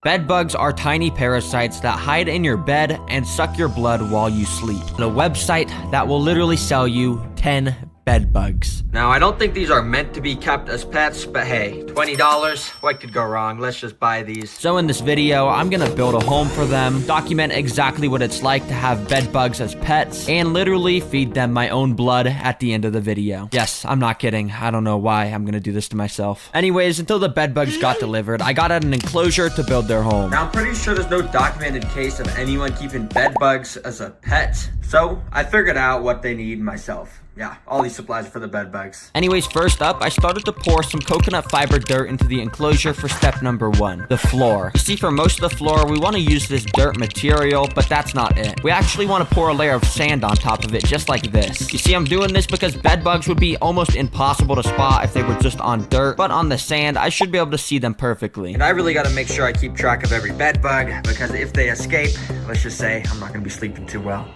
Bed bugs are tiny parasites that hide in your bed and suck your blood while you sleep. On a website that will literally sell you 10 bed bugs. Now, I don't think these are meant to be kept as pets, but hey, $20, what could go wrong? Let's just buy these. So in this video, I'm gonna build a home for them, document exactly what it's like to have bed bugs as pets, and literally feed them my own blood at the end of the video. Yes, I'm not kidding. I don't know why I'm gonna do this to myself. Anyways, until the bed bugs got delivered, I got out an enclosure to build their home. Now, I'm pretty sure there's no documented case of anyone keeping bed bugs as a pet, so I figured out what they need myself. Yeah, all these supplies are for the bed bugs. Anyways, first up, I started to pour some coconut fiber dirt into the enclosure for step number 1, the floor. You see, for most of the floor, we want to use this dirt material, but that's not it. We actually want to pour a layer of sand on top of it, just like this. You see, I'm doing this because bed bugs would be almost impossible to spot if they were just on dirt, but on the sand, I should be able to see them perfectly. And I really got to make sure I keep track of every bed bug, because if they escape, let's just say I'm not going to be sleeping too well.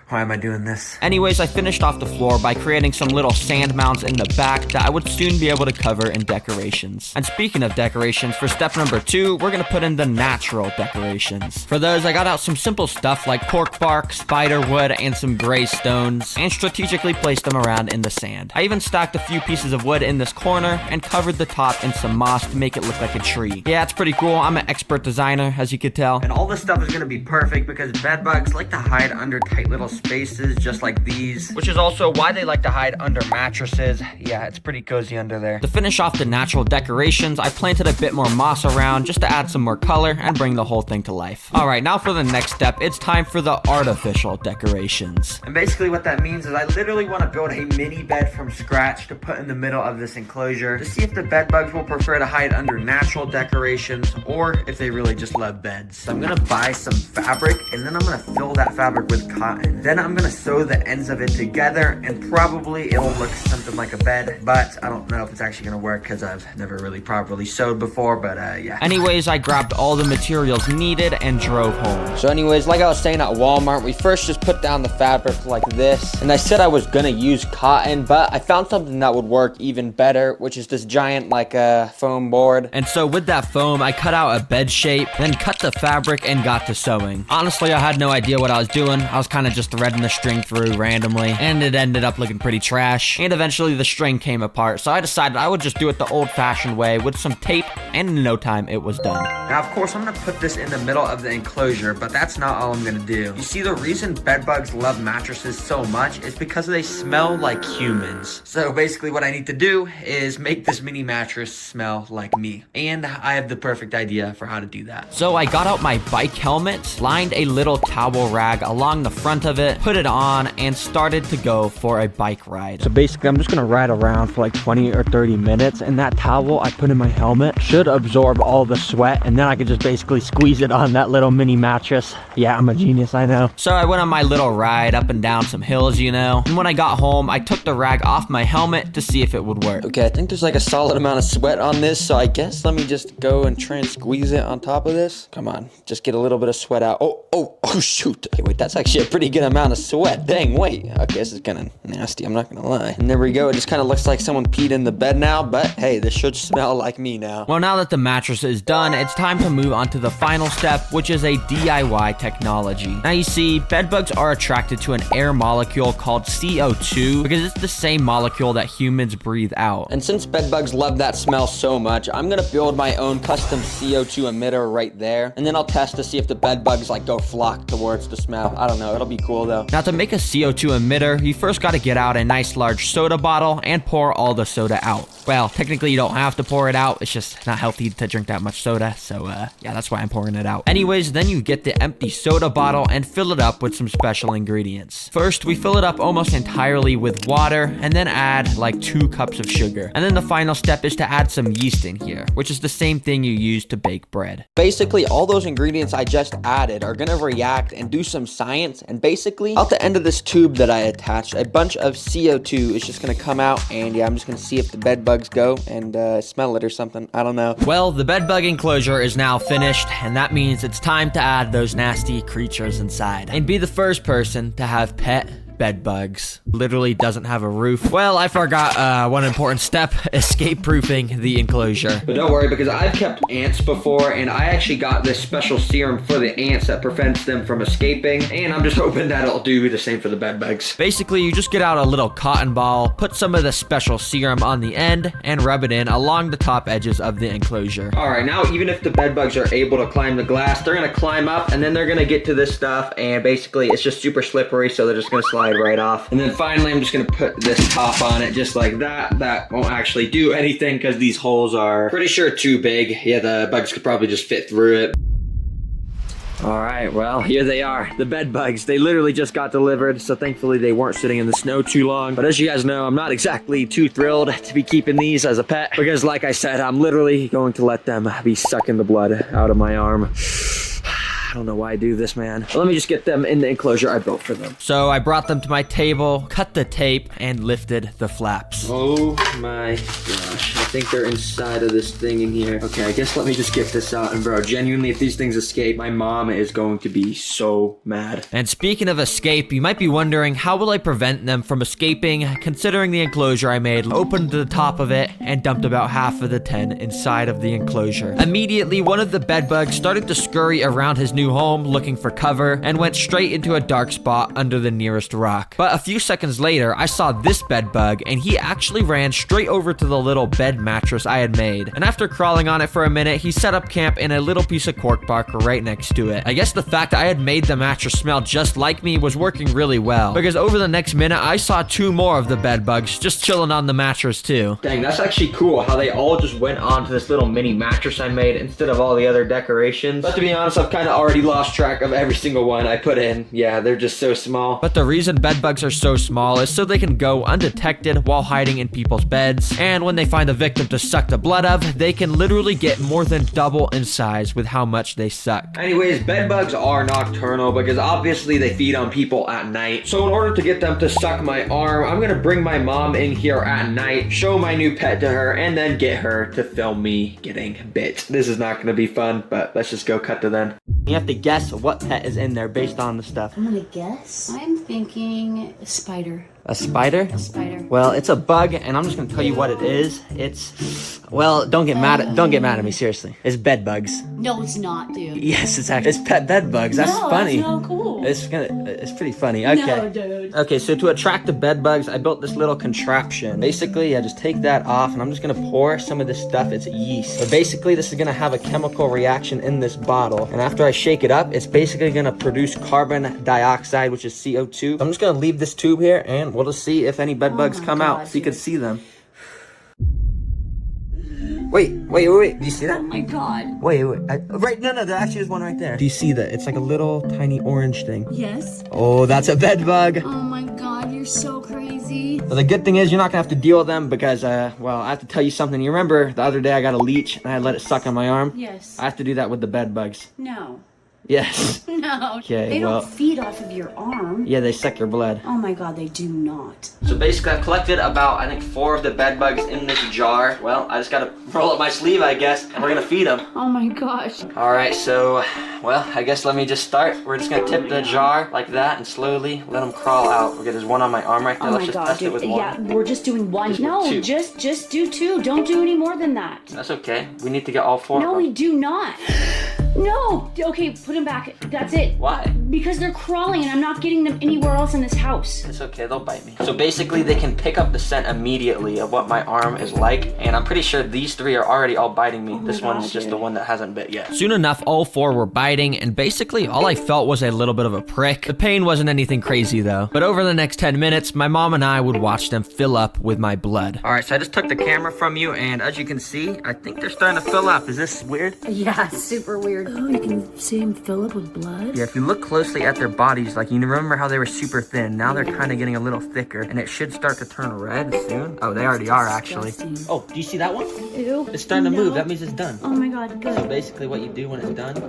Why am I doing this? Anyways, I finished off the floor by creating some little sand mounds in the back that I would soon be able to cover in decorations. And speaking of decorations, for step number 2, we're gonna put in the natural decorations. For those, I got out some simple stuff like cork bark, spider wood, and some gray stones, and strategically placed them around in the sand. I even stacked a few pieces of wood in this corner and covered the top in some moss to make it look like a tree. Yeah, it's pretty cool. I'm an expert designer, as you could tell. And all this stuff is gonna be perfect because bed bugs like to hide under tight little spaces just like these, which is also why they like to hide under mattresses. Yeah, it's pretty cozy under there. To finish off the natural decorations, I planted a bit more moss around just to add some more color and bring the whole thing to life. All right, now for the next step, it's time for the artificial decorations. And basically what that means is I literally want to build a mini bed from scratch to put in the middle of this enclosure to see if the bed bugs will prefer to hide under natural decorations or if they really just love beds. So I'm gonna buy some fabric and then I'm gonna fill that fabric with cotton. Then I'm gonna sew the ends of it together and probably it'll look something like a bed, but I don't know if it's actually gonna work because I've never really properly sewed before, but yeah. Anyways, I grabbed all the materials needed and drove home. So anyways, like I was saying at Walmart, we first just put down the fabric like this, and I said I was gonna use cotton, but I found something that would work even better, which is this giant like foam board. And so with that foam, I cut out a bed shape, then cut the fabric and got to sewing. Honestly, I had no idea what I was doing. I was kind of just threading the string through randomly, and it ended up looking pretty trash, and eventually the string came apart, so I decided I would just do it the old-fashioned way with some tape, and in no time it was done. Now, of course, I'm gonna put this in the middle of the enclosure, but that's not all I'm gonna do. You see, the reason bed bugs love mattresses so much is because they smell like humans. So basically what I need to do is make this mini mattress smell like me, and I have the perfect idea for how to do that. So I got out my bike helmet, lined a little towel rag along the front of it, put it on, and started to go for a bike ride. So basically, I'm just gonna ride around for like 20 or 30 minutes, and that towel I put in my helmet should absorb all the sweat, and then I could just basically squeeze it on that little mini mattress. Yeah, I'm a genius, I know. So I went on my little ride up and down some hills, you know, and when I got home, I took the rag off my helmet to see if it would work. Okay, I think there's like a solid amount of sweat on this, so I guess let me just go and try and squeeze it on top of this. Come on, just get a little bit of sweat out. Oh, shoot. Okay, wait, that's actually a pretty good amount of sweat. Dang, wait. Okay, this is kind of nasty, I'm not gonna lie. And there we go. It just kind of looks like someone peed in the bed now, but hey, this should smell like me now. Well, now that the mattress is done, it's time to move on to the final step, which is a DIY technology. Now, you see, bed bugs are attracted to an air molecule called CO2 because it's the same molecule that humans breathe out. And since bed bugs love that smell so much, I'm gonna build my own custom CO2 emitter right there, and then I'll test to see if the bed bugs like go flock towards the smell. I don't know, it'll be cool though. Now, to make a CO2 emitter, you first got to get out a nice large soda bottle and pour all the soda out. Well, technically you don't have to pour it out, it's just not healthy to drink that much soda, so yeah, that's why I'm pouring it out. Anyways, then you get the empty soda bottle and fill it up with some special ingredients. First, we fill it up almost entirely with water, and then add like 2 cups of sugar. And then the final step is to add some yeast in here, which is the same thing you use to bake bread. Basically, all those ingredients I just added are gonna react and do some science, and basically, out the end of this tube that I attached, a bunch of CO2 is just gonna come out, and yeah, I'm just gonna see if the bed bugs go and smell it or something. I don't know. Well, the bed bug enclosure is now finished, and that means it's time to add those nasty creatures inside and be the first person to have pet bed bugs. Literally doesn't have a roof. Well, I forgot one important step, escape proofing the enclosure. But don't worry, because I've kept ants before, and I actually got this special serum for the ants that prevents them from escaping, and I'm just hoping that it'll do the same for the bed bugs. Basically, you just get out a little cotton ball, put some of the special serum on the end, and rub it in along the top edges of the enclosure. All right, now even if the bed bugs are able to climb the glass, they're gonna climb up, and then they're gonna get to this stuff, and basically it's just super slippery, so they're just gonna slide right off. And then finally, I'm just gonna put this top on it just like that. That won't actually do anything because these holes are pretty sure too big. Yeah, the bugs could probably just fit through it. All right, well, here they are, the bed bugs. They literally just got delivered, so thankfully they weren't sitting in the snow too long. But as you guys know, I'm not exactly too thrilled to be keeping these as a pet because, like I said, I'm literally going to let them be sucking the blood out of my arm. I don't know why I do this, man. Let me just get them in the enclosure I built for them. So I brought them to my table, cut the tape, and lifted the flaps. Oh my gosh. I think they're inside of this thing in here. Okay, I guess let me just get this out. And bro, genuinely, if these things escape, my mom is going to be so mad. And speaking of escape, you might be wondering, how will I prevent them from escaping? Considering the enclosure I made, opened the top of it, and dumped about half of the 10 inside of the enclosure. Immediately, one of the bed bugs started to scurry around his new home looking for cover and went straight into a dark spot under the nearest rock. But a few seconds later, I saw this bed bug, and he actually ran straight over to the little bed mattress I had made. And after crawling on it for a minute, he set up camp in a little piece of cork bark right next to it. I guess the fact that I had made the mattress smell just like me was working really well, because over the next minute, I saw 2 more of the bed bugs just chilling on the mattress too. Dang, that's actually cool how they all just went onto this little mini mattress I made instead of all the other decorations. But to be honest, I've kind of already lost track of every single one I put in. Yeah, they're just so small. But the reason bed bugs are so small is so they can go undetected while hiding in people's beds, and when they find a victim to suck the blood of, they can literally get more than double in size with how much they suck. Anyways, bed bugs are nocturnal because obviously they feed on people at night. So in order to get them to suck my arm, I'm gonna bring my mom in here at night, show my new pet to her, and then get her to film me getting bit. This is not gonna be fun, but let's just go cut to then. You have to guess what pet is in there based on the stuff. I'm gonna guess. I'm thinking a spider. A spider? A spider. Well, it's a bug, and I'm just gonna tell you what it is. It's, well, don't get mad at me, seriously. It's bed bugs. No, it's not, dude. Yes, it's actually, it's pet bed bugs. That's funny. That's not cool. It's pretty funny. Okay. No, dude. Okay, so to attract the bed bugs, I built this little contraption. Basically, I just take that off, and I'm just gonna pour some of this stuff. It's yeast. But basically, this is gonna have a chemical reaction in this bottle, and after I shake it up, it's basically gonna produce carbon dioxide, which is CO2. So I'm just gonna leave this tube here, and we'll just see if any bed bugs come out, so you can see them. Wait. Do you see that? Oh my god. Wait. Right, no, there actually is one right there. Do you see that? It's like a little tiny orange thing. Yes. Oh, that's a bed bug. Oh my god, you're so crazy. But the good thing is you're not gonna have to deal with them because, well, I have to tell you something. You remember the other day I got a leech and I let it suck on my arm? Yes. I have to do that with the bed bugs. No. Yes. No. Okay, they well, don't feed off of your arm. Yeah, they suck your blood. Oh my god, they do not. So basically I've collected about, I think, 4 of the bed bugs in this jar. Well, I just gotta roll up my sleeve, I guess, and we're gonna feed them. Oh my gosh. Alright, so, well, I guess let me just start. We're just gonna tip the jar like that and slowly let them crawl out. Okay, there's one on my arm right there. Oh Let's my just god, test dude. it with one. Yeah, we're just doing one. Just with No, 2. just do 2. Don't do any more than that. That's okay. We need to get all 4 No, of them. we do not. No. Okay, put them back. That's it. Why? Because they're crawling and I'm not getting them anywhere else in this house. It's okay, they'll bite me. So basically they can pick up the scent immediately of what my arm is like, and I'm pretty sure these 3 are already all biting me. This one's just the one that hasn't bit yet. Soon enough, all 4 were biting, and basically all I felt was a little bit of a prick. The pain wasn't anything crazy though. But over the next 10 minutes, my mom and I would watch them fill up with my blood. Alright, so I just took the camera from you, and as you can see, I think they're starting to fill up. Is this weird? Yeah, it's super weird. Oh, you can see them fill up with blood? Yeah, if you look closely at their bodies, like, you remember how they were super thin? Now they're kind of getting a little thicker, and it should start to turn red soon. Oh, they already are, actually. Oh, do you see that one? Ew. It's starting to move. That means it's done. Oh my god, good. So basically what you do when it's done.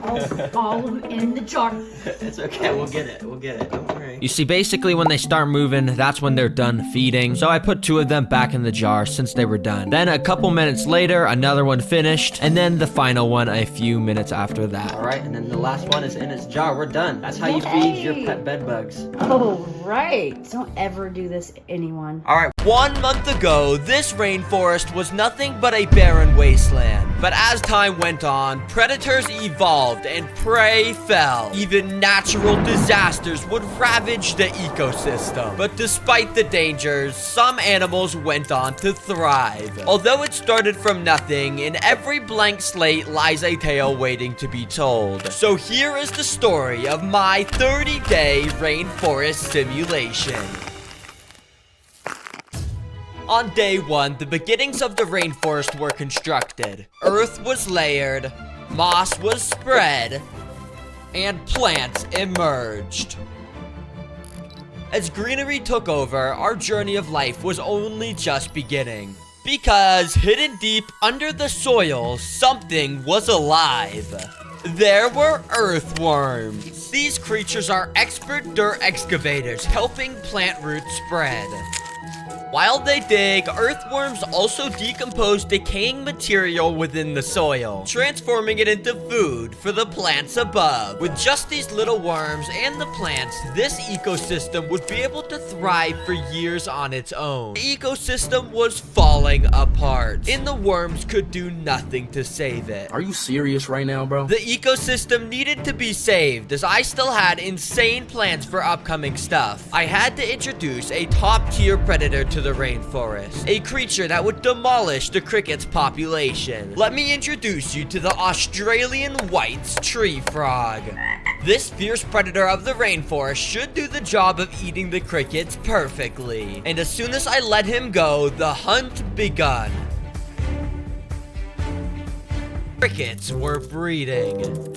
All of them in the jar. It's okay. We'll get it. Don't worry. okay. You see, basically when they start moving, that's when they're done feeding. So I put 2 of them back in the jar since they were done. Then a couple minutes later, another one finished, and then the final one a few minutes after that. All right, and then the last one is in its jar. We're done. That's how you feed your pet bed bugs. Oh, right. Don't ever do this, anyone. All right, 1 month ago, this rainforest was nothing but a barren wasteland. But as time went on, predators evolved and prey fell. Even natural disasters would ravage the ecosystem. But despite the dangers, some animals went on to thrive. Although it started from nothing, in every blank slate lies a tale waiting to be told. So here is the story of my 30-day rainforest simulation. On day 1, the beginnings of the rainforest were constructed. Earth was layered, moss was spread, and plants emerged. As greenery took over, our journey of life was only just beginning. Because hidden deep under the soil, something was alive. There were earthworms. These creatures are expert dirt excavators, helping plant roots spread. While they dig, earthworms also decompose decaying material within the soil, transforming it into food for the plants above. With just these little worms and the plants, this ecosystem would be able to thrive for years on its own. The ecosystem was falling apart, and the worms could do nothing to save it. Are you serious right now, bro? The ecosystem needed to be saved, as I still had insane plans for upcoming stuff. I had to introduce a top-tier predator to the rainforest, a creature that would demolish the cricket's population. Let me introduce you to the Australian white tree frog. This fierce predator of the rainforest should do the job of eating the crickets perfectly. And as soon as I let him go, the hunt begun. Crickets were breeding.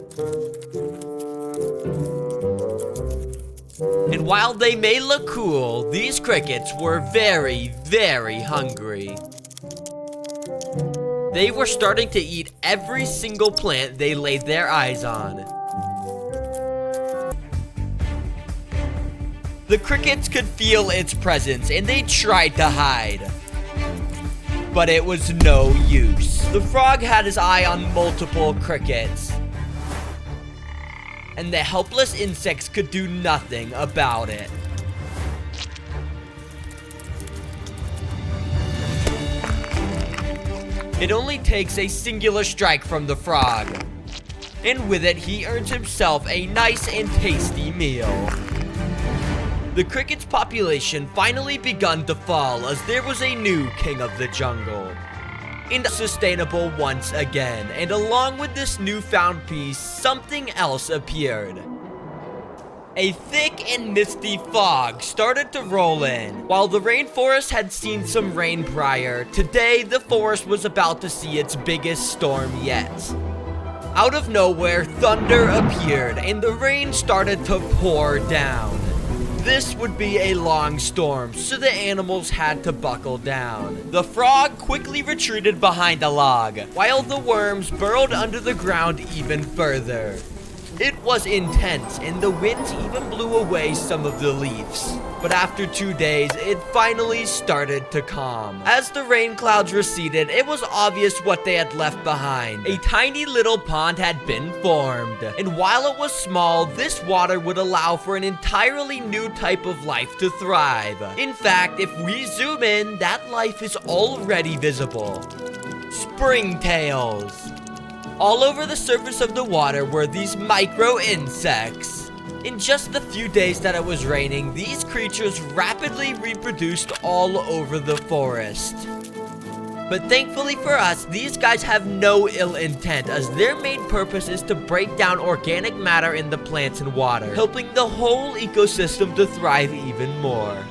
And while they may look cool, these crickets were very, very hungry. They were starting to eat every single plant they laid their eyes on. The crickets could feel its presence and they tried to hide. But it was no use. The frog had his eye on multiple crickets, and the helpless insects could do nothing about it. It only takes a singular strike from the frog, and with it he earns himself a nice and tasty meal. The cricket's population finally begun to fall as there was a new king of the jungle. Unsustainable once again, and along with this newfound peace, something else appeared. A thick and misty fog started to roll in. While the rainforest had seen some rain prior, today the forest was about to see its biggest storm yet. Out of nowhere, thunder appeared, and the rain started to pour down. This would be a long storm, so the animals had to buckle down. The frog quickly retreated behind a log, while the worms burrowed under the ground even further. It was intense, and the winds even blew away some of the leaves. But after 2 days, it finally started to calm. As the rain clouds receded, it was obvious what they had left behind. A tiny little pond had been formed. And while it was small, this water would allow for an entirely new type of life to thrive. In fact, if we zoom in, that life is already visible. Springtails. All over the surface of the water were these micro insects. In just the few days that it was raining, these creatures rapidly reproduced all over the forest. But thankfully for us, these guys have no ill intent, as their main purpose is to break down organic matter in the plants and water, helping the whole ecosystem to thrive even more.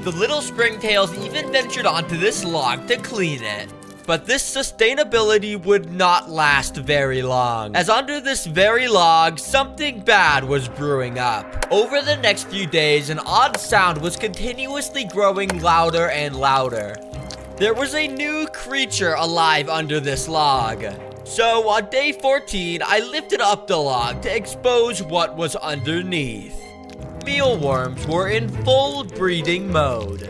The little springtails even ventured onto this log to clean it. But this sustainability would not last very long, as under this very log, something bad was brewing up. Over the next few days, an odd sound was continuously growing louder and louder. There was a new creature alive under this log. So on day 14, I lifted up the log to expose what was underneath. mealworms were in full breeding mode.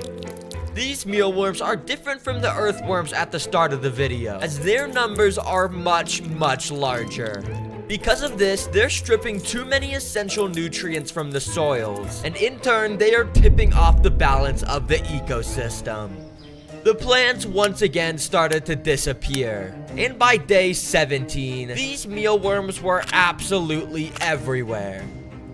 These mealworms are different from the earthworms at the start of the video, as their numbers are much larger. Because of this, they're stripping too many essential nutrients from the soils, and in turn, they are tipping off the balance of the ecosystem. The plants once again started to disappear, and by day 17, these mealworms were absolutely everywhere.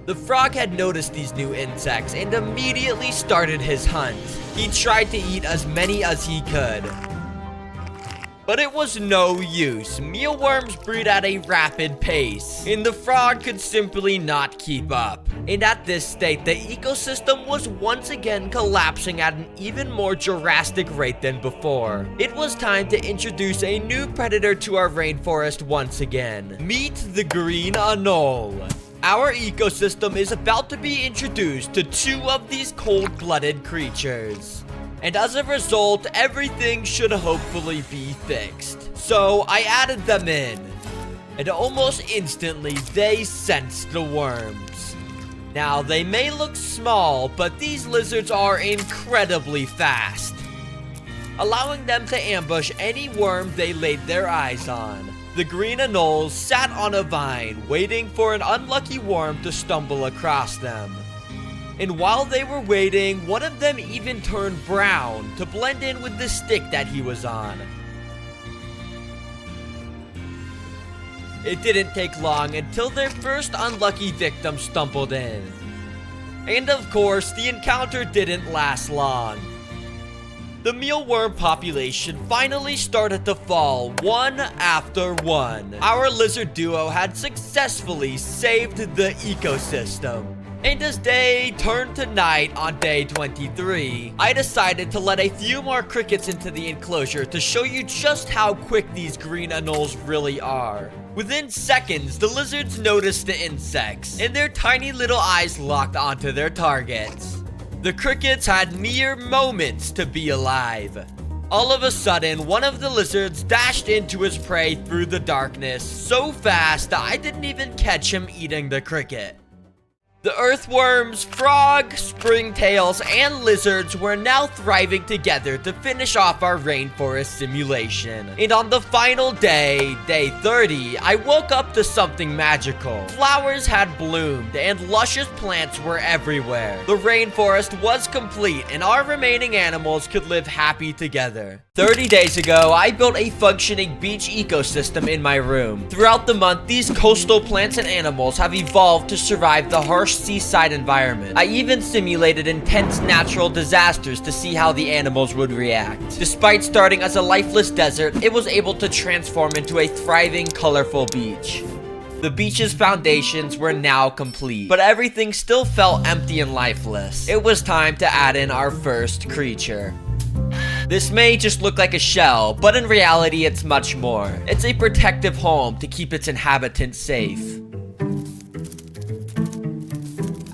The frog had noticed these new insects and immediately started his hunt. He tried to eat as many as he could, but it was no use. Mealworms breed at a rapid pace, and the frog could simply not keep up. And at this state, the ecosystem was once again collapsing at an even more drastic rate than before. It was time to introduce a new predator to our rainforest once again. Meet the green anole. Our ecosystem is about to be introduced to two of these cold-blooded creatures. And as a result, everything should hopefully be fixed. So I added them in, and almost instantly they sensed the worms. Now they may look small, but these lizards are incredibly fast, allowing them to ambush any worm they laid their eyes on. The green anoles sat on a vine, waiting for an unlucky worm to stumble across them. And while they were waiting, one of them even turned brown to blend in with the stick that he was on. It didn't take long until their first unlucky victim stumbled in. And of course, the encounter didn't last long. The mealworm population finally started to fall one after one. Our lizard duo had successfully saved the ecosystem. And as day turned to night on day 23, I decided to let a few more crickets into the enclosure to show you just how quick these green anoles really are. Within seconds, the lizards noticed the insects, and their tiny little eyes locked onto their targets. The crickets had mere moments to be alive. All of a sudden, one of the lizards dashed into his prey through the darkness so fast that I didn't even catch him eating the cricket. The earthworms, frog, springtails, and lizards were now thriving together to finish off our rainforest simulation. And on the final day, day 30, I woke up to something magical. Flowers had bloomed and luscious plants were everywhere. The rainforest was complete and our remaining animals could live happy together. 30 days ago, I built a functioning beach ecosystem in my room. Throughout the month, these coastal plants and animals have evolved to survive the harsh seaside environment. I even simulated intense natural disasters to see how the animals would react. Despite starting as a lifeless desert, it was able to transform into a thriving, colorful beach. The beach's foundations were now complete, but everything still felt empty and lifeless. It was time to add in our first creature. This may just look like a shell, but in reality it's much more. It's a protective home to keep its inhabitants safe.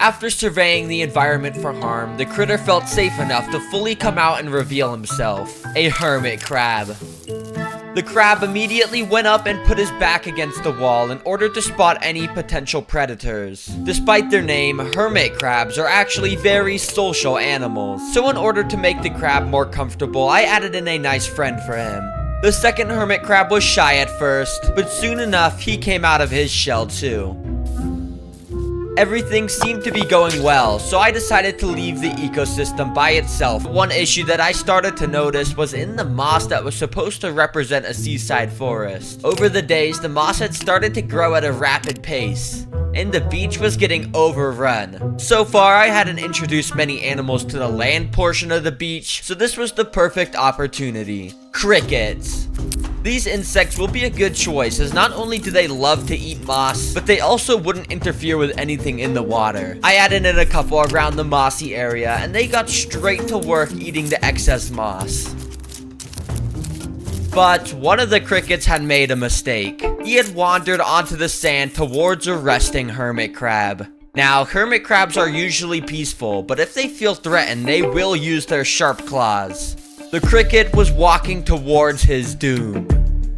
After surveying the environment for harm, the critter felt safe enough to fully come out and reveal himself. A hermit crab. The crab immediately went up and put his back against the wall in order to spot any potential predators. Despite their name, hermit crabs are actually very social animals. So in order to make the crab more comfortable, I added in a nice friend for him. The second hermit crab was shy at first, but soon enough he came out of his shell too. Everything seemed to be going well, so I decided to leave the ecosystem by itself. One issue that I started to notice was in the moss that was supposed to represent a seaside forest. Over the days, the moss had started to grow at a rapid pace, and the beach was getting overrun. So far, I hadn't introduced many animals to the land portion of the beach, so this was the perfect opportunity. Crickets. These insects will be a good choice, as not only do they love to eat moss, but they also wouldn't interfere with anything in the water. I added in a couple around the mossy area, and they got straight to work eating the excess moss. But one of the crickets had made a mistake. He had wandered onto the sand towards a resting hermit crab. Now, hermit crabs are usually peaceful, but if they feel threatened, they will use their sharp claws. The cricket was walking towards his doom.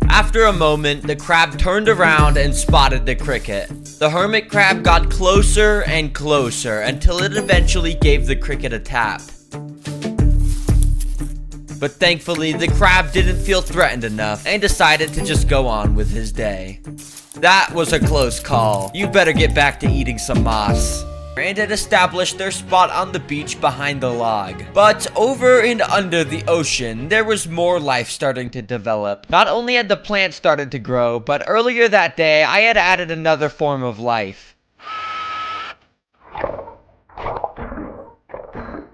After a moment, the crab turned around and spotted the cricket. The hermit crab got closer and closer until it eventually gave the cricket a tap. But thankfully, the crab didn't feel threatened enough and decided to just go on with his day. That was a close call. You better get back to eating some moss. And had established their spot on the beach behind the log. But over and under the ocean, there was more life starting to develop. Not only had the plants started to grow, but earlier that day, I had added another form of life.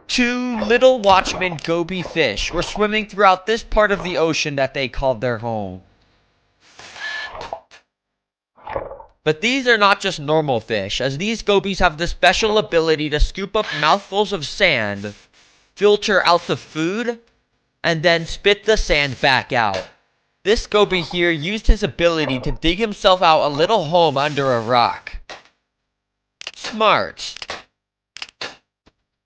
Two little watchman goby fish were swimming throughout this part of the ocean that they called their home. But these are not just normal fish, as these gobies have the special ability to scoop up mouthfuls of sand, filter out the food, and then spit the sand back out. This goby here used his ability to dig himself out a little home under a rock. Smart.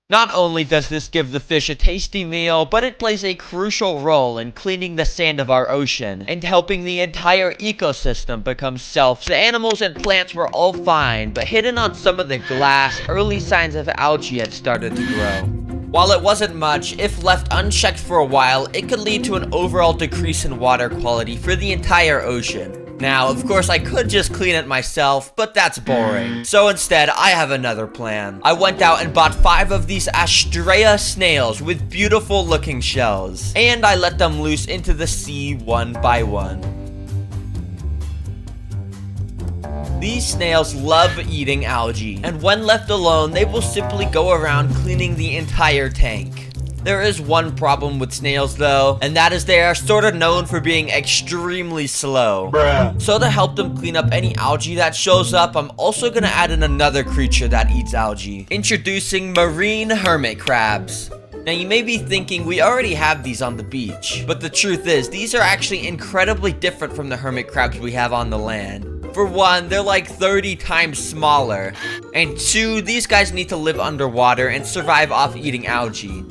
Not only does this give the fish a tasty meal, but it plays a crucial role in cleaning the sand of our ocean and helping the entire ecosystem become The animals and plants were all fine, but hidden on some of the glass, early signs of algae had started to grow. While it wasn't much, if left unchecked for a while, it could lead to an overall decrease in water quality for the entire ocean. Now, of course, I could just clean it myself, but that's boring. So instead, I have another plan. I went out and bought 5 of these Astrea snails with beautiful looking shells, and I let them loose into the sea one by one. These snails love eating algae, and when left alone, they will simply go around cleaning the entire tank. There is one problem with snails though, and that is they are sort of known for being extremely slow. So to help them clean up any algae that shows up, I'm also gonna add in another creature that eats algae. Introducing marine hermit crabs. Now you may be thinking we already have these on the beach, but the truth is these are actually incredibly different from the hermit crabs we have on the land. For one, they're like 30 times smaller, and 2, these guys need to live underwater and survive off eating algae.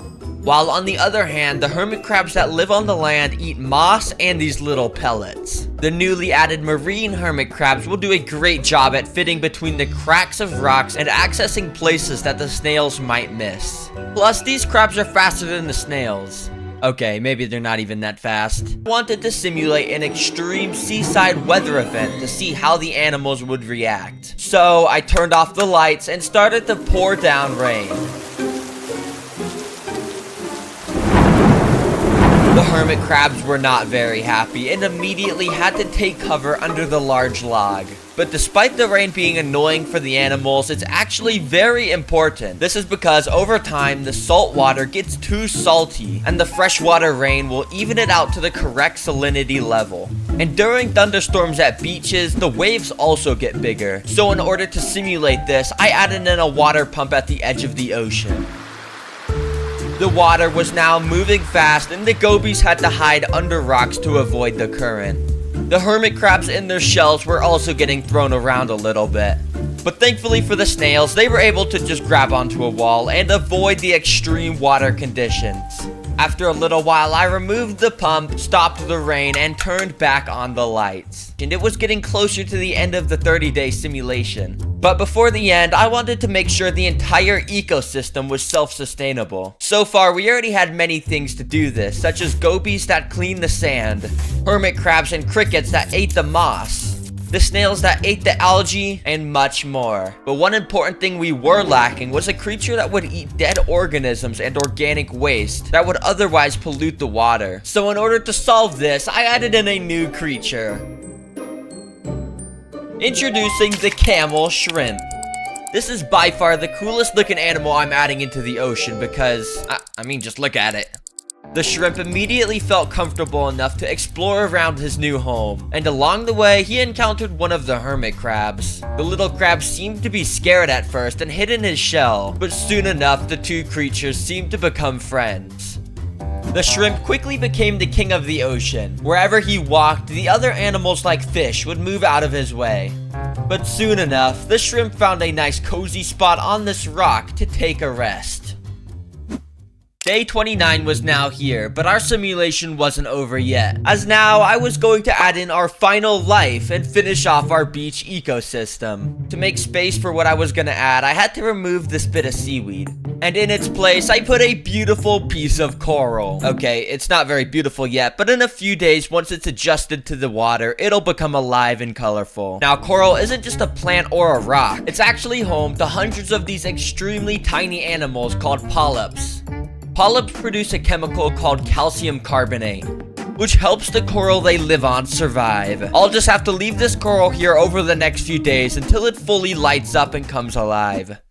While on the other hand, the hermit crabs that live on the land eat moss and these little pellets. The newly added marine hermit crabs will do a great job at fitting between the cracks of rocks and accessing places that the snails might miss. Plus, these crabs are faster than the snails. Okay, maybe they're not even that fast. I wanted to simulate an extreme seaside weather event to see how the animals would react. So, I turned off the lights and started to pour down rain. The hermit crabs were not very happy and immediately had to take cover under the large log. But despite the rain being annoying for the animals, it's actually very important. This is because over time, the salt water gets too salty, and the freshwater rain will even it out to the correct salinity level. And during thunderstorms at beaches, the waves also get bigger. So in order to simulate this, I added in a water pump at the edge of the ocean. The water was now moving fast, and the gobies had to hide under rocks to avoid the current. The hermit crabs in their shells were also getting thrown around a little bit. But thankfully for the snails, they were able to just grab onto a wall and avoid the extreme water conditions. After a little while, I removed the pump, stopped the rain, and turned back on the lights. And it was getting closer to the end of the 30-day simulation. But before the end, I wanted to make sure the entire ecosystem was self-sustainable. So far, we already had many things to do this, such as gobies that clean the sand, hermit crabs and crickets that ate the moss, the snails that ate the algae, and much more. But one important thing we were lacking was a creature that would eat dead organisms and organic waste that would otherwise pollute the water. So in order to solve this, I added in a new creature. Introducing the camel shrimp. This is by far the coolest looking animal I'm adding into the ocean because, I mean, just look at it. The shrimp immediately felt comfortable enough to explore around his new home, and along the way, he encountered one of the hermit crabs. The little crab seemed to be scared at first and hid in his shell, but soon enough, the two creatures seemed to become friends. The shrimp quickly became the king of the ocean. Wherever he walked, the other animals like fish would move out of his way. But soon enough, the shrimp found a nice cozy spot on this rock to take a rest. Day 29 was now here, but our simulation wasn't over yet, as now I was going to add in our final life and finish off our beach ecosystem. To make space for what I was gonna add, I had to remove this bit of seaweed, and in its place, I put a beautiful piece of coral. Okay, it's not very beautiful yet, but in a few days, once it's adjusted to the water, it'll become alive and colorful. Now, coral isn't just a plant or a rock. It's actually home to hundreds of these extremely tiny animals called polyps. Polyps produce a chemical called calcium carbonate, which helps the coral they live on survive. I'll just have to leave this coral here over the next few days until it fully lights up and comes alive.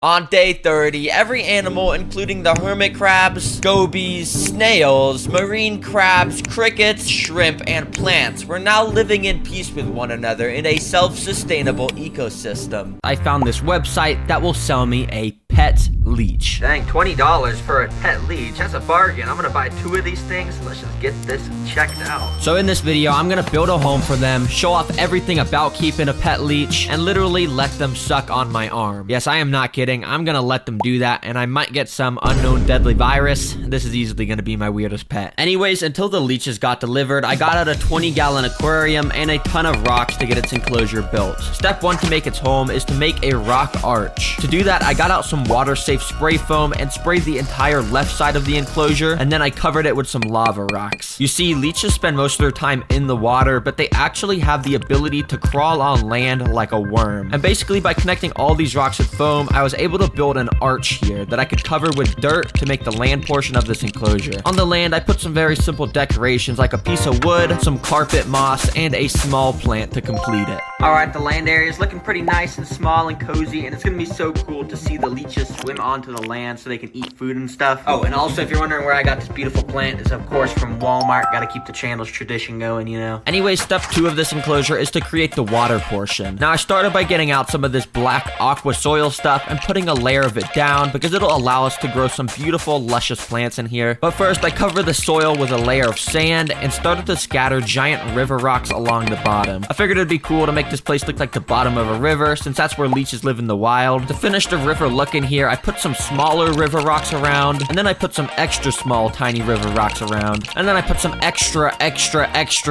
On day 30, every animal, including the hermit crabs, gobies, snails, marine crabs, crickets, shrimp, and plants, were now living in peace with one another in a self-sustainable ecosystem. I found this website that will sell me a pet leech. Dang, $20 for a pet leech. That's a bargain. I'm gonna buy 2 of these things. Let's just get this checked out. So in this video, I'm gonna build a home for them, show off everything about keeping a pet leech, and literally let them suck on my arm. Yes, I am not kidding. I'm gonna let them do that, and I might get some unknown deadly virus. This is easily gonna be my weirdest pet. Anyways, until the leeches got delivered, I got out a 20-gallon aquarium and a ton of rocks to get its enclosure built. Step 1 to make its home is to make a rock arch. To do that, I got out some water-safe spray foam and sprayed the entire left side of the enclosure, and then I covered it with some lava rocks. You see, leeches spend most of their time in the water, but they actually have the ability to crawl on land like a worm. And basically, by connecting all these rocks with foam, I was able to build an arch here that I could cover with dirt to make the land portion of this enclosure. On the land, I put some very simple decorations like a piece of wood, some carpet moss, and a small plant to complete it. Alright, the land area is looking pretty nice and small and cozy, and it's gonna be so cool to see the leeches swim onto the land so they can eat food and stuff. Oh, and also, if you're wondering where I got this beautiful plant, it's of course from Walmart. Gotta keep the channel's tradition going, you know. Anyway, step 2 of this enclosure is to create the water portion. Now, I started by getting out some of this black aqua soil stuff and putting a layer of it down because it'll allow us to grow some beautiful, luscious plants in here. But first, I covered the soil with a layer of sand and started to scatter giant river rocks along the bottom. I figured it'd be cool to make this place look like the bottom of a river, since that's where leeches live in the wild. To finish the river look in here, I put some smaller river rocks around, and then I put some extra small tiny river rocks around, and then I put some extra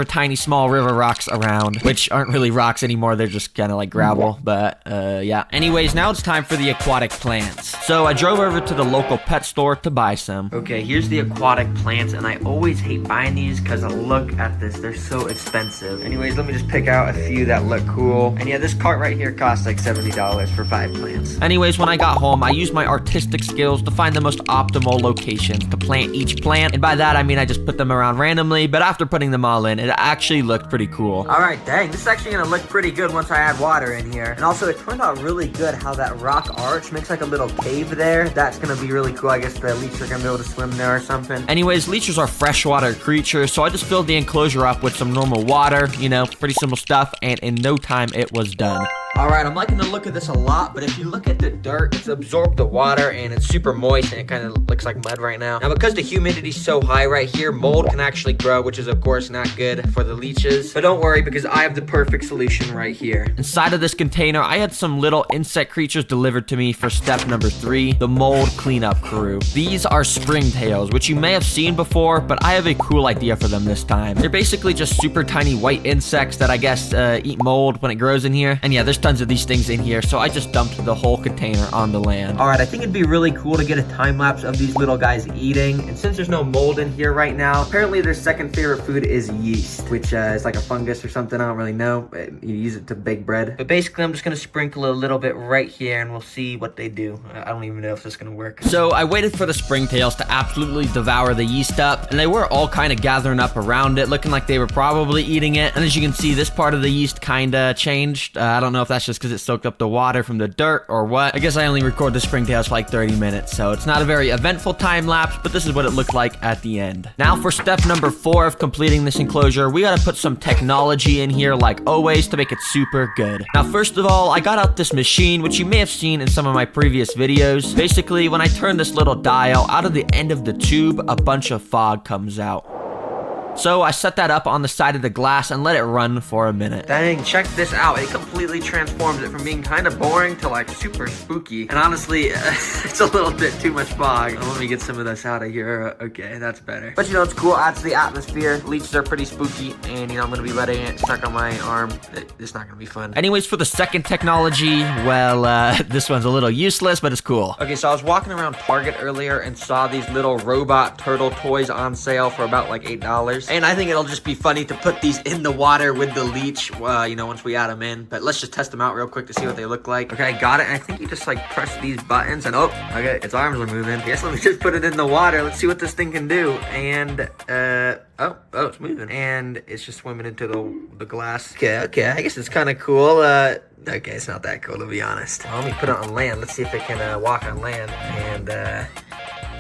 tiny small river rocks around, which aren't really rocks anymore, they're just kind of like gravel, but yeah. Anyways, now it's time for the aquatic plants. So I drove over to the local pet store to buy some. Okay, here's the aquatic plants, and I always hate buying these because look at this, they're so expensive. Anyways, let me just pick out a few that look cool. And yeah, this cart right here costs like $70 for 5 plants. Anyways, when I got home, I used my artistic skills to find the most optimal locations to plant each plant. And by that, I mean I just put them around randomly, but after putting them all in, it actually looked pretty cool. Alright, dang, this is actually gonna look pretty good once I add water in here. And also, it turned out really good how that rock arch makes like a little cave there. That's gonna be really cool. I guess the leeches are gonna be able to swim there or something. Anyways, leeches are freshwater creatures, so I just filled the enclosure up with some normal water, you know, pretty simple stuff, and in no time it was done. Alright, I'm liking the look of this a lot, but if you look at the dirt, it's absorbed the water and it's super moist and it kind of looks like mud right now. Now, because the humidity's so high right here, mold can actually grow, which is of course not good for the leeches. But don't worry, because I have the perfect solution right here. Inside of this container, I had some little insect creatures delivered to me for step number 3, the mold cleanup crew. These are springtails, which you may have seen before, but I have a cool idea for them this time. They're basically just super tiny white insects that I guess eat mold when it grows in here. And yeah, there's tons of these things in here, so I just dumped the whole container on the land. Alright, I think it'd be really cool to get a time lapse of these little guys eating, and since there's no mold in here right now, apparently their second favorite food is yeast, which is like a fungus or something, I don't really know. You use it to bake bread. But basically, I'm just gonna sprinkle a little bit right here, and we'll see what they do. I don't even know if this is gonna work. So I waited for the springtails to absolutely devour the yeast up, and they were all kind of gathering up around it, looking like they were probably eating it. And as you can see, this part of the yeast kind of changed. I don't know if that's just because it soaked up the water from the dirt or what. I guess I only record the springtails for like 30 minutes, so it's not a very eventful time lapse, but this is what it looked like at the end. Now for step number 4 of completing this enclosure, we gotta put some technology in here like always to make it super good. Now first of all, I got out this machine, which you may have seen in some of my previous videos. Basically, when I turn this little dial, out of the end of the tube, a bunch of fog comes out. So I set that up on the side of the glass and let it run for a minute. Dang, check this out. It completely transforms it from being kind of boring to like super spooky. And honestly, it's a little bit too much fog. Let me get some of this out of here. Okay, that's better. But you know, it's cool. Adds to the atmosphere. Leeches are pretty spooky. And you know, I'm gonna be letting it stuck on my arm. It's not gonna be fun. Anyways, for the second technology, well, this one's a little useless, but it's cool. Okay, so I was walking around Target earlier and saw these little robot turtle toys on sale for about like $8. And I think it'll just be funny to put these in the water with the leech, you know, once we add them in. But let's just test them out real quick to see what they look like. Okay, I got it. And I think you just like press these buttons and oh, okay, its arms are moving. I guess let me just put it in the water. Let's see what this thing can do. And, oh, it's moving. And it's just swimming into the glass. Okay, I guess it's kind of cool. Okay, it's not that cool to be honest. Well, let me put it on land. Let's see if it can walk on land. And,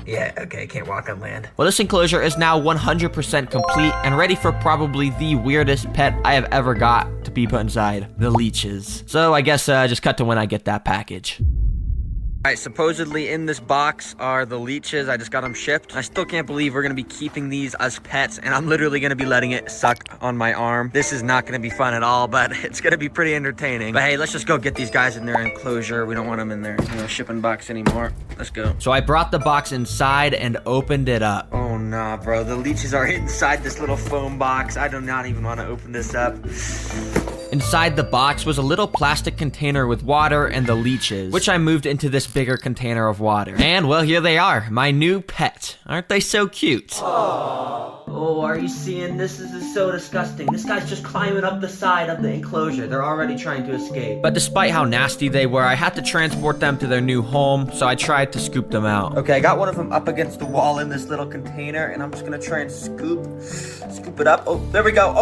yeah, okay, can't walk on land. Well, this enclosure is now 100% complete and ready for probably the weirdest pet I have ever got to be put inside, the leeches. So I guess just cut to when I get that package. All right, supposedly in this box are the leeches. I just got them shipped. I still can't believe we're gonna be keeping these as pets and I'm literally gonna be letting it suck on my arm. This is not gonna be fun at all, but it's gonna be pretty entertaining. But hey, let's just go get these guys in their enclosure. We don't want them in their shipping box anymore. Let's go. So I brought the box inside and opened it up. Oh nah, bro, the leeches are inside this little foam box. I do not even wanna open this up. Inside the box was a little plastic container with water and the leeches, which I moved into this bigger container of water. And well, here they are, my new pet. Aren't they so cute? Aww. Oh, are you seeing this? This is so disgusting. This guy's just climbing up the side of the enclosure. They're already trying to escape. But despite how nasty they were, I had to transport them to their new home, so I tried to scoop them out. Okay, I got one of them up against the wall in this little container, and I'm just gonna try and scoop it up. Oh, there we go.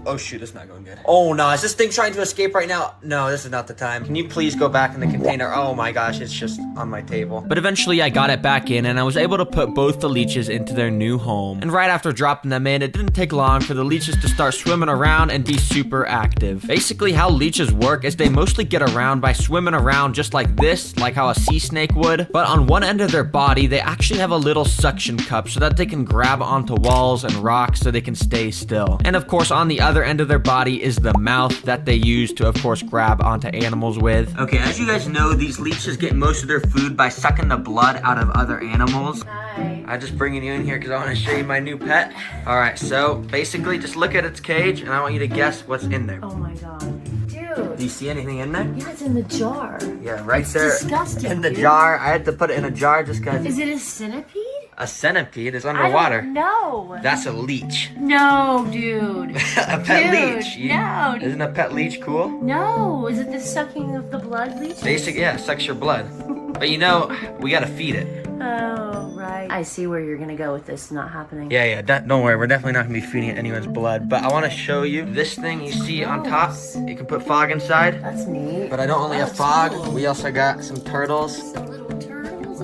Oh, shoot, it's not going good. Oh, no, is this thing trying to escape right now? No, this is not the time. Can you please go back in the container? Oh my gosh, it's just on my table. But eventually I got it back in and I was able to put both the leeches into their new home. And right after dropping them in, it didn't take long for the leeches to start swimming around and be super active. Basically how leeches work is they mostly get around by swimming around just like this, like how a sea snake would. But on one end of their body, they actually have a little suction cup so that they can grab onto walls and rocks so they can stay still. And of course on the other end of their body is the mouth that they use to of course grab onto animals with. Okay, as you guys know, these leeches get most of their food by sucking the blood out of other animals. Hi. I'm just bringing you in here because I want to show you my new pet. All right, so basically just look at its cage and I want you to guess what's in there. Oh my god. Dude. Do you see anything in there? Yeah, it's in the jar. Yeah, right there. Disgusting. In the jar. I had to put it in a jar just because. Is it a centipede? A centipede is underwater. No. That's a leech. No, dude. A pet leech. No. Isn't a pet leech cool? No. Is it the sucking of the blood leech? Basic, yeah, sucks your blood. But you know, we gotta feed it. Oh, right. I see where you're gonna go with this not happening. Yeah, don't worry. We're definitely not gonna be feeding it anyone's blood. But I want to show you this thing you see on top. You can put fog inside. That's neat. But I don't only have fog. We also got some turtles. Some little turtles.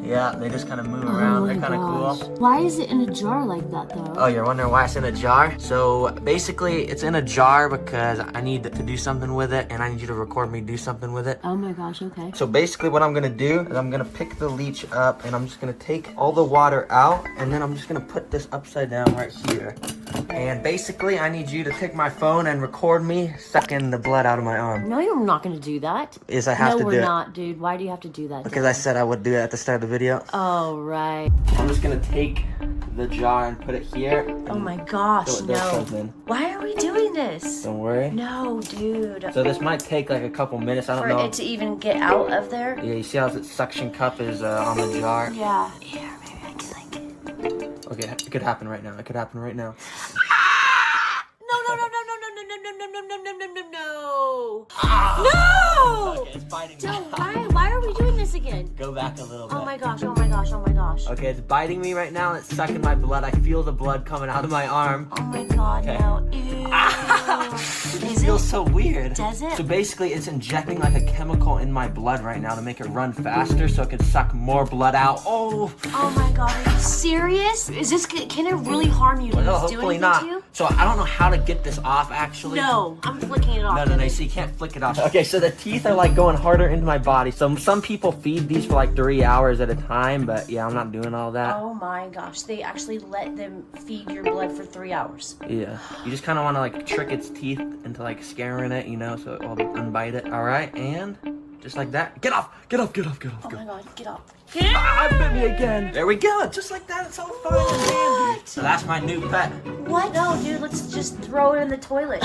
Yeah, they just kind of move around. They're kind of cool. Why is it in a jar like that, though? Oh, you're wondering why it's in a jar? So basically, it's in a jar because I need to do something with it, and I need you to record me do something with it. Oh my gosh, okay. So basically, what I'm gonna do is I'm gonna pick the leech up, and I'm just gonna take all the water out, and then I'm just gonna put this upside down right here. And basically, I need you to take my phone and record me sucking the blood out of my arm. No, you're not gonna do that. Yes, I have to do it. No, we're not, dude. Why do you have to do that? Because I said I would do it at the start of the video. Oh, right. I'm just gonna take the jar and put it here. Oh my gosh, no. Why are we doing this? Don't worry. No, dude. So this might take like a couple minutes. I don't know. For it to even get out of there? Yeah, you see how the suction cup is on the jar? Yeah. Here, maybe I can like it. Okay, it could happen right now. It could happen right now. No! No! Okay, it's biting me. Dude, why are we doing this again? Go back a little bit. Oh my gosh, oh my gosh, oh my gosh. Okay, it's biting me right now and it's sucking my blood. I feel the blood coming out of my arm. Oh my god, okay. no. Ew. It feels so weird. Does it? So basically, it's injecting like a chemical in my blood right now to make it run faster so it can suck more blood out. Oh! Oh my god, are you serious? Can it really harm you? No, hopefully not. To you? So I don't know how to get this off actually. No, I'm flicking it off. No, so you can't flick it off. Okay, so the teeth are like going harder into my body. So some people feed these for like 3 hours at a time, but yeah, I'm not doing all that. Oh my gosh, they actually let them feed your blood for 3 hours. Yeah, you just kind of want to like trick its teeth into like scaring it, you know, so it will unbite it. All right, and just like that. Get off, get off, get off, get off. Oh my god, get up. Bit me again. There we go, just like that, it's all fine and dandy. So that's my new pet. What? No, dude, let's just throw it in the toilet.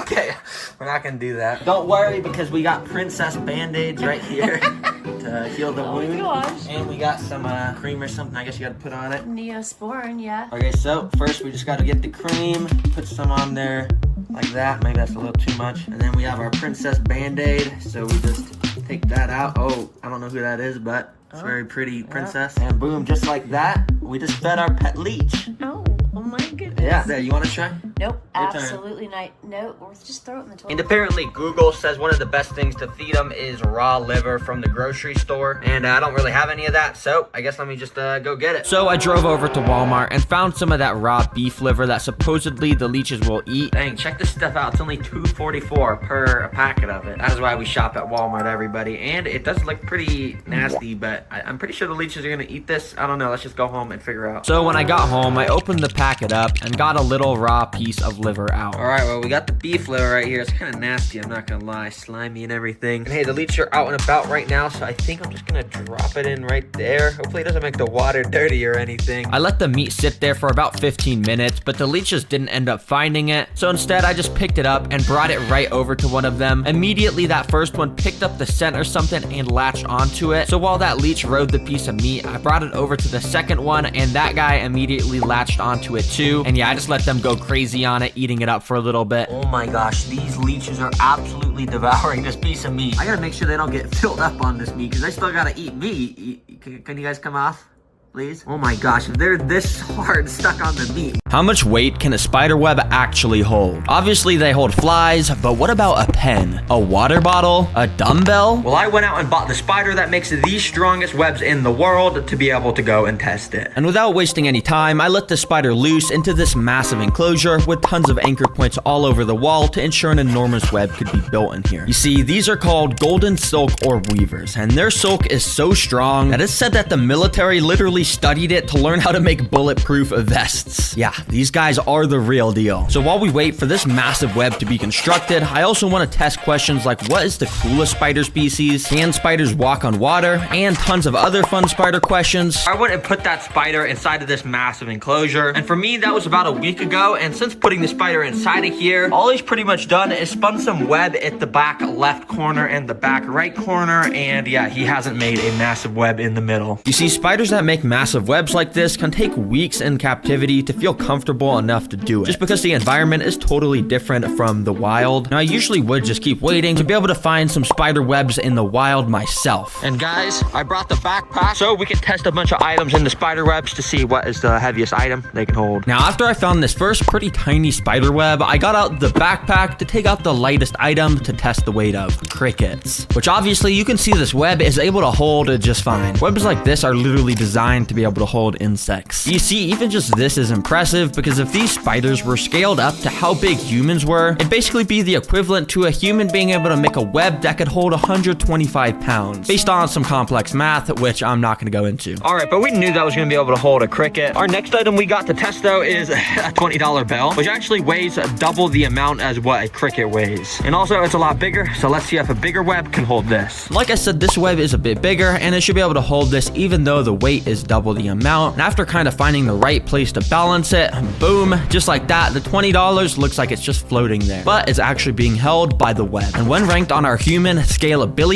Okay, we're not gonna do that. Don't worry, because we got princess band-aids right here to heal the wound. Gosh. And we got some cream or something I guess you gotta put on it. Neosporin, yeah. Okay, so first we just gotta get the cream, put some on there like that. Maybe that's a little too much. And then we have our princess band-aid, so we just take that out. Oh, I don't know who that is, but it's a very pretty princess. And boom, just like that, we just fed our pet leech. Oh my goodness. Yeah, there, you wanna try? Nope, Your turn. absolutely not. No, or just throw it in the toilet. And apparently Google says one of the best things to feed them is raw liver from the grocery store. And I don't really have any of that, so I guess let me just go get it. So I drove over to Walmart and found some of that raw beef liver that supposedly the leeches will eat. Dang, check this stuff out. It's only $2.44 per packet of it. That is why we shop at Walmart, everybody. And it does look pretty nasty, but I'm pretty sure the leeches are gonna eat this. I don't know, let's just go home and figure out. So when I got home, I opened the packet up and got a little raw piece of liver out. All right, well, we got the beef liver right here. It's kind of nasty, I'm not gonna lie, slimy and everything. And hey, the leeches are out and about right now, so I think I'm just gonna drop it in right there. Hopefully it doesn't make the water dirty or anything. I let the meat sit there for about 15 minutes, but the leeches didn't end up finding it. So instead, I just picked it up and brought it right over to one of them. Immediately, that first one picked up the scent or something and latched onto it. So while that leech rode the piece of meat, I brought it over to the second one, and that guy immediately latched onto it too. And yeah, I just let them go crazy on it, eating it up for a little bit. Oh my gosh, these leeches are absolutely devouring this piece of meat. I gotta make sure they don't get filled up on this meat, because I still gotta eat meat. Can you guys come off, please? Oh my gosh, if they're this hard stuck on the meat. How much weight can a spider web actually hold? Obviously they hold flies, but what about a pen? A water bottle? A dumbbell? Well, I went out and bought the spider that makes the strongest webs in the world to be able to go and test it. And without wasting any time, I let the spider loose into this massive enclosure with tons of anchor points all over the wall to ensure an enormous web could be built in here. You see, these are called golden silk orb weavers, and their silk is so strong that it's said that the military literally studied it to learn how to make bulletproof vests. Yeah, these guys are the real deal. So while we wait for this massive web to be constructed, I also want to test questions like what is the coolest spider species, can spiders walk on water, and tons of other fun spider questions. I went and put that spider inside of this massive enclosure, and for me that was about a week ago, and since putting the spider inside of here, all he's pretty much done is spun some web at the back left corner and the back right corner, and yeah, he hasn't made a massive web in the middle. You see, spiders that make massive webs like this can take weeks in captivity to feel comfortable enough to do it, just because the environment is totally different from the wild. Now I usually would just keep waiting to be able to find some spider webs in the wild myself. And guys, I brought the backpack so we can test a bunch of items in the spider webs to see what is the heaviest item they can hold. Now after I found this first pretty tiny spider web, I got out the backpack to take out the lightest item to test the weight of crickets, which obviously you can see this web is able to hold it just fine. Webs like this are literally designed to be able to hold insects. You see, even just this is impressive, because if these spiders were scaled up to how big humans were, it'd basically be the equivalent to a human being able to make a web that could hold 125 pounds, based on some complex math, which I'm not going to go into. All right, but we knew that was going to be able to hold a cricket. Our next item we got to test, though, is a $20 bell, which actually weighs double the amount as what a cricket weighs. And also, it's a lot bigger, so let's see if a bigger web can hold this. Like I said, this web is a bit bigger, and it should be able to hold this even though the weight is double the amount. And after kind of finding the right place to balance it, boom, just like that, the $20 looks like it's just floating there, but it's actually being held by the web. And when ranked on our human scalability,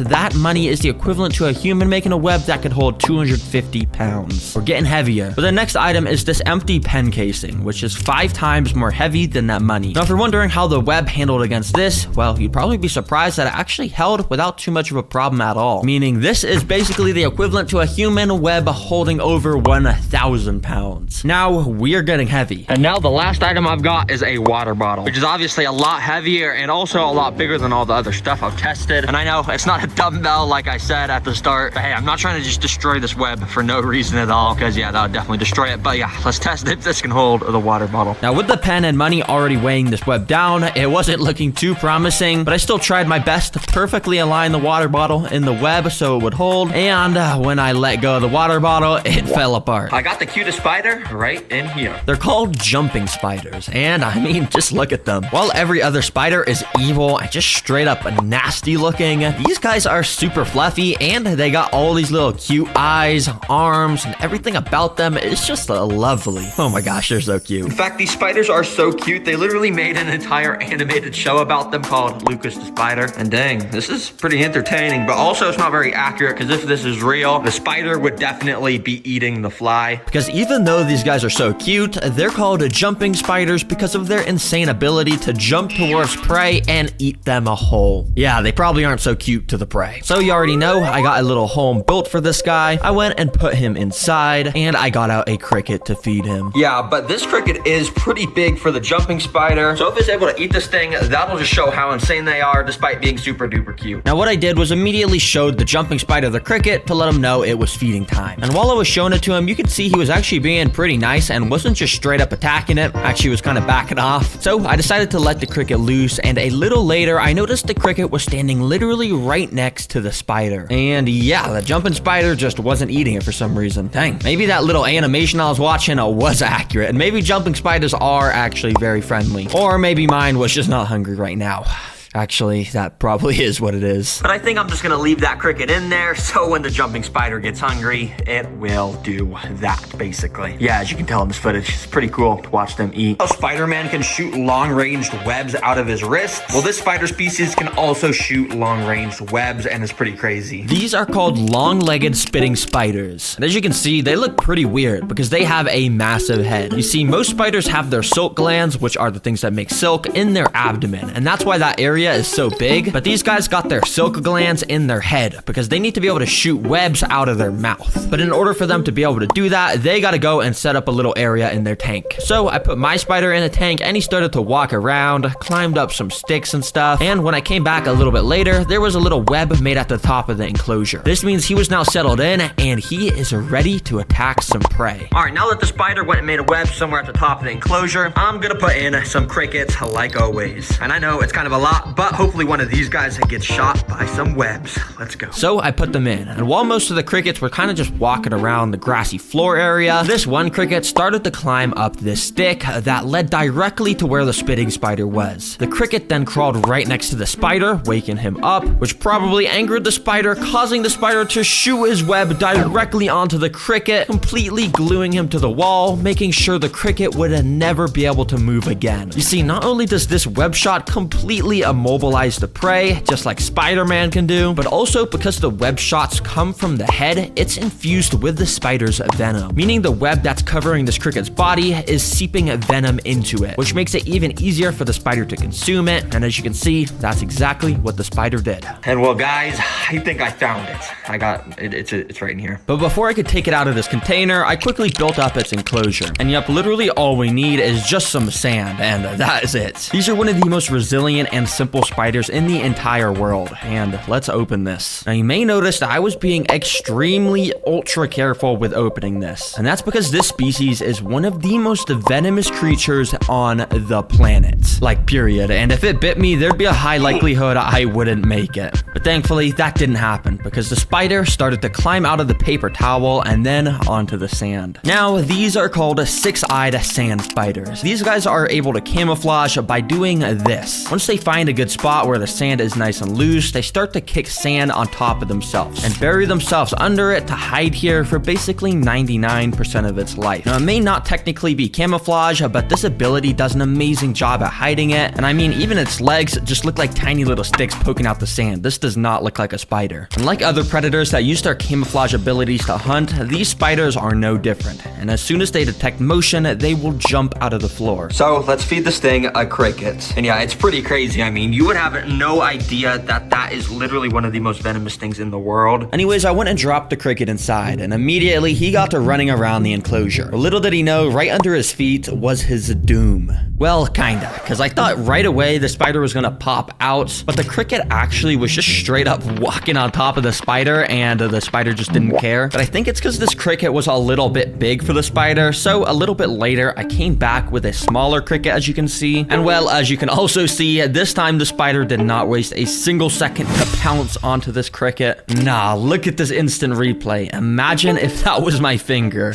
that money is the equivalent to a human making a web that could hold 250 pounds. We're getting heavier. But the next item is this empty pen casing, which is 5 times more heavy than that money. Now, if you're wondering how the web handled against this, well, you'd probably be surprised that it actually held without too much of a problem at all. Meaning this is basically the equivalent to a human web web holding over 1,000 pounds. Now we are getting heavy. And now the last item I've got is a water bottle, which is obviously a lot heavier and also a lot bigger than all the other stuff I've tested. And I know it's not a dumbbell like I said at the start, but hey, I'm not trying to just destroy this web for no reason at all, because yeah, that would definitely destroy it. But yeah, let's test if this can hold the water bottle. Now with the pen and money already weighing this web down, it wasn't looking too promising, but I still tried my best to perfectly align the water bottle in the web so it would hold. And when I let go of the water bottle, it fell apart. I got the cutest spider right in here. They're called jumping spiders, and I mean, just look at them. While every other spider is evil and just straight up nasty looking, these guys are super fluffy, and they got all these little cute eyes, arms, and everything about them is just lovely. Oh my gosh, they're so cute. In fact, these spiders are so cute, they literally made an entire animated show about them called Lucas the Spider. And dang, this is pretty entertaining, but also it's not very accurate, because if this is real, the spider would definitely be eating the fly. Because even though these guys are so cute, they're called jumping spiders because of their insane ability to jump towards prey and eat them whole. Yeah, they probably aren't so cute to the prey. So you already know, I got a little home built for this guy. I went and put him inside, and I got out a cricket to feed him. Yeah, but this cricket is pretty big for the jumping spider, so if it's able to eat this thing, that'll just show how insane they are despite being super duper cute. Now what I did was immediately showed the jumping spider the cricket to let him know it was feeding time. And while I was showing it to him, you could see he was actually being pretty nice and wasn't just straight up attacking it. Actually was kind of backing off. So I decided to let the cricket loose, and a little later I noticed the cricket was standing literally right next to the spider. And yeah, the jumping spider just wasn't eating it for some reason. Dang, maybe that little animation I was watching was accurate, and maybe jumping spiders are actually very friendly. Or maybe mine was just not hungry right now. Actually, that probably is what it is. But I think I'm just gonna leave that cricket in there, so when the jumping spider gets hungry, it will do that, basically. Yeah, as you can tell in this footage, it's pretty cool to watch them eat. How Spider-Man can shoot long-ranged webs out of his wrists, well, this spider species can also shoot long-ranged webs, and it's pretty crazy. These are called long-legged spitting spiders. And as you can see, they look pretty weird because they have a massive head. You see, most spiders have their silk glands, which are the things that make silk, in their abdomen, and that's why that area is so big. But these guys got their silk glands in their head because they need to be able to shoot webs out of their mouth. But in order for them to be able to do that, they got to go and set up a little area in their tank. So I put my spider in a tank, and he started to walk around, climbed up some sticks and stuff. And when I came back a little bit later, there was a little web made at the top of the enclosure. This means he was now settled in, and he is ready to attack some prey. All right, now that the spider went and made a web somewhere at the top of the enclosure, I'm gonna put in some crickets like always. And I know it's kind of a lot, but hopefully one of these guys gets shot by some webs. Let's go. So I put them in, and while most of the crickets were kind of just walking around the grassy floor area, this one cricket started to climb up this stick that led directly to where the spitting spider was. The cricket then crawled right next to the spider, waking him up, which probably angered the spider, causing the spider to shoot his web directly onto the cricket, completely gluing him to the wall, making sure the cricket would never be able to move again. You see, not only does this web shot completely immobilize the prey, just like Spider-Man can do, but also because the web shots come from the head, it's infused with the spider's venom, meaning the web that's covering this cricket's body is seeping venom into it, which makes it even easier for the spider to consume it. And as you can see, that's exactly what the spider did. And well, guys, I think I found it. I got it. It's right in here. But before I could take it out of this container, I quickly built up its enclosure. And yep, literally all we need is just some sand, and that is it. These are one of the most resilient and simple spiders in the entire world, and let's open this. Now you may notice that I was being extremely ultra careful with opening this, and that's because this species is one of the most venomous creatures on the planet, like period. And if it bit me, there'd be a high likelihood I wouldn't make it. But thankfully that didn't happen because the spider started to climb out of the paper towel and then onto the sand. Now these are called six-eyed sand spiders. These guys are able to camouflage by doing this. Once they find a good spot where the sand is nice and loose, they start to kick sand on top of themselves and bury themselves under it to hide here for basically 99% of its life. Now, it may not technically be camouflage, but this ability does an amazing job at hiding it. And I mean, even its legs just look like tiny little sticks poking out the sand. This does not look like a spider. And like other predators that use their camouflage abilities to hunt, these spiders are no different. And as soon as they detect motion, they will jump out of the floor. So let's feed this thing a cricket. And yeah, it's pretty crazy. I mean, mean, you would have no idea that that is literally one of the most venomous things in the world. Anyways, I went and dropped the cricket inside, and immediately he got to running around the enclosure. But little did he know, right under his feet was his doom. Well, kinda, because I thought right away the spider was gonna pop out, but the cricket actually was just straight up walking on top of the spider, and the spider just didn't care. But I think it's because this cricket was a little bit big for the spider, so a little bit later, I came back with a smaller cricket, as you can see. And well, as you can also see, this time the spider did not waste a single second to pounce onto this cricket. Nah, look at this instant replay. Imagine if that was my finger.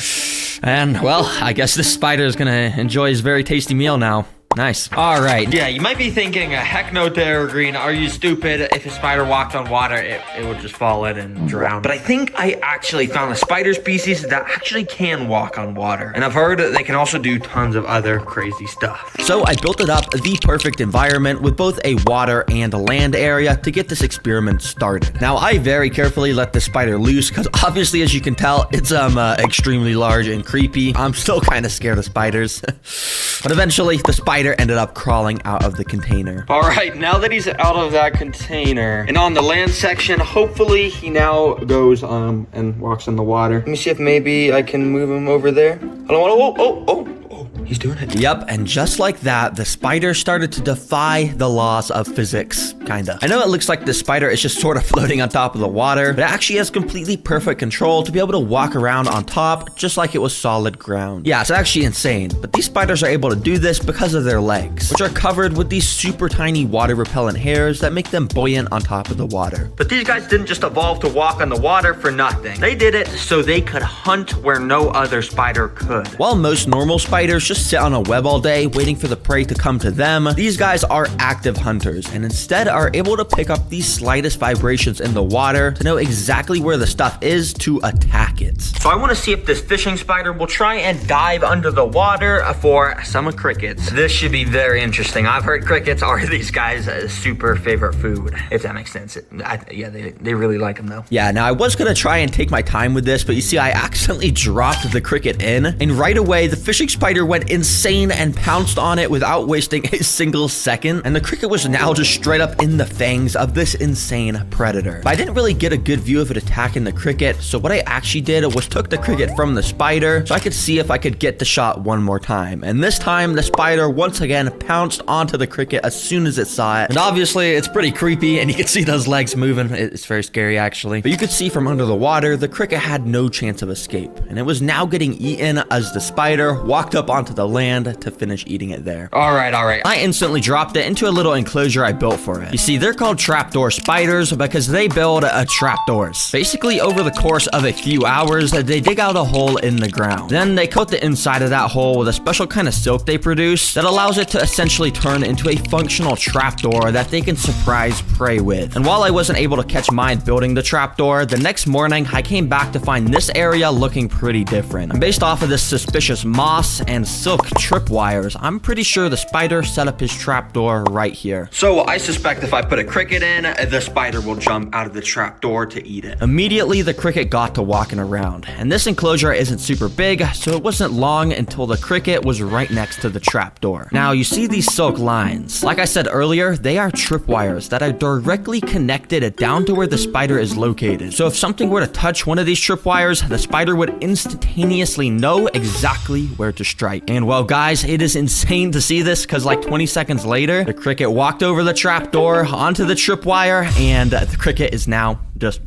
And, well, I guess this spider is gonna enjoy his very tasty meal now. Nice. All right. Yeah, you might be thinking, heck no, Terra Green. Are you stupid? If a spider walked on water, it would just fall in and drown. But I think I actually found a spider species that actually can walk on water. And I've heard they can also do tons of other crazy stuff. So I built it up the perfect environment with both a water and a land area to get this experiment started. Now, I very carefully let the spider loose because obviously, as you can tell, it's extremely large and creepy. I'm still kind of scared of spiders. But eventually, the spider ended up crawling out of the container. All right, now that he's out of that container and on the land section, hopefully he now goes and walks in the water. Let me see if maybe I can move him over there. I don't want to. Oh, he's doing it. Yep, and just like that, the spider started to defy the laws of physics, kinda. I know it looks like the spider is just sort of floating on top of the water, but it actually has completely perfect control to be able to walk around on top, just like it was solid ground. Yeah, it's actually insane, but these spiders are able to do this because of their legs, which are covered with these super tiny water repellent hairs that make them buoyant on top of the water. But these guys didn't just evolve to walk on the water for nothing. They did it so they could hunt where no other spider could. While most normal spiders just sit on a web all day waiting for the prey to come to them, these guys are active hunters and instead are able to pick up these slightest vibrations in the water to know exactly where the stuff is to attack it. So I want to see if this fishing spider will try and dive under the water for some crickets. This should be very interesting. I've heard crickets are these guys' super favorite food, if that makes sense. Yeah, they really like them though. Yeah, now I was gonna try and take my time with this, but you see I accidentally dropped the cricket in, and right away the fishing spider went insane and pounced on it without wasting a single second, and the cricket was now just straight up in the fangs of this insane predator. But I didn't really get a good view of it attacking the cricket, so what I actually did was took the cricket from the spider so I could see if I could get the shot one more time. And this time the spider once again pounced onto the cricket as soon as it saw it. And obviously it's pretty creepy and you can see those legs moving. It's very scary actually. But you could see from under the water, the cricket had no chance of escape. And it was now getting eaten as the spider walked up onto the land to finish eating it there. All right. I instantly dropped it into a little enclosure I built for it. You see, they're called trapdoor spiders because they build trapdoors. Basically, over the course of a few hours, they dig out a hole in the ground. Then they coat the inside of that hole with a special kind of silk they produce that allows it to essentially turn into a functional trapdoor that they can surprise prey with. And while I wasn't able to catch mine building the trapdoor, the next morning I came back to find this area looking pretty different. And based off of this suspicious moss and silk tripwires, I'm pretty sure the spider set up his trapdoor right here. So I suspect if I put a cricket in, the spider will jump out of the trapdoor to eat it. Immediately the cricket got to walking around, and this enclosure isn't super big, so it wasn't long until the cricket was right next to the trapdoor. Now you see these silk lines. Like I said earlier, they are tripwires that are directly connected down to where the spider is located. So if something were to touch one of these tripwires, the spider would instantaneously know exactly where to strike. And well guys, it is insane to see this because like 20 seconds later, the cricket walked over the trapdoor onto the tripwire, and the cricket is now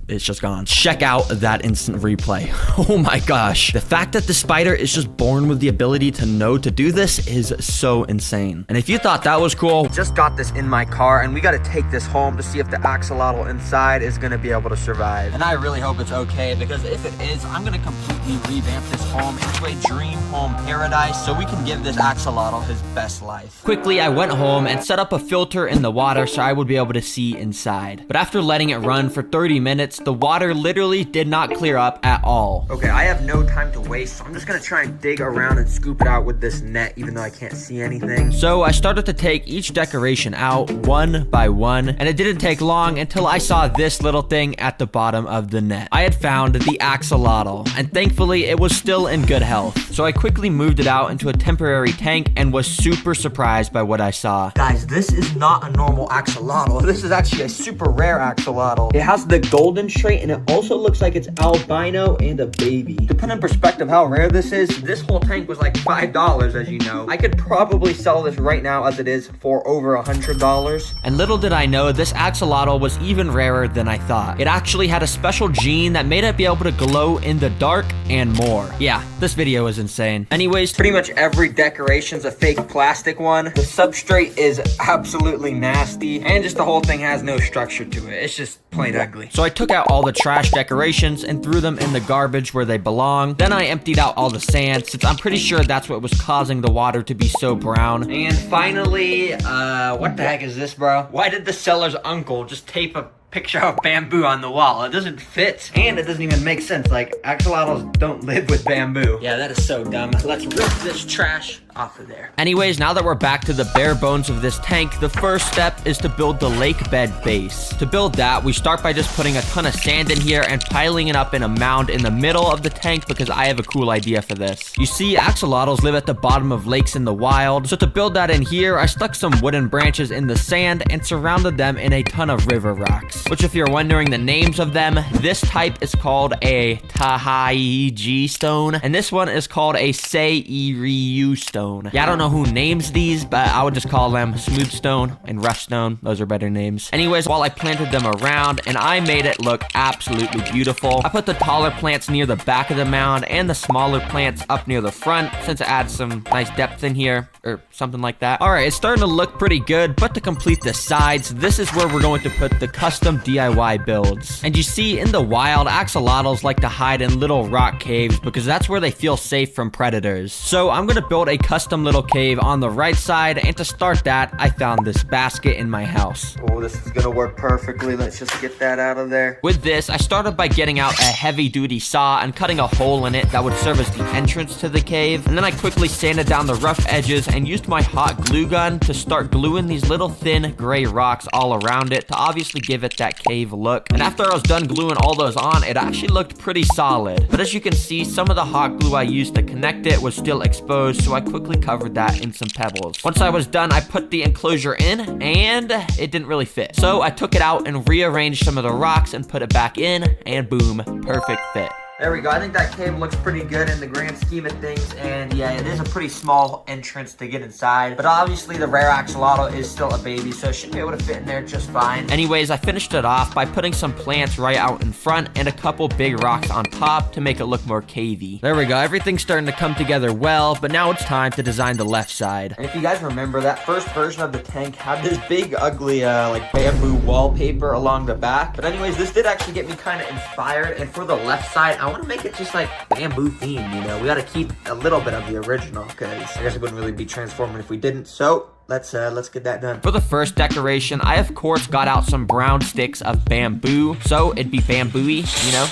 it's just gone. Check out that instant replay. Oh my gosh. The fact that the spider is just born with the ability to know to do this is so insane. And if you thought that was cool, just got this in my car and we got to take this home to see if the axolotl inside is going to be able to survive. And I really hope it's okay, because if it is, I'm going to completely revamp this home into a dream home paradise so we can give this axolotl his best life. Quickly, I went home and set up a filter in the water so I would be able to see inside. But after letting it run for 30 minutes, the water literally did not clear up at all. Okay, I have no time to waste, so I'm just gonna try and dig around and scoop it out with this net, even though I can't see anything. So I started to take each decoration out one by one, and it didn't take long until I saw this little thing at the bottom of the net. I had found the axolotl, and thankfully it was still in good health. So I quickly moved it out into a temporary tank and was super surprised by what I saw. Guys, this is not a normal axolotl. This is actually a super rare axolotl. It has the golden trait, and it also looks like it's albino and a baby. To put in perspective how rare this is, this whole tank was like $5, as you know. I could probably sell this right now as it is for over $100. And little did I know, this axolotl was even rarer than I thought. It actually had a special gene that made it be able to glow in the dark and more. Yeah, this video is insane. Anyways, pretty much every decoration's a fake plastic one. The substrate is absolutely nasty, and just the whole thing has no structure to it. It's just plain ugly. So I took out all the trash decorations and threw them in the garbage where they belong. Then I emptied out all the sand, since I'm pretty sure that's what was causing the water to be so brown. And finally, what the heck is this, bro? Why did the seller's uncle just tape a picture of bamboo on the wall? It doesn't fit, and it doesn't even make sense. Like, axolotls don't live with bamboo. Yeah, that is so dumb. Let's rip this trash off of there. Anyways, now that we're back to the bare bones of this tank, the first step is to build the lake bed base. To build that, we start by just putting a ton of sand in here and piling it up in a mound in the middle of the tank, because I have a cool idea for this. You see, axolotls live at the bottom of lakes in the wild, so to build that in here, I stuck some wooden branches in the sand and surrounded them in a ton of river rocks. Which, if you're wondering the names of them, this type is called a Tahaiji stone, and this one is called a Seiryu stone. Yeah, I don't know who names these, but I would just call them smooth stone and rough stone. Those are better names. Anyways, while I planted them around, and I made it look absolutely beautiful, I put the taller plants near the back of the mound and the smaller plants up near the front, since it adds some nice depth in here, or something like that. Alright, it's starting to look pretty good, but to complete the sides, this is where we're going to put the custom DIY builds. And you see, in the wild, axolotls like to hide in little rock caves because that's where they feel safe from predators. So I'm gonna build a custom little cave on the right side, and to start that, I found this basket in my house. Oh, this is gonna work perfectly. Let's just get that out of there. With this, I started by getting out a heavy-duty saw and cutting a hole in it that would serve as the entrance to the cave, and then I quickly sanded down the rough edges and used my hot glue gun to start gluing these little thin gray rocks all around it to obviously give it that cave look. And after I was done gluing all those on, it actually looked pretty solid. But as you can see, some of the hot glue I used to connect it was still exposed, so I quickly covered that in some pebbles. Once I was done, I put the enclosure in, and it didn't really fit. So I took it out and rearranged some of the rocks and put it back in, and boom, perfect fit. There we go. I think that cave looks pretty good in the grand scheme of things, and yeah, it is a pretty small entrance to get inside, but obviously the rare axolotl is still a baby, so it should be able to fit in there just fine. Anyways, I finished it off by putting some plants right out in front and a couple big rocks on top to make it look more cavey. There we go. Everything's starting to come together well, but now it's time to design the left side. And if you guys remember, that first version of the tank had this big ugly like bamboo wallpaper along the back, but anyways, this did actually get me kind of inspired, and for the left side, I want to make it just like bamboo themed, you know. We got to keep a little bit of the original, because I guess it wouldn't really be transforming if we didn't. So let's get that done. For the first decoration, I of course got out some brown sticks of bamboo, so it'd be bamboo-y, you know.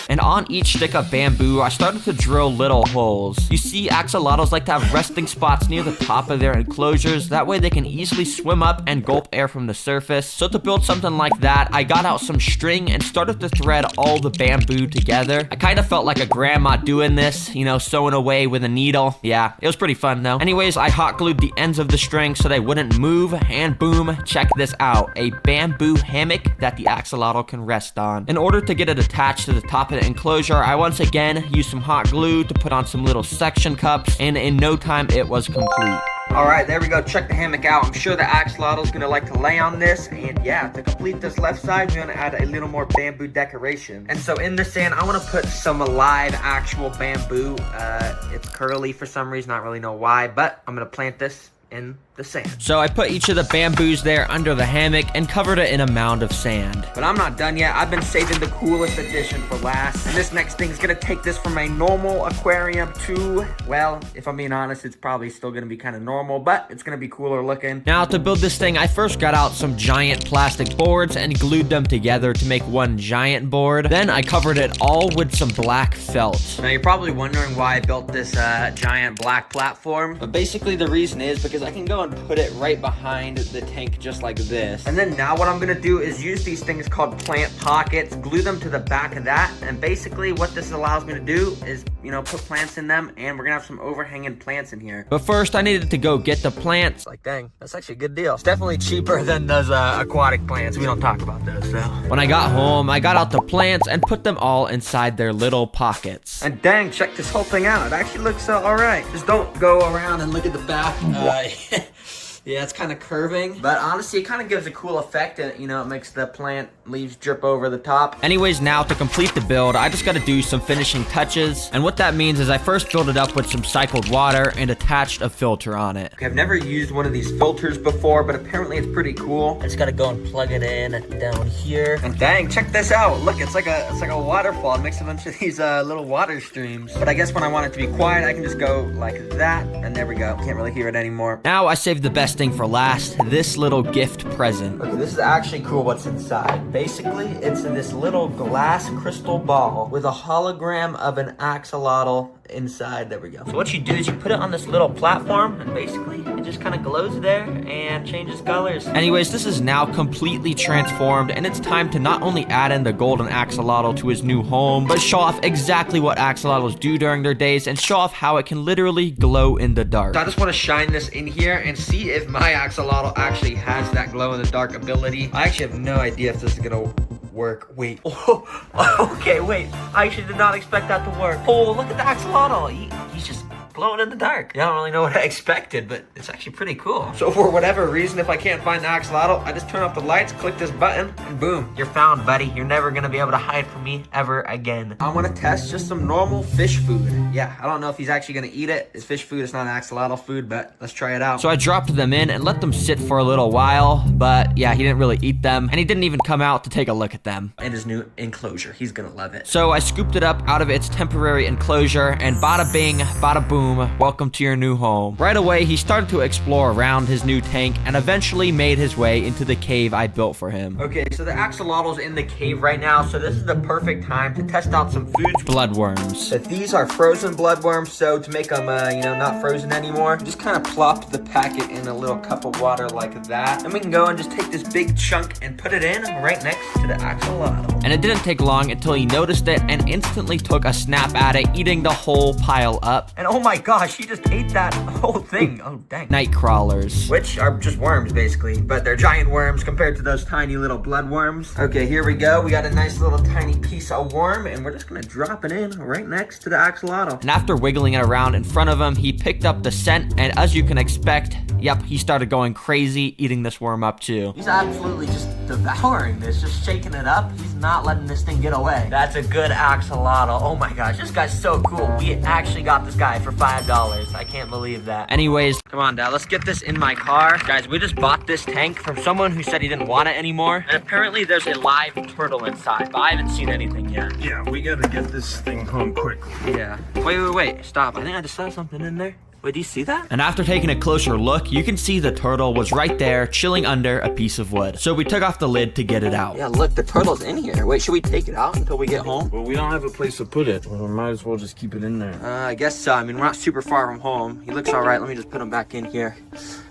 And on each stick of bamboo, I started to drill little holes. You see, axolotls like to have resting spots near the top of their enclosures. That way they can easily swim up and gulp air from the surface. So to build something like that, I got out some string and started to thread all the bamboo together. I kind of felt like a grandma doing this, you know, sewing away with a needle. Yeah, it was pretty fun though. Anyways, I hot glued the ends of the string so they wouldn't move, and boom, check this out. A bamboo hammock that the axolotl can rest on. In order to get it attached to the top of the enclosure, I once again used some hot glue to put on some little suction cups, and in no time it was complete. Alright, there we go. Check the hammock out. I'm sure the axolotl is going to like to lay on this. And yeah, to complete this left side, we're going to add a little more bamboo decoration. And so in the sand, I want to put some live actual bamboo. It's curly for some reason. I don't really know why, but I'm going to plant this in the sand. So I put each of the bamboos there under the hammock and covered it in a mound of sand. But I'm not done yet. I've been saving the coolest edition for last. And this next thing is gonna take this from a normal aquarium to, well, if I'm being honest, it's probably still gonna be kind of normal, but it's gonna be cooler looking. Now to build this thing, I first got out some giant plastic boards and glued them together to make one giant board. Then I covered it all with some black felt. Now you're probably wondering why I built this giant black platform. But basically the reason is because I can go and put it right behind the tank just like this. And then now what I'm gonna do is use these things called plant pockets, glue them to the back of that, and basically what this allows me to do is, you know, put plants in them, and we're gonna have some overhanging plants in here. But first I needed to go get the plants. Like, dang, that's actually a good deal. It's definitely cheaper than those aquatic plants. We don't talk about those though. When I got home, I got out the plants and put them all inside their little pockets. And dang, check this whole thing out. It actually looks all right. Just don't go around and look at the back. Yeah, it's kind of curving, but honestly, it kind of gives a cool effect. And, you know, it makes the plant leaves drip over the top. Anyways, now to complete the build, I just got to do some finishing touches. And what that means is I first filled it up with some cycled water and attached a filter on it. Okay, I've never used one of these filters before, but apparently it's pretty cool. I just got to go and plug it in down here. And dang, check this out. Look, it's like a waterfall. It makes a bunch of these little water streams. But I guess when I want it to be quiet, I can just go like that, and there we go. Can't really hear it anymore. Now I saved the best thing for last, this little gift present. Okay, this is actually cool what's inside. Basically, it's this little glass crystal ball with a hologram of an axolotl inside. There we go. So what you do is you put it on this little platform, and basically it just kind of glows there and changes colors. Anyways, this is now completely transformed, and it's time to not only add in the golden axolotl to his new home, but show off exactly what axolotls do during their days and show off how it can literally glow in the dark. So I just want to shine this in here and see if my axolotl actually has that glow in the dark ability. I actually have no idea if this is gonna work. Wait. Oh, okay, wait. I actually did not expect that to work. Oh, look at the axolotl. He's just glowing in the dark. Yeah, I don't really know what I expected, but it's actually pretty cool. So for whatever reason, if I can't find the axolotl, I just turn off the lights, click this button, and boom, you're found, buddy. You're never gonna be able to hide from me ever again. I wanna test just some normal fish food. Yeah, I don't know if he's actually gonna eat it. It's fish food, it's not axolotl food, but let's try it out. So I dropped them in and let them sit for a little while, but yeah, he didn't really eat them, and he didn't even come out to take a look at them. And his new enclosure, he's gonna love it. So I scooped it up out of its temporary enclosure, and bada bing, bada boom, welcome to your new home. Right away, he started to explore around his new tank and eventually made his way into the cave I built for him. Okay, so the axolotl's in the cave right now, so this is the perfect time to test out some foods. Bloodworms. But these are frozen bloodworms, so to make them, you know, not frozen anymore, just kind of plop the packet in a little cup of water like that. And we can go and just take this big chunk and put it in right next to the axolotl. And it didn't take long until he noticed it and instantly took a snap at it, eating the whole pile up. And oh my gosh, he just ate that whole thing. Oh, dang. Night crawlers. Which are just worms, basically. But they're giant worms compared to those tiny little blood worms. Okay, here we go. We got a nice little tiny piece of worm, and we're just gonna drop it in right next to the axolotl. And after wiggling it around in front of him, he picked up the scent, and as you can expect, yep, he started going crazy, eating this worm up too. He's absolutely just devouring this, just shaking it up. He's not letting this thing get away. That's a good axolotl. Oh my gosh, this guy's so cool. We actually got this guy for $5. I can't believe that. Anyways, come on, Dad, let's get this in my car. Guys, we just bought this tank from someone who said he didn't want it anymore. And apparently there's a live turtle inside, but I haven't seen anything yet. Yeah, we gotta get this thing home quickly. Yeah. Wait. Stop. I think I just saw something in there. Wait, do you see that? And after taking a closer look, you can see the turtle was right there, chilling under a piece of wood. So we took off the lid to get it out. Yeah, look, the turtle's in here. Wait, should we take it out until we get home? Well, we don't have a place to put it. Well, we might as well just keep it in there. I guess so. I mean, we're not super far from home. He looks all right. Let me just put him back in here.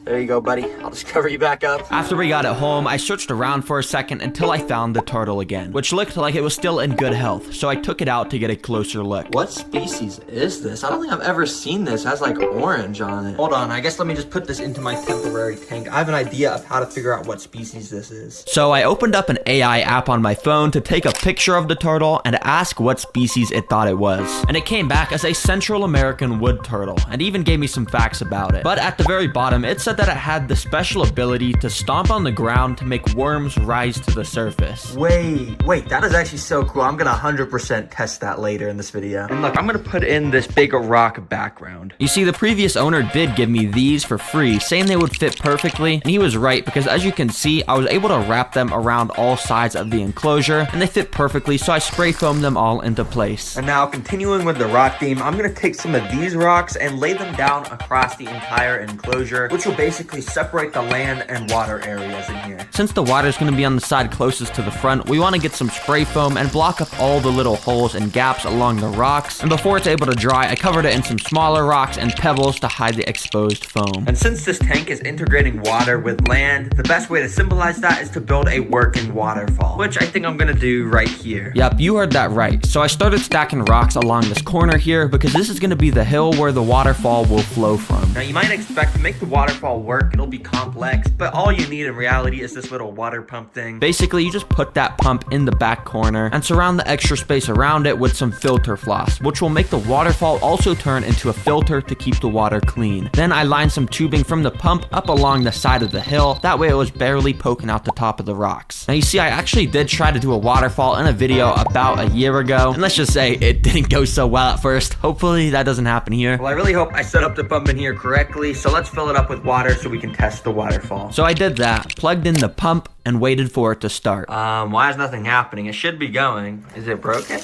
There you go, buddy. I'll just cover you back up. After we got it home, I searched around for a second until I found the turtle again, which looked like it was still in good health, so I took it out to get a closer look. What species is this? I don't think I've ever seen this. It has like orange on it. Hold on, I guess let me just put this into my temporary tank. I have an idea of how to figure out what species this is. So I opened up an AI app on my phone to take a picture of the turtle and ask what species it thought it was. And it came back as a Central American wood turtle, and even gave me some facts about it. But at the very bottom, it said that it had the special ability to stomp on the ground to make worms rise to the surface. Wait, that is actually so cool. I'm gonna 100% test that later in this video. And look, I'm gonna put in this big rock background. You see, the previous previous owner did give me these for free, saying they would fit perfectly, and he was right because as you can see, I was able to wrap them around all sides of the enclosure, and they fit perfectly, so I spray foamed them all into place. And now, continuing with the rock theme, I'm gonna take some of these rocks and lay them down across the entire enclosure, which will basically separate the land and water areas in here. Since the water is going to be on the side closest to the front, we want to get some spray foam and block up all the little holes and gaps along the rocks. And before it's able to dry, I covered it in some smaller rocks and pebbles to hide the exposed foam. And since this tank is integrating water with land, the best way to symbolize that is to build a working waterfall, which I think I'm gonna do right here. Yep, you heard that right. So I started stacking rocks along this corner here because this is going to be the hill where the waterfall will flow from. Now you might expect to make the waterfall work, it'll be complex, but all you need in reality is this little water pump thing. Basically, you just put that pump in the back corner and surround the extra space around it with some filter floss, which will make the waterfall also turn into a filter to keep the water clean. Then I lined some tubing from the pump up along the side of the hill, that way it was barely poking out the top of the rocks. Now you see, I actually did try to do a waterfall in a video about a year ago, and let's just say it didn't go so well at first. Hopefully that doesn't happen here. Well, I really hope I set up the pump in here correctly, so let's fill it up with water so we can test the waterfall. So I did that, plugged in the pump, and waited for it to start. Why is nothing happening? It should be going. Is it broken?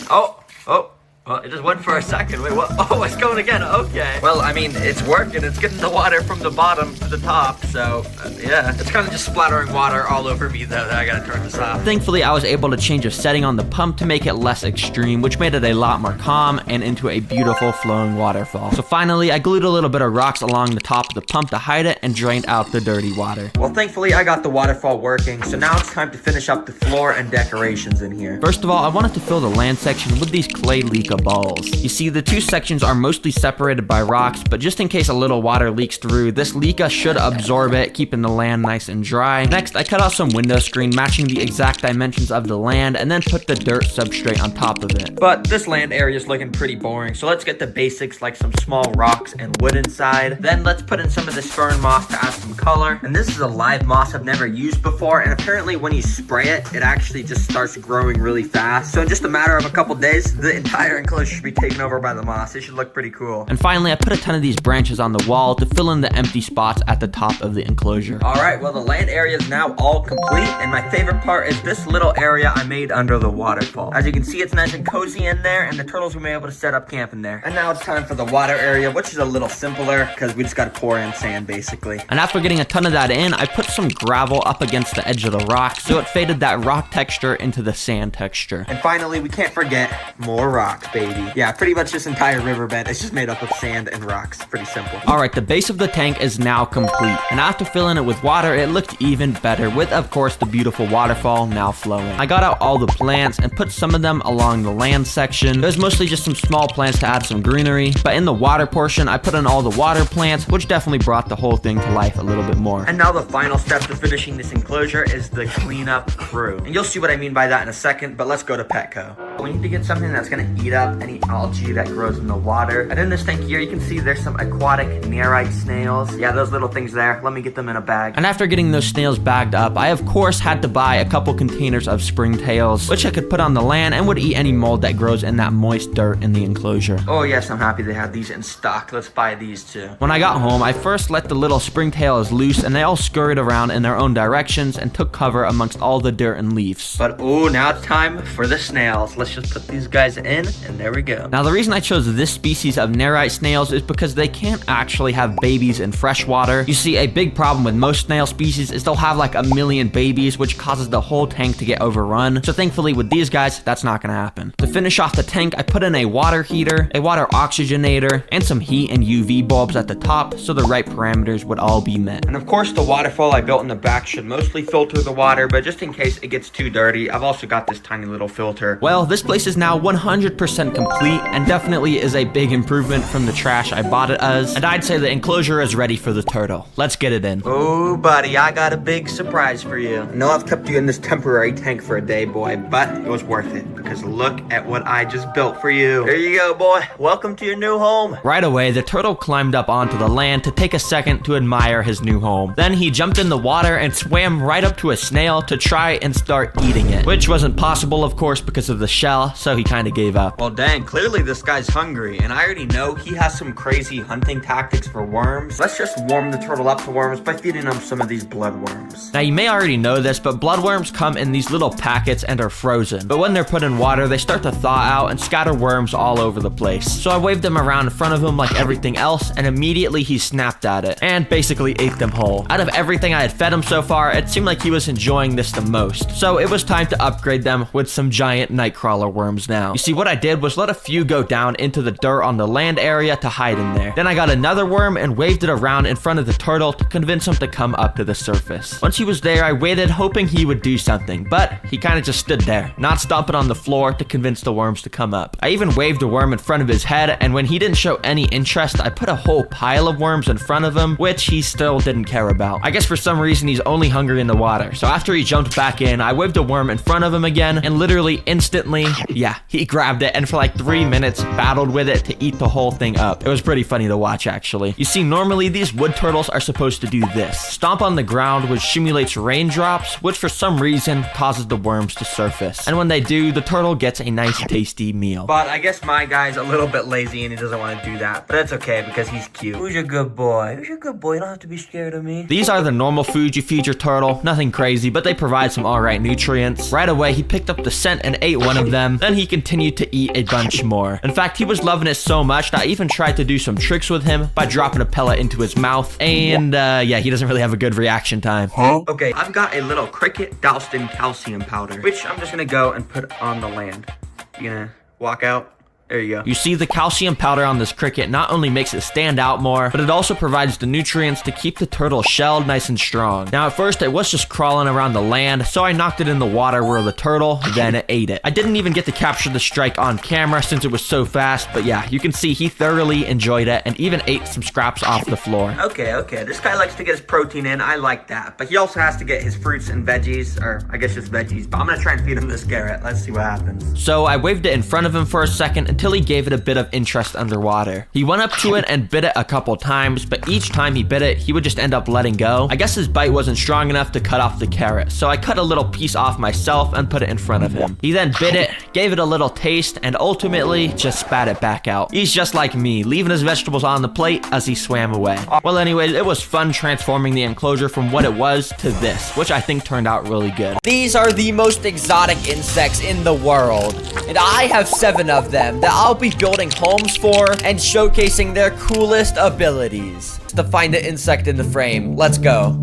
Well, it just went for a second. Wait, what? Oh, it's going again. Okay. Well, I mean, it's working. It's getting the water from the bottom to the top. So, yeah. It's kind of just splattering water all over me, though. I gotta turn this off. Thankfully, I was able to change a setting on the pump to make it less extreme, which made it a lot more calm and into a beautiful flowing waterfall. So finally, I glued a little bit of rocks along the top of the pump to hide it and drained out the dirty water. Well, thankfully, I got the waterfall working. So now it's time to finish up the floor and decorations in here. First of all, I wanted to fill the land section with these clay leaka balls. You see, the two sections are mostly separated by rocks, but just in case a little water leaks through, this leaka should absorb it, keeping the land nice and dry. Next, I cut out some window screen matching the exact dimensions of the land and then put the dirt substrate on top of it. But this land area is looking pretty boring, so let's get the basics like some small rocks and wood inside. Then let's put in some of this fern moss to add some color. And this is a live moss I've never used before, and apparently when you spray it, it actually just starts growing really fast. So in just a matter of a couple days, the entire enclosure should be taken over by the moss. It should look pretty cool. And finally, I put a ton of these branches on the wall to fill in the empty spots at the top of the enclosure. Alright, well the land area is now all complete, and my favorite part is this little area I made under the waterfall. As you can see, it's nice and cozy in there, and the turtles will be able to set up camp in there. And now it's time for the water area, which is a little simpler, because we just gotta pour in sand, basically. And after getting a ton of that in, I put some gravel up against the edge of the rock, so it faded that rock texture into the sand texture. And finally, we can't forget more rocks, baby. Yeah, pretty much this entire riverbed is just made up of sand and rocks. Pretty simple. Alright, the base of the tank is now complete, and after filling it with water, it looked even better, with of course the beautiful waterfall now flowing. I got out all the plants and put some of them along the land section. It was mostly just some small plants to add some greenery, but in the water portion, I put in all the water plants, which definitely brought the whole thing to life a little bit more. And now the final step to finishing this enclosure is the cleanup crew. And you'll see what I mean by that in a second, but let's go to Petco. We need to get something that's gonna eat up any algae that grows in the water. And in this tank here, you can see there's some aquatic nerite snails. Yeah, those little things there. Let me get them in a bag. And after getting those snails bagged up, I of course had to buy a couple containers of springtails, which I could put on the land and would eat any mold that grows in that moist dirt in the enclosure. Oh yes, I'm happy they have these in stock. Let's buy these too. When I got home, I first let the little springtails loose, and they all scurried around in their own directions and took cover amongst all the dirt and leaves. But oh, now it's time for the snails. Let's just put these guys in, and there we go. Now the reason I chose this species of nerite snails is because they can't actually have babies in fresh water. You see, a big problem with most snail species is they'll have like a million babies, which causes the whole tank to get overrun. So thankfully with these guys, that's not gonna happen. To finish off the tank, I put in a water heater, a water oxygenator, and some heat and UV bulbs at the top so the right parameters would all be met. And of course the waterfall I built in the back should mostly filter the water, but just in case it gets too dirty, I've also got this tiny little filter. Well, this place is now 100% complete and definitely is a big improvement from the trash I bought it as. And I'd say the enclosure is ready for the turtle. Let's get it in. Oh buddy, I got a big surprise for you. I know I've kept you in this temporary tank for a day, boy, but it was worth it because look at what I just built for you. There you go, boy. Welcome to your new home. Right away, the turtle climbed up onto the land to take a second to admire his new home. Then he jumped in the water and swam right up to a snail to try and start eating it, which wasn't possible, of course, because of the shell shell, so he kind of gave up. Well, dang, clearly this guy's hungry, and I already know he has some crazy hunting tactics for worms. Let's just warm the turtle up to worms by feeding him some of these bloodworms. Now, you may already know this, but bloodworms come in these little packets and are frozen. But when they're put in water, they start to thaw out and scatter worms all over the place. So I waved them around in front of him like everything else, and immediately he snapped at it and basically ate them whole. Out of everything I had fed him so far, it seemed like he was enjoying this the most. So it was time to upgrade them with some giant nightcrawler worms now. You see, what I did was let a few go down into the dirt on the land area to hide in there. Then I got another worm and waved it around in front of the turtle to convince him to come up to the surface. Once he was there, I waited hoping he would do something, but he kind of just stood there, not stomping on the floor to convince the worms to come up. I even waved a worm in front of his head, and when he didn't show any interest, I put a whole pile of worms in front of him, which he still didn't care about. I guess for some reason he's only hungry in the water. So after he jumped back in, I waved a worm in front of him again, and literally instantly, yeah, he grabbed it and for like 3 minutes battled with it to eat the whole thing up. It was pretty funny to watch, actually. You see, normally these wood turtles are supposed to do this: stomp on the ground, which simulates raindrops, which for some reason causes the worms to surface. And when they do, the turtle gets a nice tasty meal. But I guess my guy's a little bit lazy and he doesn't want to do that. But that's okay because he's cute. Who's your good boy? Who's your good boy? You don't have to be scared of me. These are the normal food you feed your turtle. Nothing crazy, but they provide some alright nutrients. Right away, he picked up the scent and ate one of them. Then he continued to eat a bunch more. In fact, he was loving it so much that I even tried to do some tricks with him by dropping a pellet into his mouth. And yeah, he doesn't really have a good reaction time. Okay, I've got a little cricket doused in calcium powder, which I'm just gonna go and put on the land. You gonna walk out? There you go. You see, the calcium powder on this cricket not only makes it stand out more, but it also provides the nutrients to keep the turtle shelled nice and strong. Now, at first, it was just crawling around the land, so I knocked it in the water where the turtle, then it ate it. I didn't even get to capture the strike on camera since it was so fast, but yeah, you can see he thoroughly enjoyed it and even ate some scraps off the floor. Okay, this guy likes to get his protein in. I like that. But he also has to get his fruits and veggies, or I guess just veggies. But I'm gonna try and feed him this carrot. Let's see what happens. So I waved it in front of him for a second until he gave it a bit of interest underwater. He went up to it and bit it a couple times, but each time he bit it, he would just end up letting go. I guess his bite wasn't strong enough to cut off the carrot, so I cut a little piece off myself and put it in front of him. He then bit it, gave it a little taste, and ultimately just spat it back out. He's just like me, leaving his vegetables on the plate as he swam away. Well, anyways, it was fun transforming the enclosure from what it was to this, which I think turned out really good. These are the most exotic insects in the world, and I have 7 of them that I'll be building homes for and showcasing their coolest abilities. To find the insect in the frame, let's go.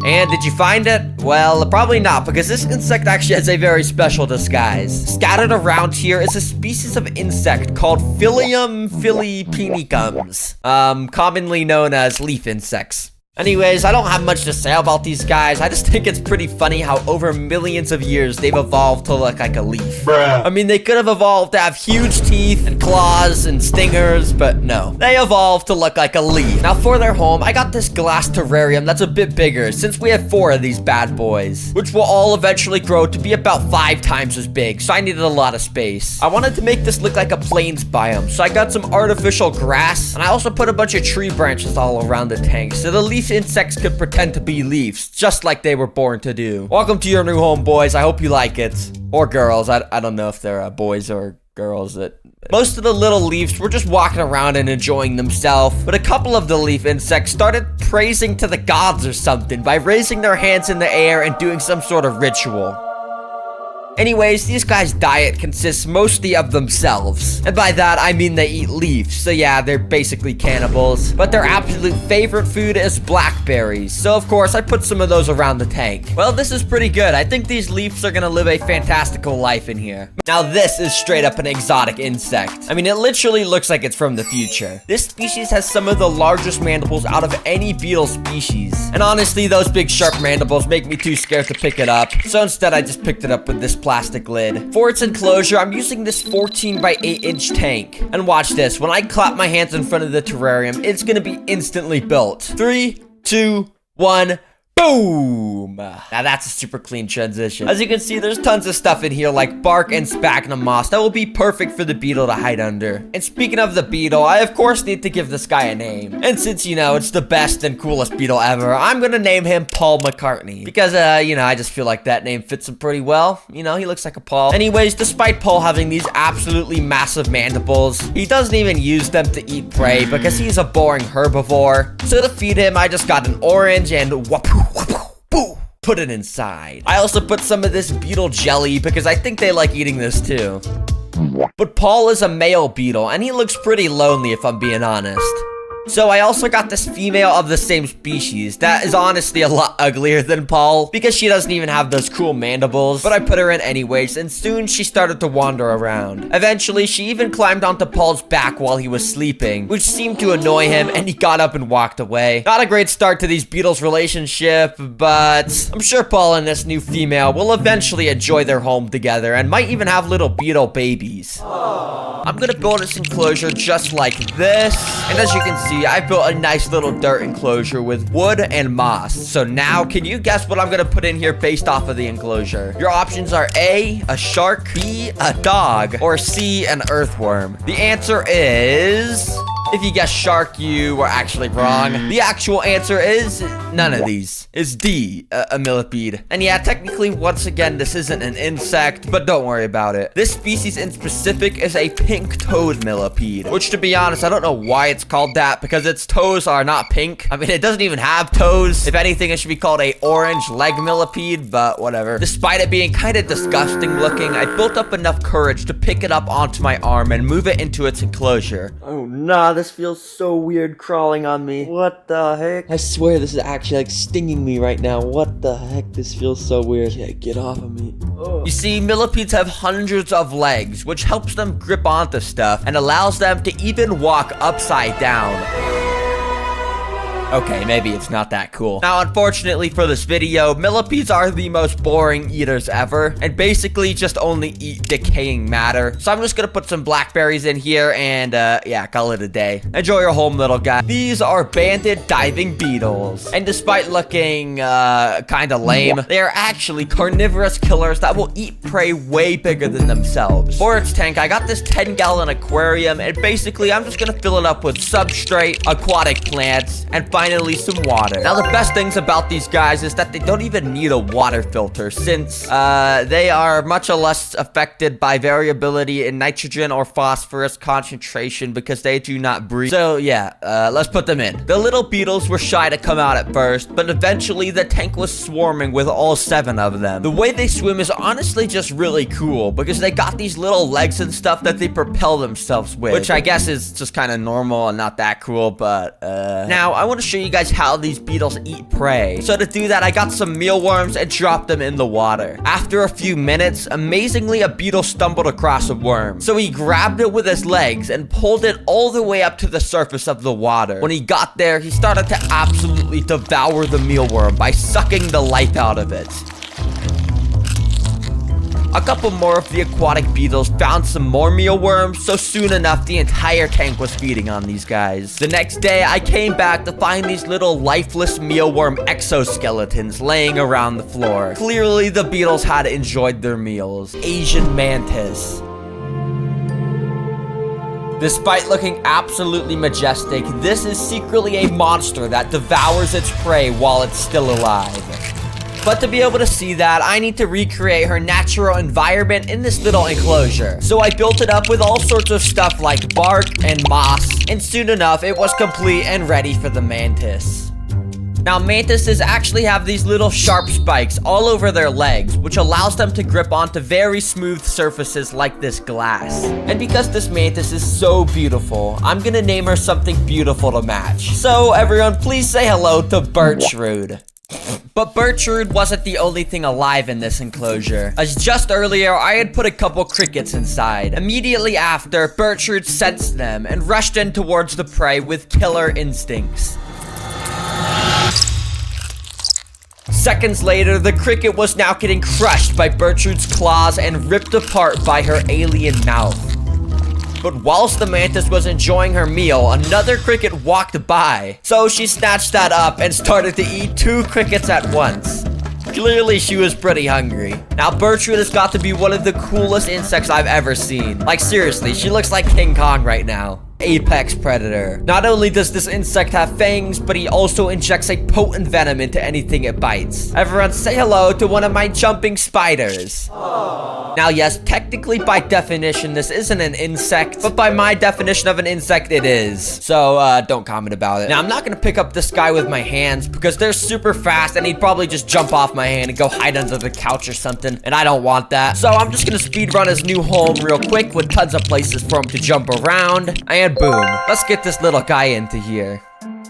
And did you find it? Well, probably not, because this insect actually has a very special disguise. Scattered around here is a species of insect called Phyllium philippinicums, commonly known as leaf insects. Anyways, I don't have much to say about these guys. I just think it's pretty funny how over millions of years they've evolved to look like a leaf. I mean, they could have evolved to have huge teeth and claws and stingers, but no. They evolved to look like a leaf. Now for their home, I got this glass terrarium that's a bit bigger since we have 4 of these bad boys, which will all eventually grow to be about 5 times as big, so I needed a lot of space. I wanted to make this look like a plains biome, so I got some artificial grass, and I also put a bunch of tree branches all around the tank, so the leaf insects could pretend to be leaves, just like they were born to do. Welcome to your new home, boys. I hope you like it. Or girls. I don't know if they're boys or girls. Most of the little leaves were just walking around and enjoying themselves, but a couple of the leaf insects started praising to the gods or something by raising their hands in the air and doing some sort of ritual. Anyways, these guys' diet consists mostly of themselves. And by that, I mean they eat leaves. So yeah, they're basically cannibals. But their absolute favorite food is blackberries. So of course, I put some of those around the tank. Well, this is pretty good. I think these leaves are gonna live a fantastical life in here. Now this is straight up an exotic insect. I mean, it literally looks like it's from the future. This species has some of the largest mandibles out of any beetle species. And honestly, those big sharp mandibles make me too scared to pick it up. So instead, I just picked it up with this plastic lid. For its enclosure, I'm using this 14 by 8 inch tank. And watch this, when I clap my hands in front of the terrarium, it's gonna be instantly built. 3, 2, 1, Boom! Now that's a super clean transition. As you can see, there's tons of stuff in here like bark and sphagnum moss that will be perfect for the beetle to hide under. And speaking of the beetle, I of course need to give this guy a name. And since, you know, it's the best and coolest beetle ever, I'm gonna name him Paul McCartney. Because, you know, I just feel like that name fits him pretty well. You know, he looks like a Paul. Anyways, despite Paul having these absolutely massive mandibles, he doesn't even use them to eat prey because he's a boring herbivore. So to feed him, I just got an orange and put it inside. I also put some of this beetle jelly because I think they like eating this too. But Paul is a male beetle and he looks pretty lonely if I'm being honest. So I also got this female of the same species that is honestly a lot uglier than Paul because she doesn't even have those cool mandibles, but I put her in anyways and soon she started to wander around. Eventually, she even climbed onto Paul's back while he was sleeping, which seemed to annoy him and he got up and walked away. Not a great start to these beetles' relationship, but I'm sure Paul and this new female will eventually enjoy their home together and might even have little beetle babies. I'm gonna build this enclosure just like this, and as you can see, I built a nice little dirt enclosure with wood and moss. So now, can you guess what I'm gonna put in here based off of the enclosure? Your options are A, a shark, B, a dog, or C, an earthworm. The answer is... if you guessed shark, you were actually wrong. The actual answer is none of these. It's D, a millipede. And yeah, technically, once again, this isn't an insect, but don't worry about it. This species in specific is a pink-toed millipede, which to be honest, I don't know why it's called that because its toes are not pink. I mean, it doesn't even have toes. If anything, it should be called a orange leg millipede, but whatever. Despite it being kind of disgusting looking, I built up enough courage to pick it up onto my arm and move it into its enclosure. Oh, nah, this feels so weird crawling on me. What the heck? I swear this is actually like stinging me right now. What the heck? This feels so weird. Yeah, get off of me. Ugh. You see, millipedes have hundreds of legs, which helps them grip onto stuff and allows them to even walk upside down. Okay, maybe it's not that cool. Now, unfortunately for this video, millipedes are the most boring eaters ever, and basically just only eat decaying matter. So I'm just gonna put some blackberries in here and, yeah, call it a day. Enjoy your home, little guy. These are banded diving beetles. And despite looking, kinda lame, they are actually carnivorous killers that will eat prey way bigger than themselves. For its tank, I got this 10-gallon aquarium, and basically, I'm just gonna fill it up with substrate, aquatic plants, and finally some water. Now the best things about these guys is that they don't even need a water filter since they are much less affected by variability in nitrogen or phosphorus concentration because they do not breathe. So yeah, let's put them in. The little beetles were shy to come out at first, but eventually the tank was swarming with all 7 of them. The way they swim is honestly just really cool because they got these little legs and stuff that they propel themselves with, which I guess is just kind of normal and not that cool, but now I want to show you guys how these beetles eat prey. So to do that, I got some mealworms and dropped them in the water. After a few minutes, amazingly, a beetle stumbled across a worm. So he grabbed it with his legs and pulled it all the way up to the surface of the water. When he got there, he started to absolutely devour the mealworm by sucking the life out of it. A couple more of the aquatic beetles found some more mealworms, so soon enough, the entire tank was feeding on these guys. The next day, I came back to find these little lifeless mealworm exoskeletons laying around the floor. Clearly, the beetles had enjoyed their meals. Asian mantis. Despite looking absolutely majestic, this is secretly a monster that devours its prey while it's still alive. But to be able to see that, I need to recreate her natural environment in this little enclosure. So I built it up with all sorts of stuff like bark and moss, and soon enough, it was complete and ready for the mantis. Now, mantises actually have these little sharp spikes all over their legs, which allows them to grip onto very smooth surfaces like this glass. And because this mantis is so beautiful, I'm gonna name her something beautiful to match. So everyone, please say hello to Birchroot. But Birchroot wasn't the only thing alive in this enclosure, as just earlier I had put a couple crickets inside. Immediately after, Birchroot sensed them and rushed in towards the prey with killer instincts. Seconds later, the cricket was now getting crushed by Birchroot's claws and ripped apart by her alien mouth. But whilst the mantis was enjoying her meal, another cricket walked by. So she snatched that up and started to eat 2 crickets at once. Clearly, she was pretty hungry. Now, Bertrude has got to be one of the coolest insects I've ever seen. Like, seriously, she looks like King Kong right now. Apex predator. Not only does this insect have fangs, but he also injects a potent venom into anything it bites. Everyone say hello to one of my jumping spiders. Aww. Now, yes, technically by definition, this isn't an insect, but by my definition of an insect, it is. So, don't comment about it. Now, I'm not gonna pick up this guy with my hands because they're super fast and he'd probably just jump off my hand and go hide under the couch or something, and I don't want that. So, I'm just gonna speed run his new home real quick with tons of places for him to jump around. And boom, let's get this little guy into here.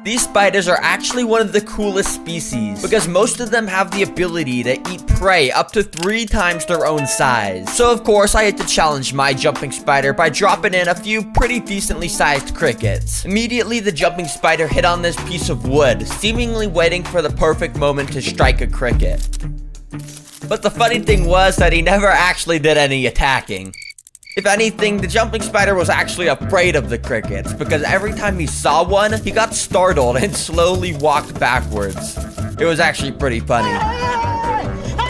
These spiders are actually one of the coolest species because most of them have the ability to eat prey up to 3 times their own size. So of course I had to challenge my jumping spider by dropping in a few pretty decently sized crickets. Immediately the jumping spider hit on this piece of wood, seemingly waiting for the perfect moment to strike a cricket. But the funny thing was that he never actually did any attacking. If anything, the jumping spider was actually afraid of the crickets because every time he saw one, he got startled and slowly walked backwards. It was actually pretty funny.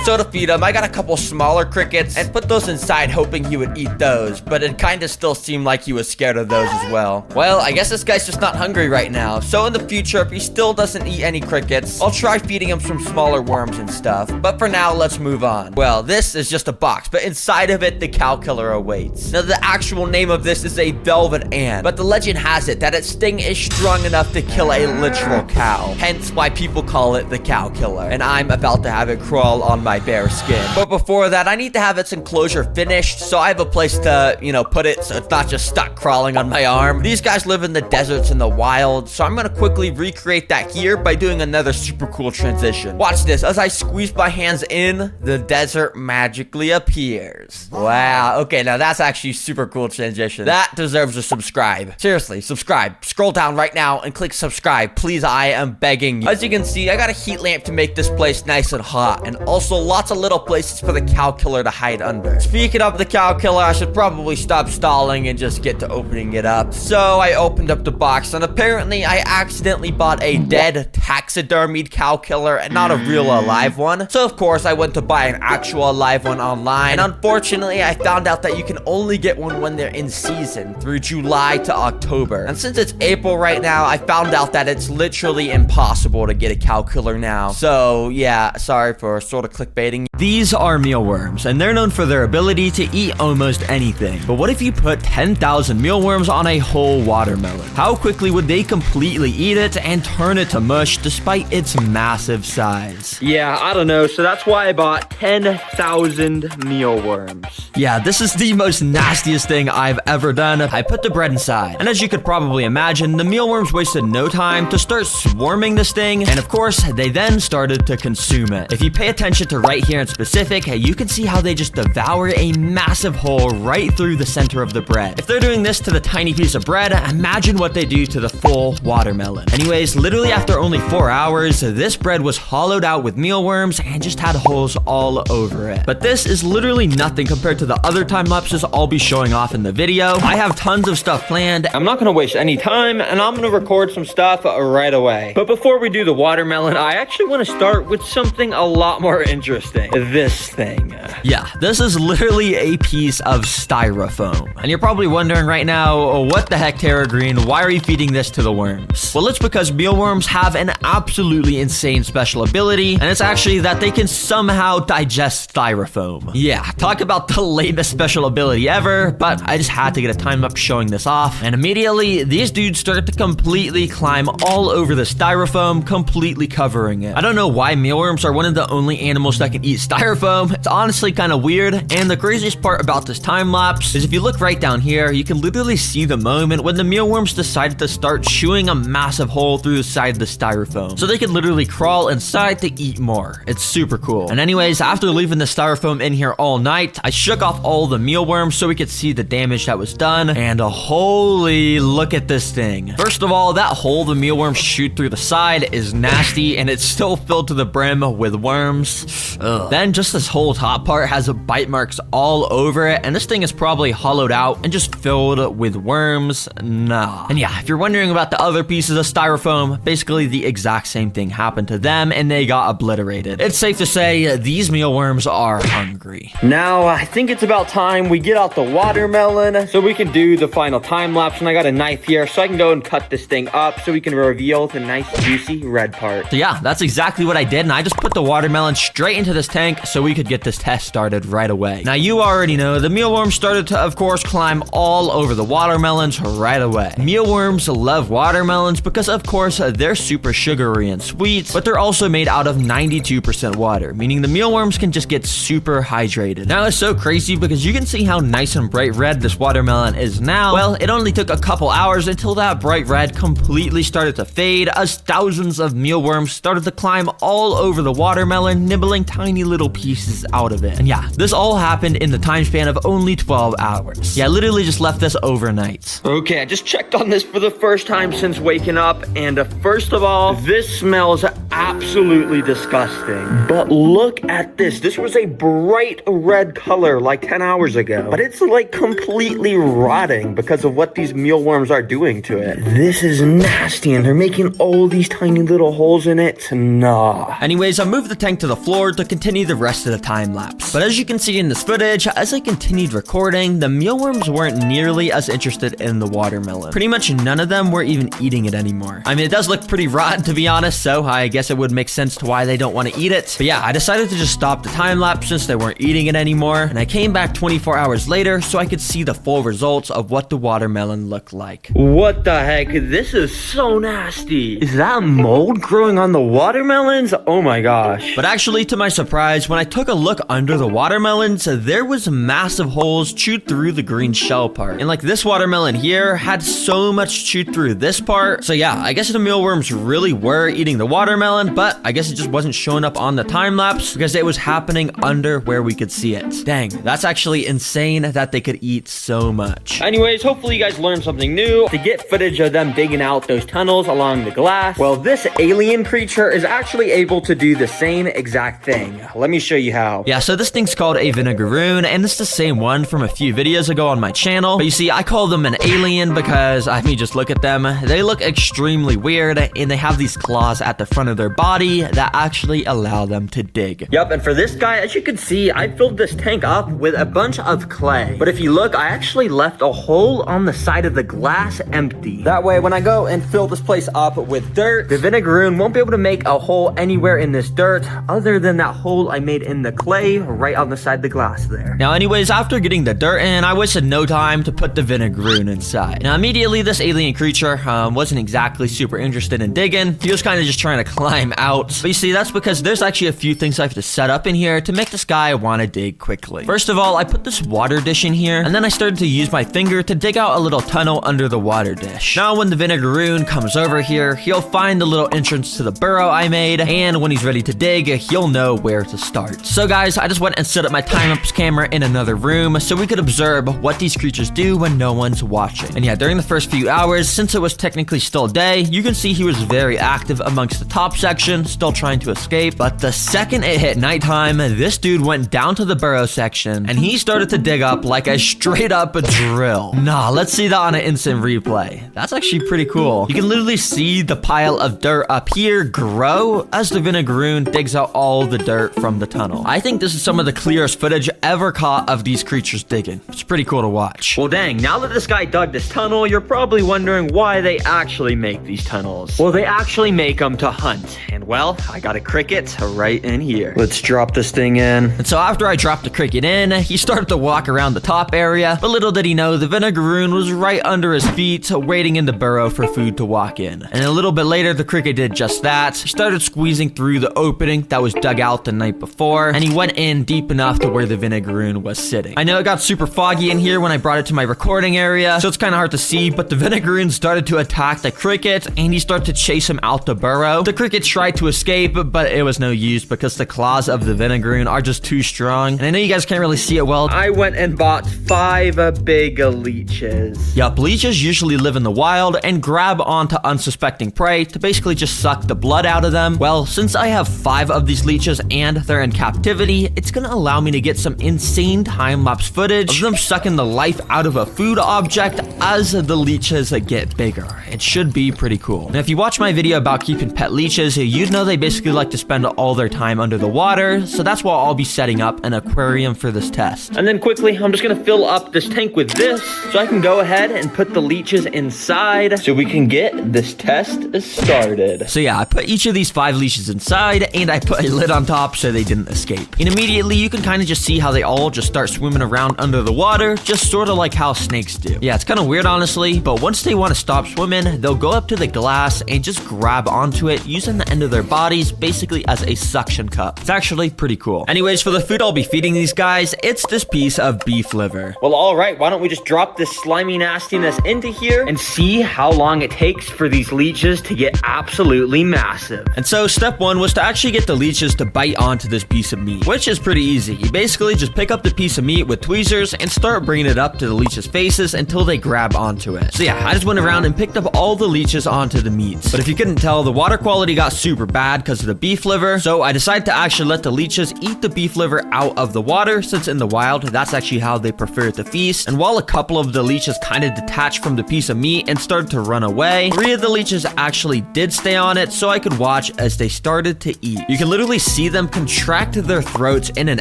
So to feed him, I got a couple smaller crickets and put those inside hoping he would eat those, but it kinda still seemed like he was scared of those as well. Well, I guess this guy's just not hungry right now, so in the future, if he still doesn't eat any crickets, I'll try feeding him some smaller worms and stuff. But for now, let's move on. Well, this is just a box, but inside of it, the cow killer awaits. Now, the actual name of this is a velvet ant, but the legend has it that its sting is strong enough to kill a literal cow, hence why people call it the cow killer, and I'm about to have it crawl on my bare skin. But before that, I need to have its enclosure finished, so I have a place to, put it so it's not just stuck crawling on my arm. These guys live in the deserts and the wild, so I'm gonna quickly recreate that here by doing another super cool transition. Watch this. As I squeeze my hands in, the desert magically appears. Wow. Okay, now that's actually super cool transition. That deserves a subscribe. Seriously, subscribe. Scroll down right now and click subscribe. Please, I am begging you. As you can see, I got a heat lamp to make this place nice and hot, and also lots of little places for the cow killer to hide under. Speaking of the cow killer, I should probably stop stalling and just get to opening it up. So I opened up the box, and apparently I accidentally bought a dead taxidermied cow killer and not a real alive one. So of course I went to buy an actual alive one online, and unfortunately I found out that you can only get one when they're in season through July to October. And since it's April right now, I found out that it's literally impossible to get a cow killer now. So yeah, sorry for sort of clickbaiting. These are mealworms, and they're known for their ability to eat almost anything. But what if you put 10,000 mealworms on a whole watermelon? How quickly would they completely eat it and turn it to mush despite its massive size? Yeah, I don't know, so that's why I bought 10,000 mealworms. Yeah, this is the most nastiest thing I've ever done. I put the bread inside, and as you could probably imagine, the mealworms wasted no time to start swarming this thing, and of course, they then started to consume it. If you pay attention to right here in specific, you can see how they just devour a massive hole right through the center of the bread. If they're doing this to the tiny piece of bread, imagine what they do to the full watermelon. Anyways, literally after only 4 hours, this bread was hollowed out with mealworms and just had holes all over it. But this is literally nothing compared to the other time lapses I'll be showing off in the video. I have tons of stuff planned. I'm not gonna waste any time, and I'm gonna record some stuff right away. But before we do the watermelon, I actually want to start with something a lot more interesting. This thing. Yeah, this is literally a piece of styrofoam. And you're probably wondering right now, what the heck, Terra Green? Why are you feeding this to the worms? Well, it's because mealworms have an absolutely insane special ability, and it's actually that they can somehow digest styrofoam. Yeah, talk about the lamest special ability ever, but I just had to get a time up showing this off, and immediately, these dudes start to completely climb all over the styrofoam, completely covering it. I don't know why mealworms are one of the only animals that can eat styrofoam. It's honestly kind of weird, and the craziest part about this time lapse is if you look right down here, you can literally see the moment when the mealworms decided to start chewing a massive hole through the side of the styrofoam, so they could literally crawl inside to eat more. It's super cool. And anyways, after leaving the styrofoam in here all night, I shook off all the mealworms so we could see the damage that was done, and holy, look at this thing. First of all, that hole the mealworms shoot through the side is nasty, and it's still filled to the brim with worms. Ugh. Then just this whole top part has bite marks all over it, and this thing is probably hollowed out and just filled with worms. Nah. And yeah, if you're wondering about the other pieces of styrofoam, basically the exact same thing happened to them and they got obliterated. It's safe to say these mealworms are hungry. Now, I think it's about time we get out the watermelon so we can do the final time lapse, and I got a knife here so I can go and cut this thing up so we can reveal the nice juicy red part. So yeah, that's exactly what I did, and I just put the watermelon straight into this tank so we could get this test started right away. Now, you already know the mealworms started to, of course, climb all over the watermelons right away. Mealworms love watermelons because, of course, they're super sugary and sweet, but they're also made out of 92% water, meaning the mealworms can just get super hydrated. Now, it's so crazy because you can see how nice and bright red this watermelon is now. Well, it only took a couple hours until that bright red completely started to fade as thousands of mealworms started to climb all over the watermelon, nibbling tiny little pieces out of it. And yeah, this all happened in the time span of only 12 hours. Yeah, I literally just left this overnight. Okay, I just checked on this for the first time since waking up, and first of all, this smells absolutely disgusting. But look at this. This was a bright red color like 10 hours ago, but it's like completely rotting because of what these mealworms are doing to it. This is nasty, and they're making all these tiny little holes in it. Nah. Anyways, I moved the tank to the floor to continue the rest of the time lapse. But as you can see in this footage, as I continued recording, the mealworms weren't nearly as interested in the watermelon. Pretty much none of them were even eating it anymore. I mean, it does look pretty rotten, to be honest, so I guess it would make sense to why they don't want to eat it. But yeah, I decided to just stop the time lapse since they weren't eating it anymore, and I came back 24 hours later so I could see the full results of what the watermelon looked like. What the heck? This is so nasty. Is that mold growing on the watermelons? Oh my gosh. But actually, to my surprise, when I took a look under the watermelons, there was massive holes chewed through the green shell part. And like this watermelon here had so much chewed through this part. So yeah, I guess the mealworms really were eating the watermelon, but I guess it just wasn't showing up on the time lapse because it was happening under where we could see it. Dang, that's actually insane that they could eat so much. Anyways, hopefully you guys learned something new. To get footage of them digging out those tunnels along the glass, well, this alien creature is actually able to do the same exact thing. Let me show you how. Yeah, so this thing's called a vinegaroon, and it's the same one from a few videos ago on my channel. But you see, I call them an alien because, I mean, just look at them. They look extremely weird, and they have these claws at the front of their body that actually allow them to dig. Yep, and for this guy, as you can see, I filled this tank up with a bunch of clay. But if you look, I actually left a hole on the side of the glass empty. That way, when I go and fill this place up with dirt, the vinegaroon won't be able to make a hole anywhere in this dirt other than that hole I made in the clay right on the side of the glass there. Now, anyways, after getting the dirt in, I wasted no time to put the vinegaroon inside. Now, immediately, this alien creature wasn't exactly super interested in digging. He was kind of just trying to climb out. But you see, that's because there's actually a few things I have to set up in here to make this guy want to dig quickly. First of all, I put this water dish in here, and then I started to use my finger to dig out a little tunnel under the water dish. Now, when the vinegaroon comes over here, he'll find the little entrance to the burrow I made, and when he's ready to dig, he'll know where to start. So guys, I just went and set up my time-lapse camera in another room so we could observe what these creatures do when no one's watching. And yeah, during the first few hours, since it was technically still day, you can see he was very active amongst the top section, still trying to escape. But the second it hit nighttime, this dude went down to the burrow section, and he started to dig up like a straight up drill. Nah, let's see that on an instant replay. That's actually pretty cool. You can literally see the pile of dirt up here grow as the vinegaroon digs out all the dirt from the tunnel. I think this is some of the clearest footage ever caught of these creatures digging. It's pretty cool to watch. Well, dang, now that this guy dug this tunnel, you're probably wondering why they actually make these tunnels. Well, they actually make them to hunt. And well, I got a cricket right in here. Let's drop this thing in. And so after I dropped the cricket in, he started to walk around the top area, but little did he know the vinegaroon was right under his feet, waiting in the burrow for food to walk in. And a little bit later, the cricket did just that. He started squeezing through the opening that was dug out the night before, and he went in deep enough to where the vinegaroon was sitting. I know it got super foggy in here when I brought it to my recording area, so it's kind of hard to see, but the vinegaroon started to attack the cricket, and he started to chase him out the burrow. The cricket tried to escape, but it was no use because the claws of the vinegaroon are just too strong. And I know you guys can't really see it well. I went and bought 5 big leeches. Yup, leeches usually live in the wild and grab onto unsuspecting prey to basically just suck the blood out of them. Well, since I have 5 of these leeches leeches and they're in captivity, it's gonna allow me to get some insane time-lapse footage of them sucking the life out of a food object as the leeches get bigger. It should be pretty cool. Now, if you watch my video about keeping pet leeches, you'd know they basically like to spend all their time under the water, so that's why I'll be setting up an aquarium for this test. And then quickly, I'm just gonna fill up this tank with this, so I can go ahead and put the leeches inside, so we can get this test started. So yeah, I put each of these 5 leeches inside, and I put a lid on top so they didn't escape. And immediately, you can kind of just see how they all just start swimming around under the water, just sort of like how snakes do. Yeah, it's kind of weird, honestly, but once they want to stop swimming, they'll go up to the glass and just grab onto it using the end of their bodies basically as a suction cup. It's actually pretty cool. Anyways, for the food I'll be feeding these guys, it's this piece of beef liver. Well, alright, why don't we just drop this slimy nastiness into here and see how long it takes for these leeches to get absolutely massive. And so step 1 was to actually get the leeches to bite onto this piece of meat, which is pretty easy. You basically just pick up the piece of meat with tweezers and start bringing it up to the leeches' faces until they grab onto it. So yeah, I just went around and picked up all the leeches onto the meats. But if you couldn't tell, the water quality got super bad because of the beef liver, so I decided to actually let the leeches eat the beef liver out of the water, since in the wild, that's actually how they prefer to feast. And while a couple of the leeches kind of detached from the piece of meat and started to run away, 3 of the leeches actually did stay on it, so I could watch as they started to eat. You can literally see them contract their throats in and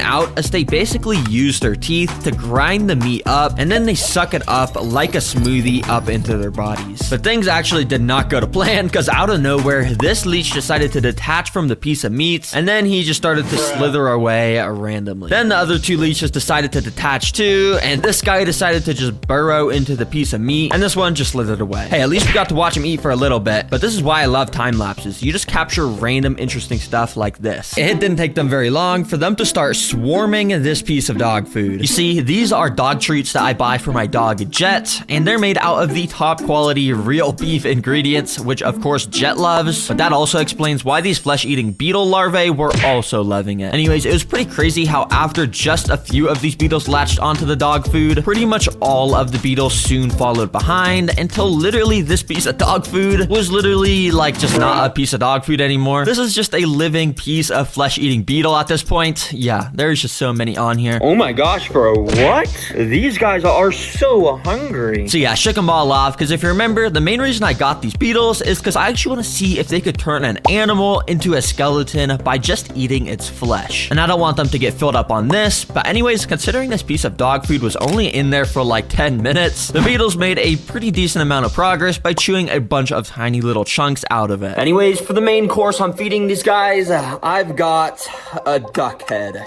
out as they basically use their teeth to grind the meat up, and then they suck it up like a smoothie up into their bodies. But things actually did not go to plan, because out of nowhere, this leech decided to detach from the piece of meat, and then he just started to slither away randomly. Then the other 2 leeches decided to detach too, and this guy decided to just burrow into the piece of meat, and this one just slithered away. Hey, at least we got to watch him eat for a little bit, but this is why I love time lapses. You just capture random interesting stuff like this. It didn't take them very long for them to start swarming this piece of dog food. You see, these are dog treats that I buy for my dog Jet, and they're made out of the top quality real beef ingredients, which of course Jet loves, but that also explains why these flesh-eating beetle larvae were also loving it. Anyways, it was pretty crazy how after just a few of these beetles latched onto the dog food, pretty much all of the beetles soon followed behind, until literally this piece of dog food was literally like just not a piece of dog food anymore. This is just a living piece of flesh-eating beetle at this point. Yeah, there's just so many on here. Oh my gosh, bro, what? These guys are so hungry. So yeah, I shook them all off, because if you remember, the main reason I got these beetles is because I actually want to see if they could turn an animal into a skeleton by just eating its flesh. And I don't want them to get filled up on this, but anyways, considering this piece of dog food was only in there for like 10 minutes, the beetles made a pretty decent amount of progress by chewing a bunch of tiny little chunks out of it. Anyways, for the main course I'm feeding these guys, I've got a duck head.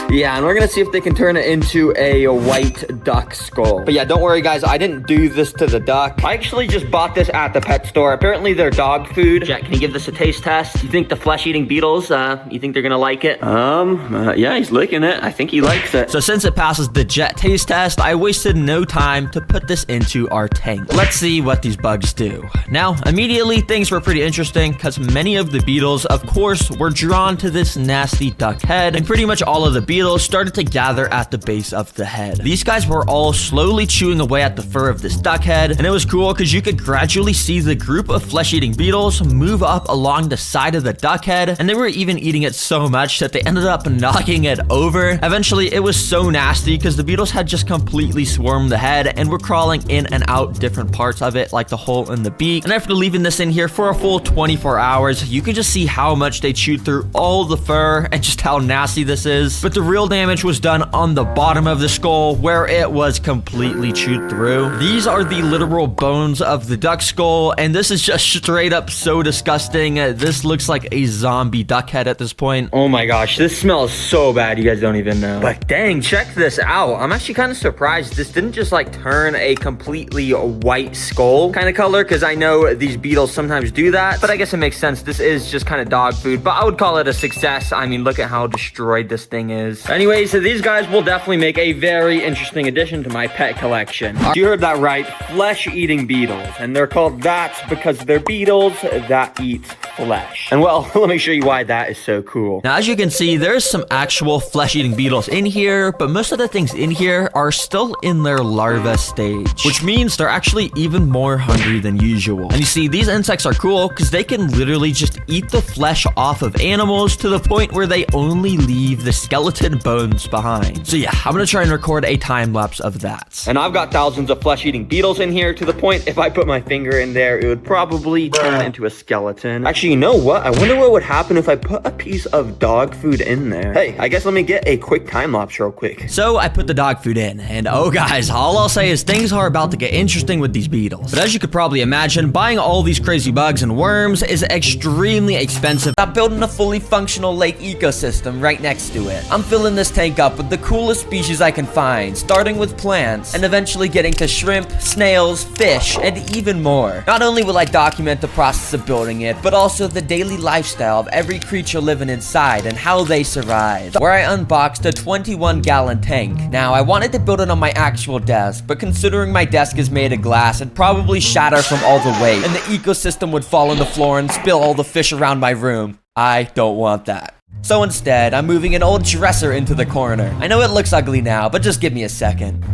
Yeah, and we're gonna see if they can turn it into a white duck skull. But yeah, don't worry guys, I didn't do this to the duck. I actually just bought this at the pet store. Apparently they're dog food. Jack, can you give this a taste test? You think the flesh-eating beetles, you think they're gonna like it? Yeah, he's licking it. I think he likes it. So since it passes the Jet taste test, I wasted no time to put this into our tank. Let's see what these bugs do. Now, immediately things were pretty interesting, because many of the beetles, of course, were drawn to this nasty duck head, and pretty much all of the beetles started to gather at the base of the head. These guys were all slowly chewing away at the fur of this duck head, and it was cool because you could gradually see the group of flesh-eating beetles move up along the side of the duck head, and they were even eating it so much that they ended up knocking it over. Eventually, it was so nasty because the beetles had just completely swarmed the head and were crawling in and out different parts of it, like the hole in the beak. And after leaving this in here for a full 24 hours, you could just see how much they chewed through all the fur and just how nasty this is. But the real damage was done on the bottom of the skull, where it was completely chewed through. These are the literal bones of the duck skull, and this is just straight up so disgusting. This looks like a zombie duck head at this point. Oh my gosh, this smells so bad, you guys don't even know. But dang, check this out. I'm actually kind of surprised this didn't just like turn a completely white skull kind of color, because I know these beetles sometimes do that, but I guess it makes sense. This is just kind of dog food, but I would call it a success. I mean, look at how destroyed this thing is. Anyways, so these guys will definitely make a very interesting addition to my pet collection. You heard that right, flesh-eating beetles, and they're called that because they're beetles that eat flesh. And well, let me show you why that is so cool. Now, as you can see, there's some actual flesh-eating beetles in here, but most of the things in here are still in their larva stage, which means they're actually even more hungry than usual. And you see, these insects are cool because they can literally just eat the flesh off of animals to the point where they only leave the skeleton bones behind. So yeah, I'm gonna try and record a time lapse of that. And I've got thousands of flesh-eating beetles in here to the point if I put my finger in there, it would probably turn into a skeleton. Actually, you know what? I wonder what would happen if I put a piece of dog food in there. Hey, I guess let me get a quick time lapse real quick. So I put the dog food in, and oh guys, all I'll say is things are about to get interesting with these beetles. But as you could probably imagine, buying all these crazy bugs and worms is extremely expensive. I'm building a fully functional lake ecosystem right next to it. I'm filling this tank up with the coolest species I can find, starting with plants, and eventually getting to shrimp, snails, fish, and even more. Not only will I document the process of building it, but also the daily lifestyle of every creature living inside and how they survive. Where I unboxed a 21-gallon tank. Now, I wanted to build it on my actual desk, but considering my desk is made of glass, it'd probably shatter from all the weight, and the ecosystem would fall on the floor and spill all the fish around my room. I don't want that. So instead, I'm moving an old dresser into the corner. I know it looks ugly now, but just give me a second.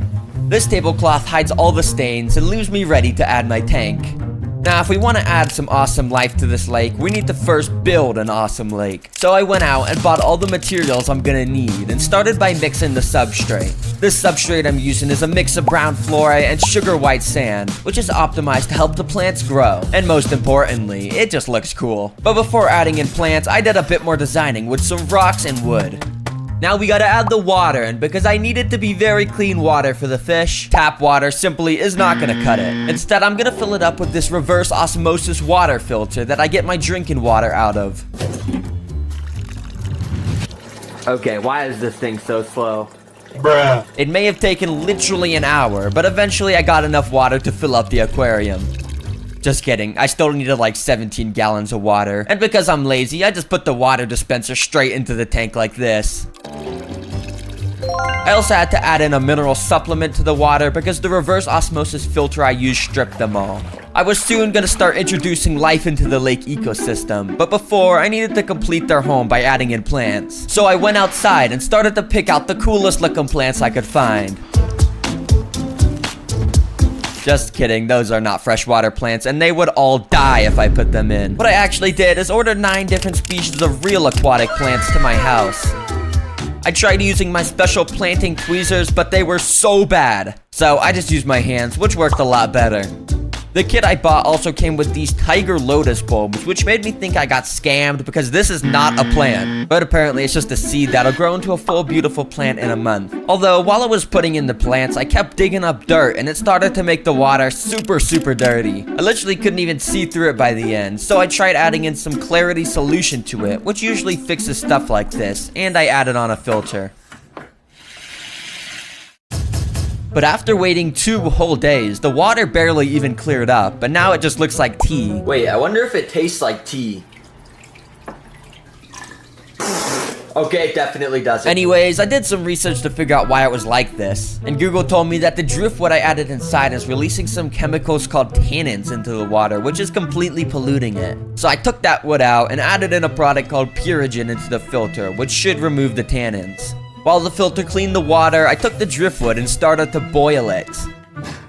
This tablecloth hides all the stains and leaves me ready to add my tank. Now, if we want to add some awesome life to this lake, we need to first build an awesome lake. So I went out and bought all the materials I'm gonna need and started by mixing the substrate. This substrate I'm using is a mix of brown fluorite and sugar white sand, which is optimized to help the plants grow. And most importantly, it just looks cool. But before adding in plants, I did a bit more designing with some rocks and wood. Now we gotta add the water, and because I need it to be very clean water for the fish, tap water simply is not gonna cut it. Instead, I'm gonna fill it up with this reverse osmosis water filter that I get my drinking water out of. Okay, why is this thing so slow? Bruh. It may have taken literally an hour, but eventually I got enough water to fill up the aquarium. Just kidding, I still needed like 17 gallons of water. And because I'm lazy, I just put the water dispenser straight into the tank like this. I also had to add in a mineral supplement to the water because the reverse osmosis filter I used stripped them all. I was soon gonna start introducing life into the lake ecosystem, but before, I needed to complete their home by adding in plants. So I went outside and started to pick out the coolest looking plants I could find. Just kidding, those are not freshwater plants, and they would all die if I put them in. What I actually did is order 9 different species of real aquatic plants to my house. I tried using my special planting tweezers, but they were so bad. So I just used my hands, which worked a lot better. The kit I bought also came with these tiger lotus bulbs, which made me think I got scammed because this is not a plant. But apparently it's just a seed that'll grow into a full beautiful plant in a month. Although while I was putting in the plants, I kept digging up dirt and it started to make the water super dirty. I literally couldn't even see through it by the end, so I tried adding in some clarity solution to it, which usually fixes stuff like this, and I added on a filter. But after waiting 2 whole days, the water barely even cleared up, but now it just looks like tea. Wait, I wonder if it tastes like tea. Okay, it definitely doesn't. Anyways, I did some research to figure out why it was like this, and Google told me that the driftwood I added inside is releasing some chemicals called tannins into the water, which is completely polluting it. So I took that wood out and added in a product called Purigen into the filter, which should remove the tannins. While the filter cleaned the water, I took the driftwood and started to boil it.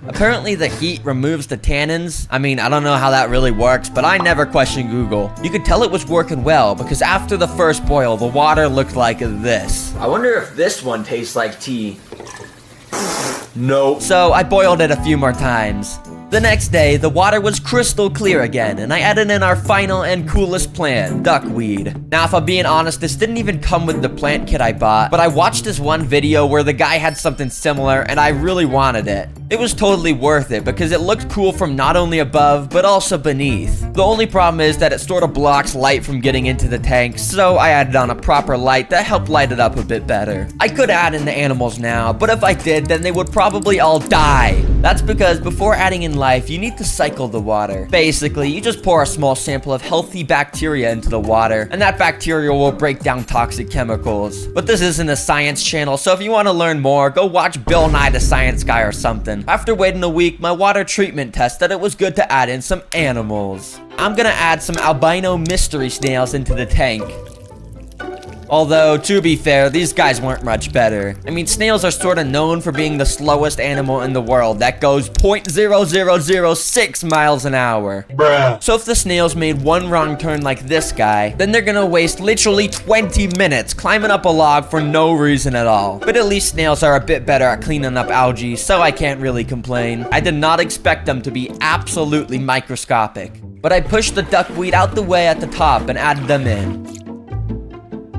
Apparently the heat removes the tannins. I mean, I don't know how that really works, but I never questioned Google. You could tell it was working well because after the first boil, the water looked like this. I wonder if this one tastes like tea. Nope. So I boiled it a few more times. The next day, the water was crystal clear again, and I added in our final and coolest plant, duckweed. Now, if I'm being honest, this didn't even come with the plant kit I bought, but I watched this one video where the guy had something similar, and I really wanted it. It was totally worth it because it looked cool from not only above, but also beneath. The only problem is that it sort of blocks light from getting into the tank, so I added on a proper light that helped light it up a bit better. I could add in the animals now, but if I did, then they would probably all die. That's because before adding in life, you need to cycle the water. Basically, you just pour a small sample of healthy bacteria into the water, and that bacteria will break down toxic chemicals. But this isn't a science channel, so if you want to learn more, go watch Bill Nye the Science Guy or something. After waiting a week, my water treatment tested it was good to add in some animals. I'm gonna add some albino mystery snails into the tank. Although, to be fair, these guys weren't much better. I mean, snails are sort of known for being the slowest animal in the world that goes 0.0006 miles an hour. Bruh. So if the snails made one wrong turn like this guy, then they're gonna waste literally 20 minutes climbing up a log for no reason at all. But at least snails are a bit better at cleaning up algae, so I can't really complain. I did not expect them to be absolutely microscopic. But I pushed the duckweed out the way at the top and added them in.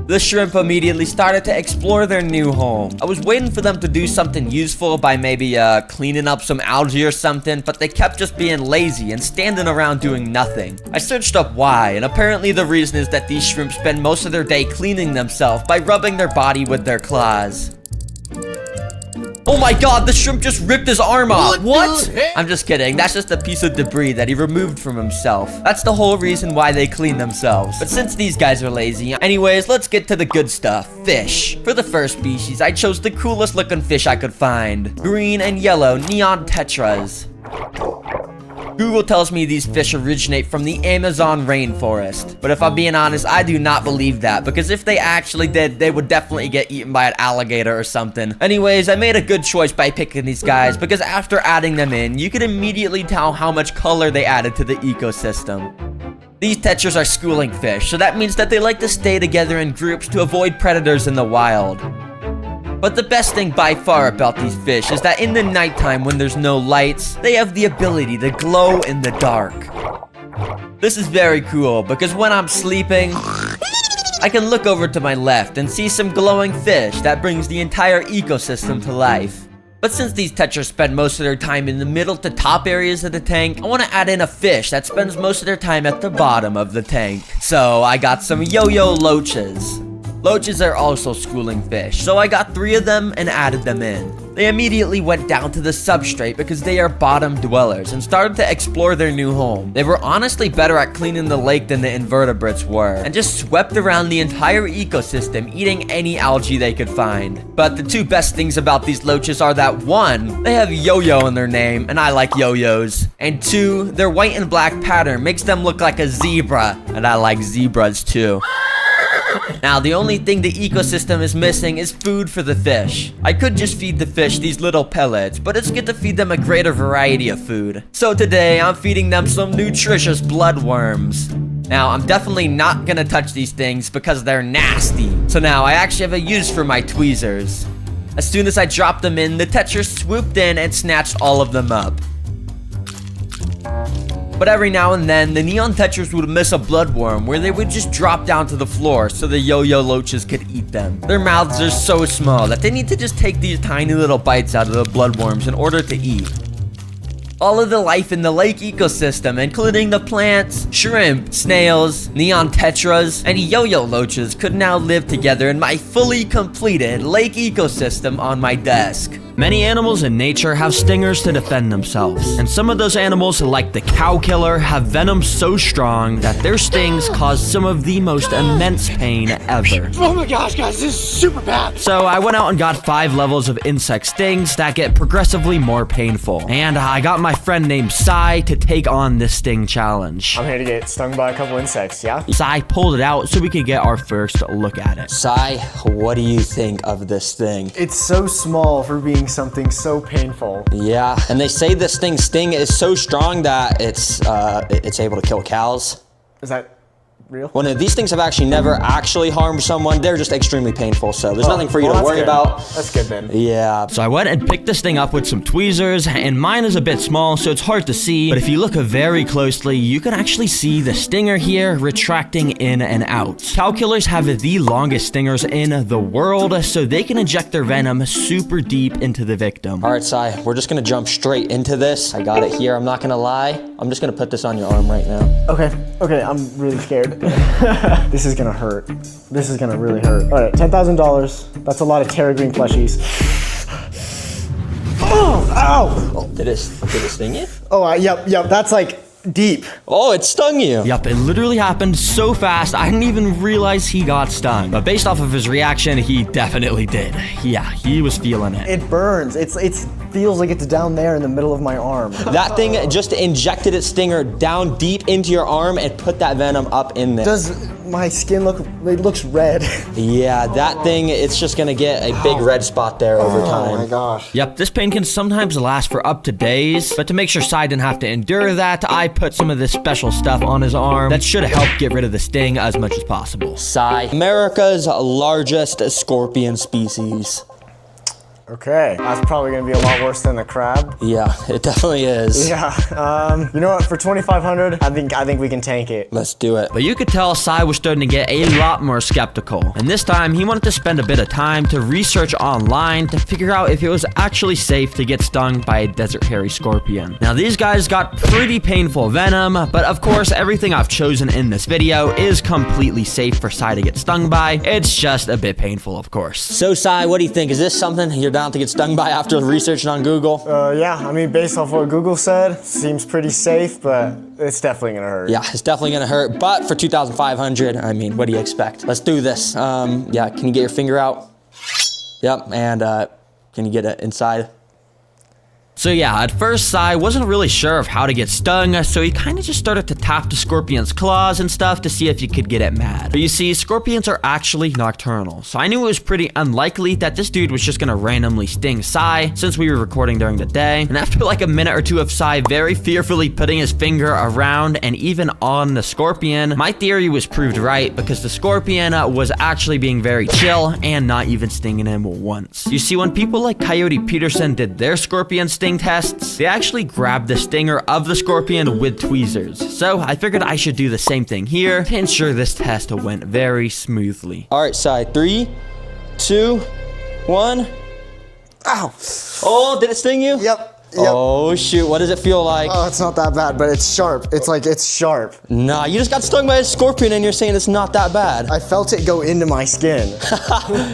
The shrimp immediately started to explore their new home. I was waiting for them to do something useful by maybe cleaning up some algae or something, but they kept just being lazy and standing around doing nothing. I searched up why, and apparently the reason is that these shrimp spend most of their day cleaning themselves by rubbing their body with their claws. Oh my god, the shrimp just ripped his arm off. What? I'm just kidding. That's just a piece of debris that he removed from himself. That's the whole reason why they clean themselves. But since these guys are lazy, anyways, let's get to the good stuff. Fish. For the first species, I chose the coolest looking fish I could find. Green and yellow neon tetras. Google tells me these fish originate from the Amazon rainforest. But if I'm being honest, I do not believe that, because if they actually did, they would definitely get eaten by an alligator or something. Anyways, I made a good choice by picking these guys, because after adding them in, you could immediately tell how much color they added to the ecosystem. These tetras are schooling fish, so that means that they like to stay together in groups to avoid predators in the wild. But the best thing by far about these fish is that in the nighttime when there's no lights, they have the ability to glow in the dark. This is very cool because when I'm sleeping, I can look over to my left and see some glowing fish that brings the entire ecosystem to life. But since these tetras spend most of their time in the middle to top areas of the tank, I want to add in a fish that spends most of their time at the bottom of the tank. So I got some yo-yo loaches. Loaches are also schooling fish, so I got 3 of them and added them in. They immediately went down to the substrate because they are bottom dwellers and started to explore their new home. They were honestly better at cleaning the lake than the invertebrates were, and just swept around the entire ecosystem eating any algae they could find. But the 2 best things about these loaches are that 1, they have yo-yo in their name, and I like yo-yos. And 2, their white and black pattern makes them look like a zebra, and I like zebras too. Now, the only thing the ecosystem is missing is food for the fish. I could just feed the fish these little pellets, but it's good to feed them a greater variety of food. So today, I'm feeding them some nutritious bloodworms. Now, I'm definitely not gonna touch these things because they're nasty. So now, I actually have a use for my tweezers. As soon as I dropped them in, the tetras swooped in and snatched all of them up. But every now and then, the neon tetras would miss a bloodworm where they would just drop down to the floor so the yo-yo loaches could eat them. Their mouths are so small that they need to just take these tiny little bites out of the bloodworms in order to eat. All of the life in the lake ecosystem, including the plants, shrimp, snails, neon tetras, and yo-yo loaches, could now live together in my fully completed lake ecosystem on my desk. Many animals in nature have stingers to defend themselves, and some of those animals, like the cow killer, have venom so strong that their stings cause some of the most immense pain ever. Oh my gosh, guys, this is super bad. So I went out and got 5 levels of insect stings that get progressively more painful, and I got my friend named Sai to take on this sting challenge. I'm here to get stung by a couple insects, yeah? Sai pulled it out so we could get our first look at it. Sai, what do you think of this thing? It's so small for being something so painful. Yeah, and they say this thing's sting is so strong that it's able to kill cows. Is that real? Well, no, these things have actually never actually harmed someone. They're just extremely painful, so there's nothing for you to worry about. That's good then. Yeah. So I went and picked this thing up with some tweezers, and mine is a bit small, so it's hard to see, but if you look very closely, you can actually see the stinger here retracting in and out. Cow killers have the longest stingers in the world, so they can inject their venom super deep into the victim. All right, Sai, we're just gonna jump straight into this. I got it here, I'm not gonna lie. I'm just gonna put this on your arm right now. Okay, I'm really scared. This is gonna hurt. This is gonna really hurt. All right, $10,000. That's a lot of Terra Green plushies. Oh, ow! Did it sting you? Oh, yep, that's like deep. Oh, it stung you. Yup, it literally happened so fast, I didn't even realize he got stung. But based off of his reaction, he definitely did. Yeah, he was feeling it. It burns. It feels like it's down there in the middle of my arm. That thing just injected its stinger down deep into your arm and put that venom up in there. Does my skin looks red. Yeah, that thing, it's just gonna get a big red spot there over time. Oh my gosh. Yep, this pain can sometimes last for up to days, but to make sure Sai didn't have to endure that, I put some of this special stuff on his arm that should help get rid of the sting as much as possible. Sai, America's largest scorpion species. Okay, that's probably gonna be a lot worse than the crab. Yeah, it definitely is. Yeah, you know what, for 2,500, I think we can tank it. Let's do it. But you could tell Sai was starting to get a lot more skeptical. And this time, he wanted to spend a bit of time to research online to figure out if it was actually safe to get stung by a desert hairy scorpion. Now, these guys got pretty painful venom, but of course, everything I've chosen in this video is completely safe for Sai to get stung by. It's just a bit painful, of course. So, Sai, what do you think? Is this something you're down to get stung by after researching on Google? Yeah, I mean, based off what Google said, seems pretty safe, but it's definitely gonna hurt. Yeah, it's definitely gonna hurt, but for 2,500, I mean, what do you expect? Let's do this. Yeah, can you get your finger out? Yep, and can you get it inside? So yeah, at first Sai wasn't really sure of how to get stung, so he kind of just started to tap the scorpion's claws and stuff to see if he could get it mad. But you see, scorpions are actually nocturnal, so I knew it was pretty unlikely that this dude was just gonna randomly sting Sai since we were recording during the day. And after like a minute or two of Sai very fearfully putting his finger around and even on the scorpion, my theory was proved right because the scorpion was actually being very chill and not even stinging him once. You see, when people like Coyote Peterson did their scorpion sting tests, they actually grabbed the stinger of the scorpion with tweezers. So I figured I should do the same thing here to ensure this test went very smoothly. All right, Sai, 3, 2, 1. Ow! Oh, did it sting you? Yep. Oh shoot, what does it feel like? Oh, it's not that bad, but it's sharp. It's sharp. Nah, you just got stung by a scorpion and you're saying it's not that bad. I felt it go into my skin.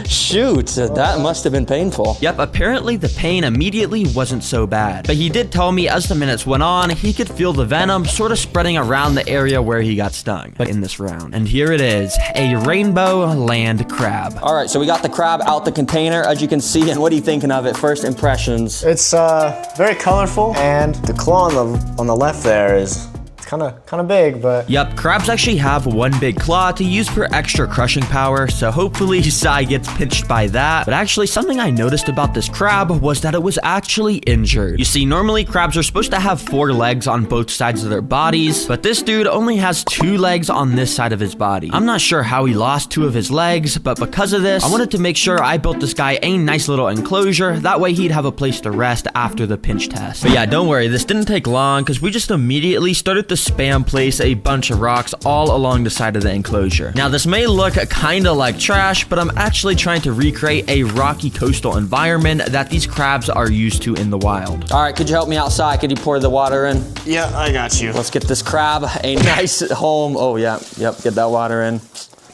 Shoot, that must have been painful. Yep, apparently the pain immediately wasn't so bad. But he did tell me as the minutes went on, he could feel the venom sort of spreading around the area where he got stung. But in this round. And here it is, a rainbow land crab. All right, so we got the crab out the container, as you can see, and what are you thinking of it? First impressions. It's very colorful, and the claw on the left there is kind of big, but Yep, crabs actually have one big claw to use for extra crushing power, so hopefully Sai gets pinched by that. But actually, something I noticed about this crab was that it was actually injured. You see, normally crabs are supposed to have 4 legs on both sides of their bodies, but this dude only has 2 legs on this side of his body. I'm not sure how he lost 2 of his legs, but because of this, I wanted to make sure I built this guy a nice little enclosure. That way he'd have a place to rest after the pinch test. But yeah, don't worry, this didn't take long because we just immediately started to spam place a bunch of rocks all along the side of the enclosure. Now this may look kind of like trash, but I'm actually trying to recreate a rocky coastal environment that these crabs are used to in the wild. All right, could you help me outside? Could you pour the water in? yeah, I got you. Let's get this crab a nice home. Oh yeah, yep, get that water in.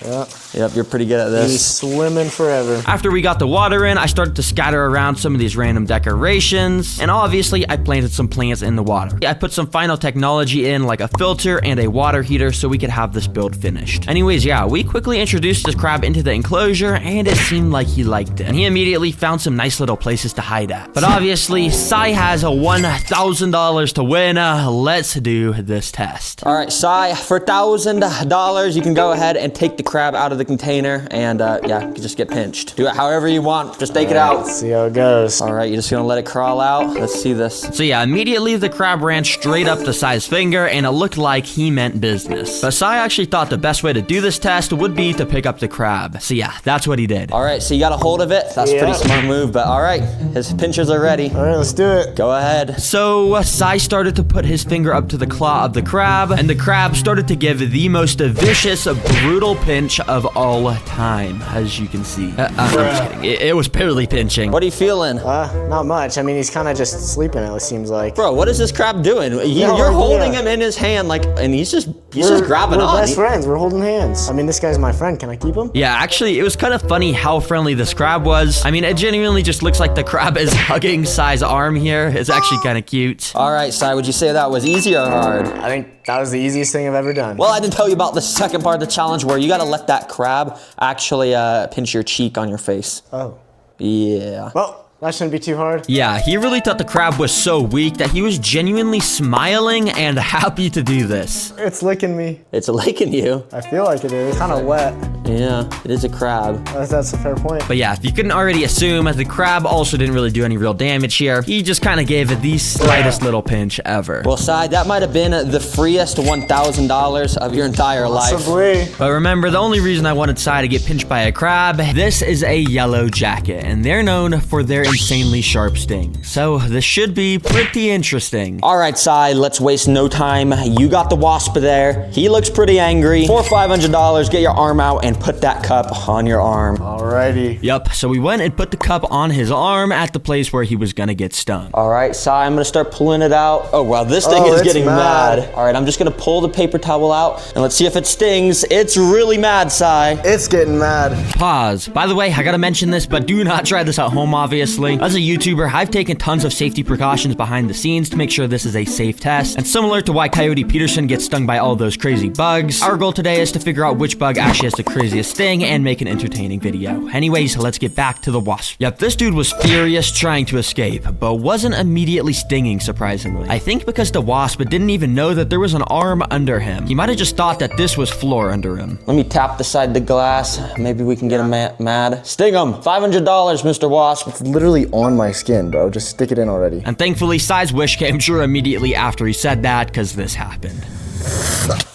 Yeah, Yep, you're pretty good at he's this. swimming forever. After we got the water in, I started to scatter around some of these random decorations, and obviously I planted some plants in the water. I put some final technology in, like a filter and a water heater, so we could have this build finished. Anyways, yeah, we quickly introduced this crab into the enclosure, and it seemed like he liked it. And he immediately found some nice little places to hide at. But obviously, Sai has a $1,000 to win. Let's do this test. All right, Sai, for $1,000, you can go ahead and take the crab out of the container and yeah, you can just get pinched. Do it however you want, just take it out. Let's see how it goes. All right, you're just gonna let it crawl out. Let's see this. So yeah, immediately the crab ran straight up to Sai's finger, and it looked like he meant business. But Sai actually thought the best way to do this test would be to pick up the crab. So yeah, that's what he did. All right, so you got a hold of it. That's a Yeah. pretty smart move, but all right, his pinchers are ready. All right, let's do it. Go ahead. So Sai started to put his finger up to the claw of the crab, and the crab started to give the most vicious, brutal pinch of all time, as you can see. I'm just kidding. It was barely pinching. What are you feeling? Not much. I mean, he's kind of just sleeping, it seems like. Bro, what is this crab doing? No You're idea. holding him in his hand, like, and he's just grabbing we're on. best friends. We're holding hands. I mean, this guy's my friend. Can I keep him? Yeah, actually, it was kind of funny how friendly this crab was. I mean, it genuinely just looks like the crab is hugging Sai's arm here. It's actually kind of cute. All right, Sai, would you say that was easy or hard? I think that was the easiest thing I've ever done. Well, I didn't tell you about the second part of the challenge where you gotta let that crab actually pinch your cheek on your face. Oh. Yeah. Well, That shouldn't be too hard. Yeah, he really thought the crab was so weak that he was genuinely smiling and happy to do this. It's licking me. It's licking you. I feel like it is. Kind of wet. Yeah, it is a crab. That's a fair point. But yeah, if you couldn't already assume, the crab also didn't really do any real damage here. He just kind of gave it the slightest little pinch ever. Well, Si, that might have been the freest $1,000 of your entire life. Possibly. But remember, the only reason I wanted Si to get pinched by a crab, this is a yellow jacket, and they're known for their insanely sharp sting. So this should be pretty interesting. All right, Si, let's waste no time. You got the wasp there. He looks pretty angry. For $500, get your arm out and put that cup on your arm. Alrighty. Yup, so we went and put the cup on his arm at the place where he was gonna get stung. All right, Si, I'm gonna start pulling it out. Oh, wow, this thing is it's getting mad. mad. All right, I'm just gonna pull the paper towel out and let's see if it stings. It's really mad, Si. It's getting mad. Pause. By the way, I gotta mention this, but do not try this at home, obviously. As a YouTuber, I've taken tons of safety precautions behind the scenes to make sure this is a safe test. And similar to why Coyote Peterson gets stung by all those crazy bugs, our goal today is to figure out which bug actually has the craziest sting and make an entertaining video. Anyways, let's get back to the wasp. Yep, this dude was furious trying to escape, but wasn't immediately stinging, surprisingly. I think because the wasp didn't even know that there was an arm under him. He might have just thought that this was floor under him. Let me tap the side of the glass. Maybe we can get him mad. Sting him. $500, Mr. Wasp. It's literally on my skin, bro. Just stick it in already. And thankfully, Si's wish came true immediately after he said that, because this happened.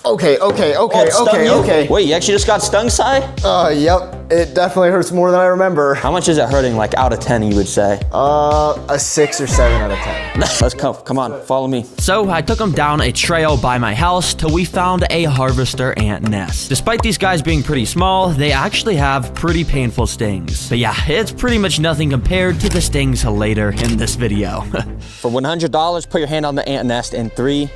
Okay. Stung you? Wait, you actually just got stung, Si? Yep. It definitely hurts more than I remember. How much is it hurting, like out of 10, you would say? A 6 or 7 out of 10. Let's go. Come on, follow me. So I took him down a trail by my house till we found a harvester ant nest. Despite these guys being pretty small, they actually have pretty painful stings. But yeah, it's pretty much nothing compared to the stings later in this video. For $100, put your hand on the ant nest in 3,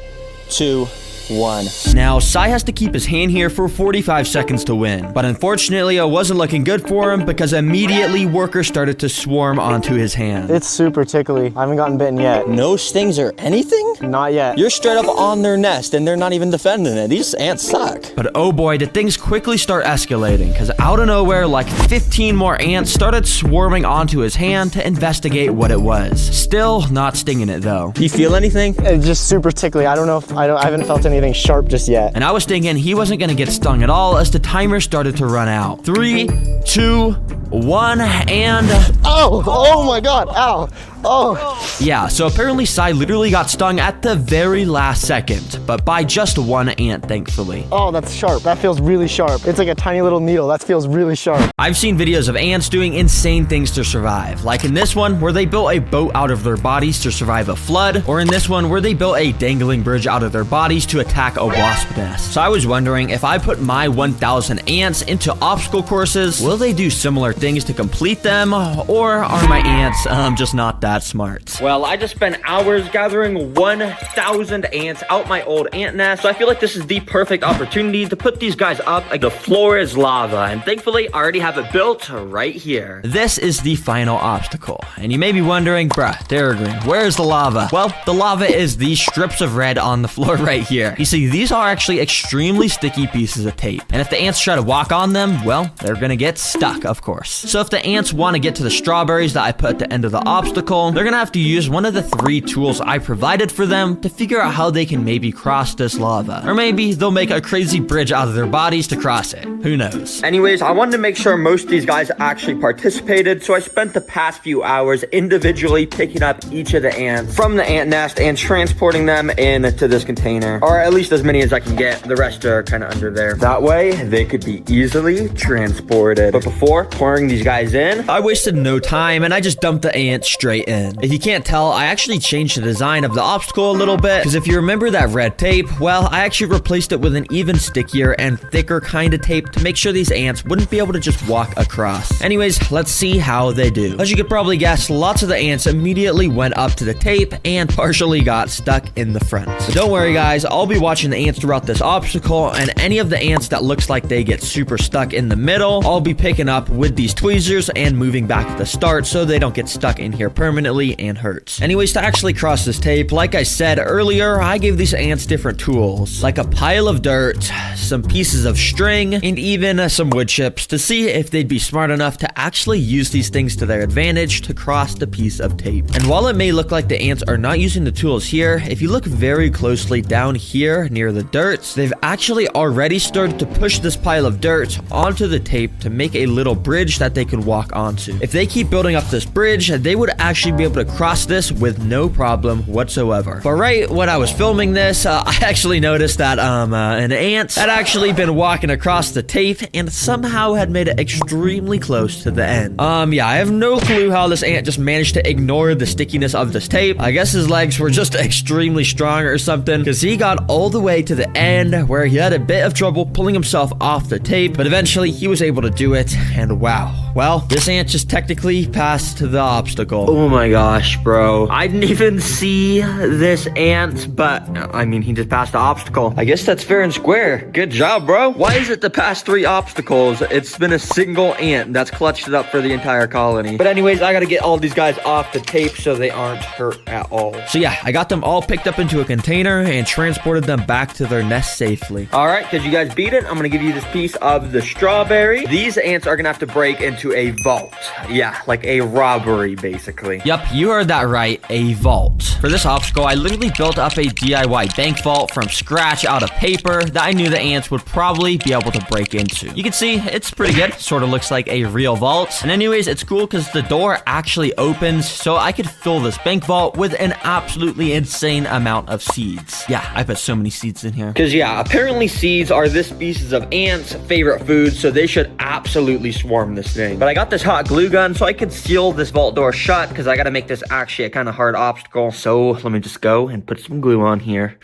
2, 1. Now, Si has to keep his hand here for 45 seconds to win. But unfortunately, it wasn't looking good for him because immediately workers started to swarm onto his hand. It's super tickly. I haven't gotten bitten yet. No stings or anything? Not yet. You're straight up on their nest and they're not even defending it. These ants suck. But oh boy, did things quickly start escalating, because out of nowhere, like 15 more ants started swarming onto his hand to investigate what it was. Still not stinging it though. Do you feel anything? It's just super tickly. I don't know if I haven't felt anything sharp just yet. And I was thinking he wasn't gonna get stung at all as the timer started to run out. 3, 2, 1, and... Ow! Oh my god! Ow! Oh! Yeah, so apparently Si literally got stung at the very last second, but by just one ant, thankfully. Oh, that's sharp. That feels really sharp. It's like a tiny little needle. That feels really sharp. I've seen videos of ants doing insane things to survive, like in this one where they built a boat out of their bodies to survive a flood, or in this one where they built a dangling bridge out of their bodies to attack a wasp nest. So I was wondering, if I put my 1,000 ants into obstacle courses, will they do similar things to complete them, or are my ants just not that smart? Well, I just spent hours gathering 1,000 ants out my old ant nest, so I feel like this is the perfect opportunity to put these guys up. Like, the floor is lava, and thankfully I already have it built right here. This is the final obstacle, and you may be wondering, bruh, TerraGreen, where's the lava? Well, the lava is these strips of red on the floor right here. You see, these are actually extremely sticky pieces of tape, and if the ants try to walk on them, well, they're gonna get stuck, of course. So if the ants want to get to the strawberries that I put at the end of the obstacle, they're gonna have to use one of the 3 tools I provided for them to figure out how they can maybe cross this lava. Or maybe they'll make a crazy bridge out of their bodies to cross it. Who knows? Anyways, I wanted to make sure most of these guys actually participated, so I spent the past few hours individually picking up each of the ants from the ant nest and transporting them into this container. Or at least as many as I can get. The rest are kind of under there. That way, they could be easily transported. But before pouring these guys in, I wasted no time and I just dumped the ants straight in. If you can't tell, I actually changed the design of the obstacle a little bit, because if you remember that red tape, well, I actually replaced it with an even stickier and thicker kind of tape to make sure these ants wouldn't be able to just walk across. Anyways, let's see how they do. As you could probably guess, lots of the ants immediately went up to the tape and partially got stuck in the front. So don't worry guys, I'll be watching the ants throughout this obstacle, and any of the ants that looks like they get super stuck in the middle, I'll be picking up with these tweezers and moving back to the start so they don't get stuck in here permanently and hurt. Anyways, to actually cross this tape, like I said earlier, I gave these ants different tools, like a pile of dirt, some pieces of string, and even some wood chips to see if they'd be smart enough to actually use these things to their advantage to cross the piece of tape. And while it may look like the ants are not using the tools here, if you look very closely down here near the dirt, they've actually already started to push this pile of dirt onto the tape to make a little bridge that they could walk onto. If they keep building up this bridge, they would actually be able to cross this with no problem whatsoever. But right when I was filming this, I actually noticed that an ant had actually been walking across the tape and somehow had made it extremely close to the end. Yeah, I have no clue how this ant just managed to ignore the stickiness of this tape. I guess his legs were just extremely strong or something, because he got all the way to the end where he had a bit of trouble pulling himself off the tape, but eventually he was able to do it, and wow. Well, this ant just technically passed the obstacle. Oh my gosh, bro. I didn't even see this ant, but I mean, he just passed the obstacle. I guess that's fair and square. Good job, bro. Why is it the past 3 obstacles, it's been a single ant that's clutched it up for the entire colony? But anyways, I gotta get all these guys off the tape so they aren't hurt at all. So yeah, I got them all picked up into a container and transported them back to their nest safely. All right, because you guys beat it, I'm gonna give you this piece of the strawberry. These ants are gonna have to break into a vault. Yeah, like a robbery, basically. Yep, you heard that right, a vault. For this obstacle, I literally built up a DIY bank vault from scratch out of paper that I knew the ants would probably be able to break into. You can see it's pretty good, sort of looks like a real vault. And anyways, it's cool because the door actually opens, so I could fill this bank vault with an absolutely insane amount of seeds. Yeah, I put so many seeds in here. Because yeah, apparently seeds are this species of ants' favorite food, so they should absolutely swarm this thing. But I got this hot glue gun so I could seal this vault door shut, because I gotta make this actually a kind of hard obstacle. So let me just go and put some glue on here.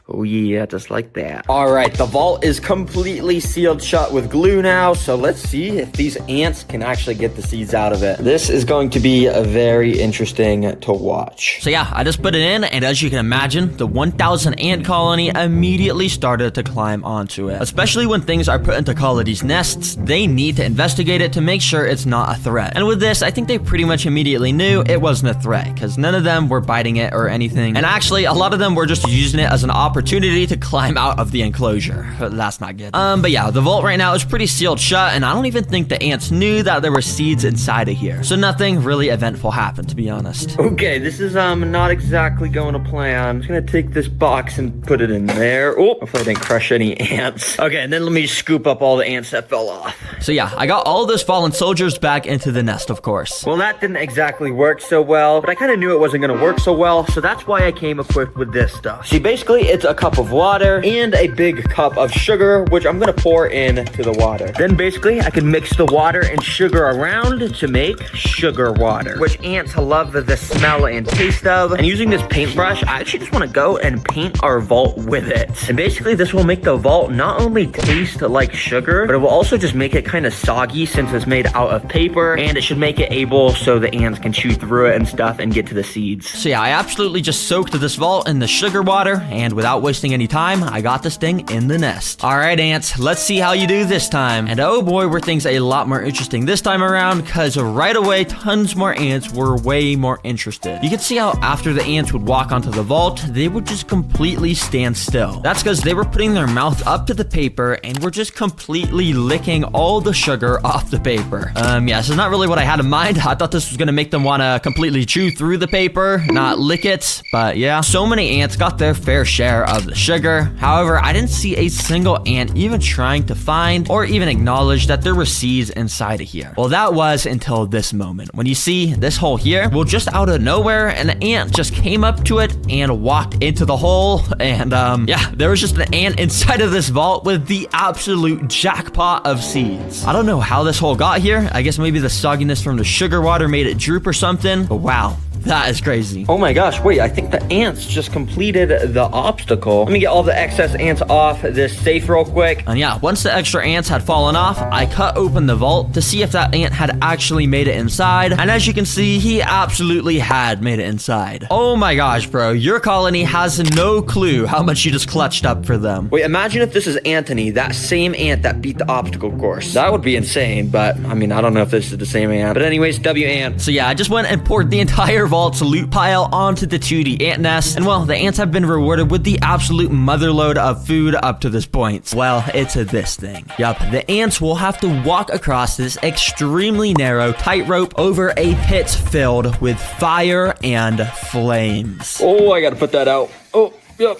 Oh yeah, just like that. All right, the vault is completely sealed shut with glue now, so let's see if these ants can actually get the seeds out of it. This is going to be very interesting to watch. So yeah, I just put it in, and as you can imagine, the 1,000 ant colony immediately started to climb onto it. Especially when things are put into colonies' nests, they need to investigate it to make sure it's not a threat. And with this, I think they pretty much immediately knew it wasn't a threat, because none of them were biting it or anything. And actually, a lot of them were just using it as an opportunity to climb out of the enclosure. That's not good. But yeah, the vault right now is pretty sealed shut, and I don't even think the ants knew that there were seeds inside of here. So nothing really eventful happened, to be honest. Okay, this is not exactly going to plan. I'm just gonna take this box and put it in there. Oh, hopefully I didn't crush any ants. Okay, and then let me scoop up all the ants that fell off. So yeah, I got all those fallen soldiers back into the nest, of course. Well, that didn't exactly work so well, but I kind of knew it wasn't gonna work so well, so that's why I came equipped with this stuff. See, basically, it's a cup of water and a big cup of sugar, which I'm gonna pour into the water. Then basically, I can mix the water and sugar around to make sugar water, which ants love the smell and taste of. And using this paintbrush, I actually just wanna go and paint our vault with it. And basically, this will make the vault not only taste like sugar, but it will also just make it kind of soggy since it's made out of paper, and it should make it able so the ants can chew through it and stuff and get to the seeds. So yeah, I absolutely just soaked this vault in the sugar water, and without wasting any time, I got this thing in the nest. All right, ants, let's see how you do this time. And oh boy, were things a lot more interesting this time around, because right away, tons more ants were way more interested. You can see how after the ants would walk onto the vault, they would just completely stand still. That's because they were putting their mouth up to the paper and were just completely licking all the sugar off the paper. Yeah, this is not really what I had in mind. I thought this was gonna make them want to completely chew through the paper, not lick it. But yeah, so many ants got their fair share of the sugar. However, I didn't see a single ant even trying to find or even acknowledge that there were seeds inside of here. Well, that was until this moment. When you see this hole here, well, just out of nowhere, an ant just came up to it and walked into the hole. And yeah, there was just an ant inside of this vault with the absolute jackpot of seeds. I don't know how this hole got here. I guess maybe the sogginess from the sugar water made it droop or something. But wow, that is crazy. Oh my gosh, wait, I think the ants just completed the obstacle. Let me get all the excess ants off this safe real quick. And yeah, once the extra ants had fallen off, I cut open the vault to see if that ant had actually made it inside. And as you can see, he absolutely had made it inside. Oh my gosh, bro, your colony has no clue how much you just clutched up for them. Wait, imagine if this is Anthony, that same ant that beat the obstacle course. That would be insane, but I mean, I don't know if this is the same ant. But anyways, W ant. So yeah, I just went and poured the entire vault's loot pile onto the 2D ant nest, and well, the ants have been rewarded with the absolute motherload of food up to this point. Well, it's this thing. Yup, the ants will have to walk across this extremely narrow tightrope over a pit filled with fire and flames. Oh, I gotta put that out. Oh, yep,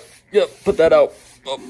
put that out. Oh,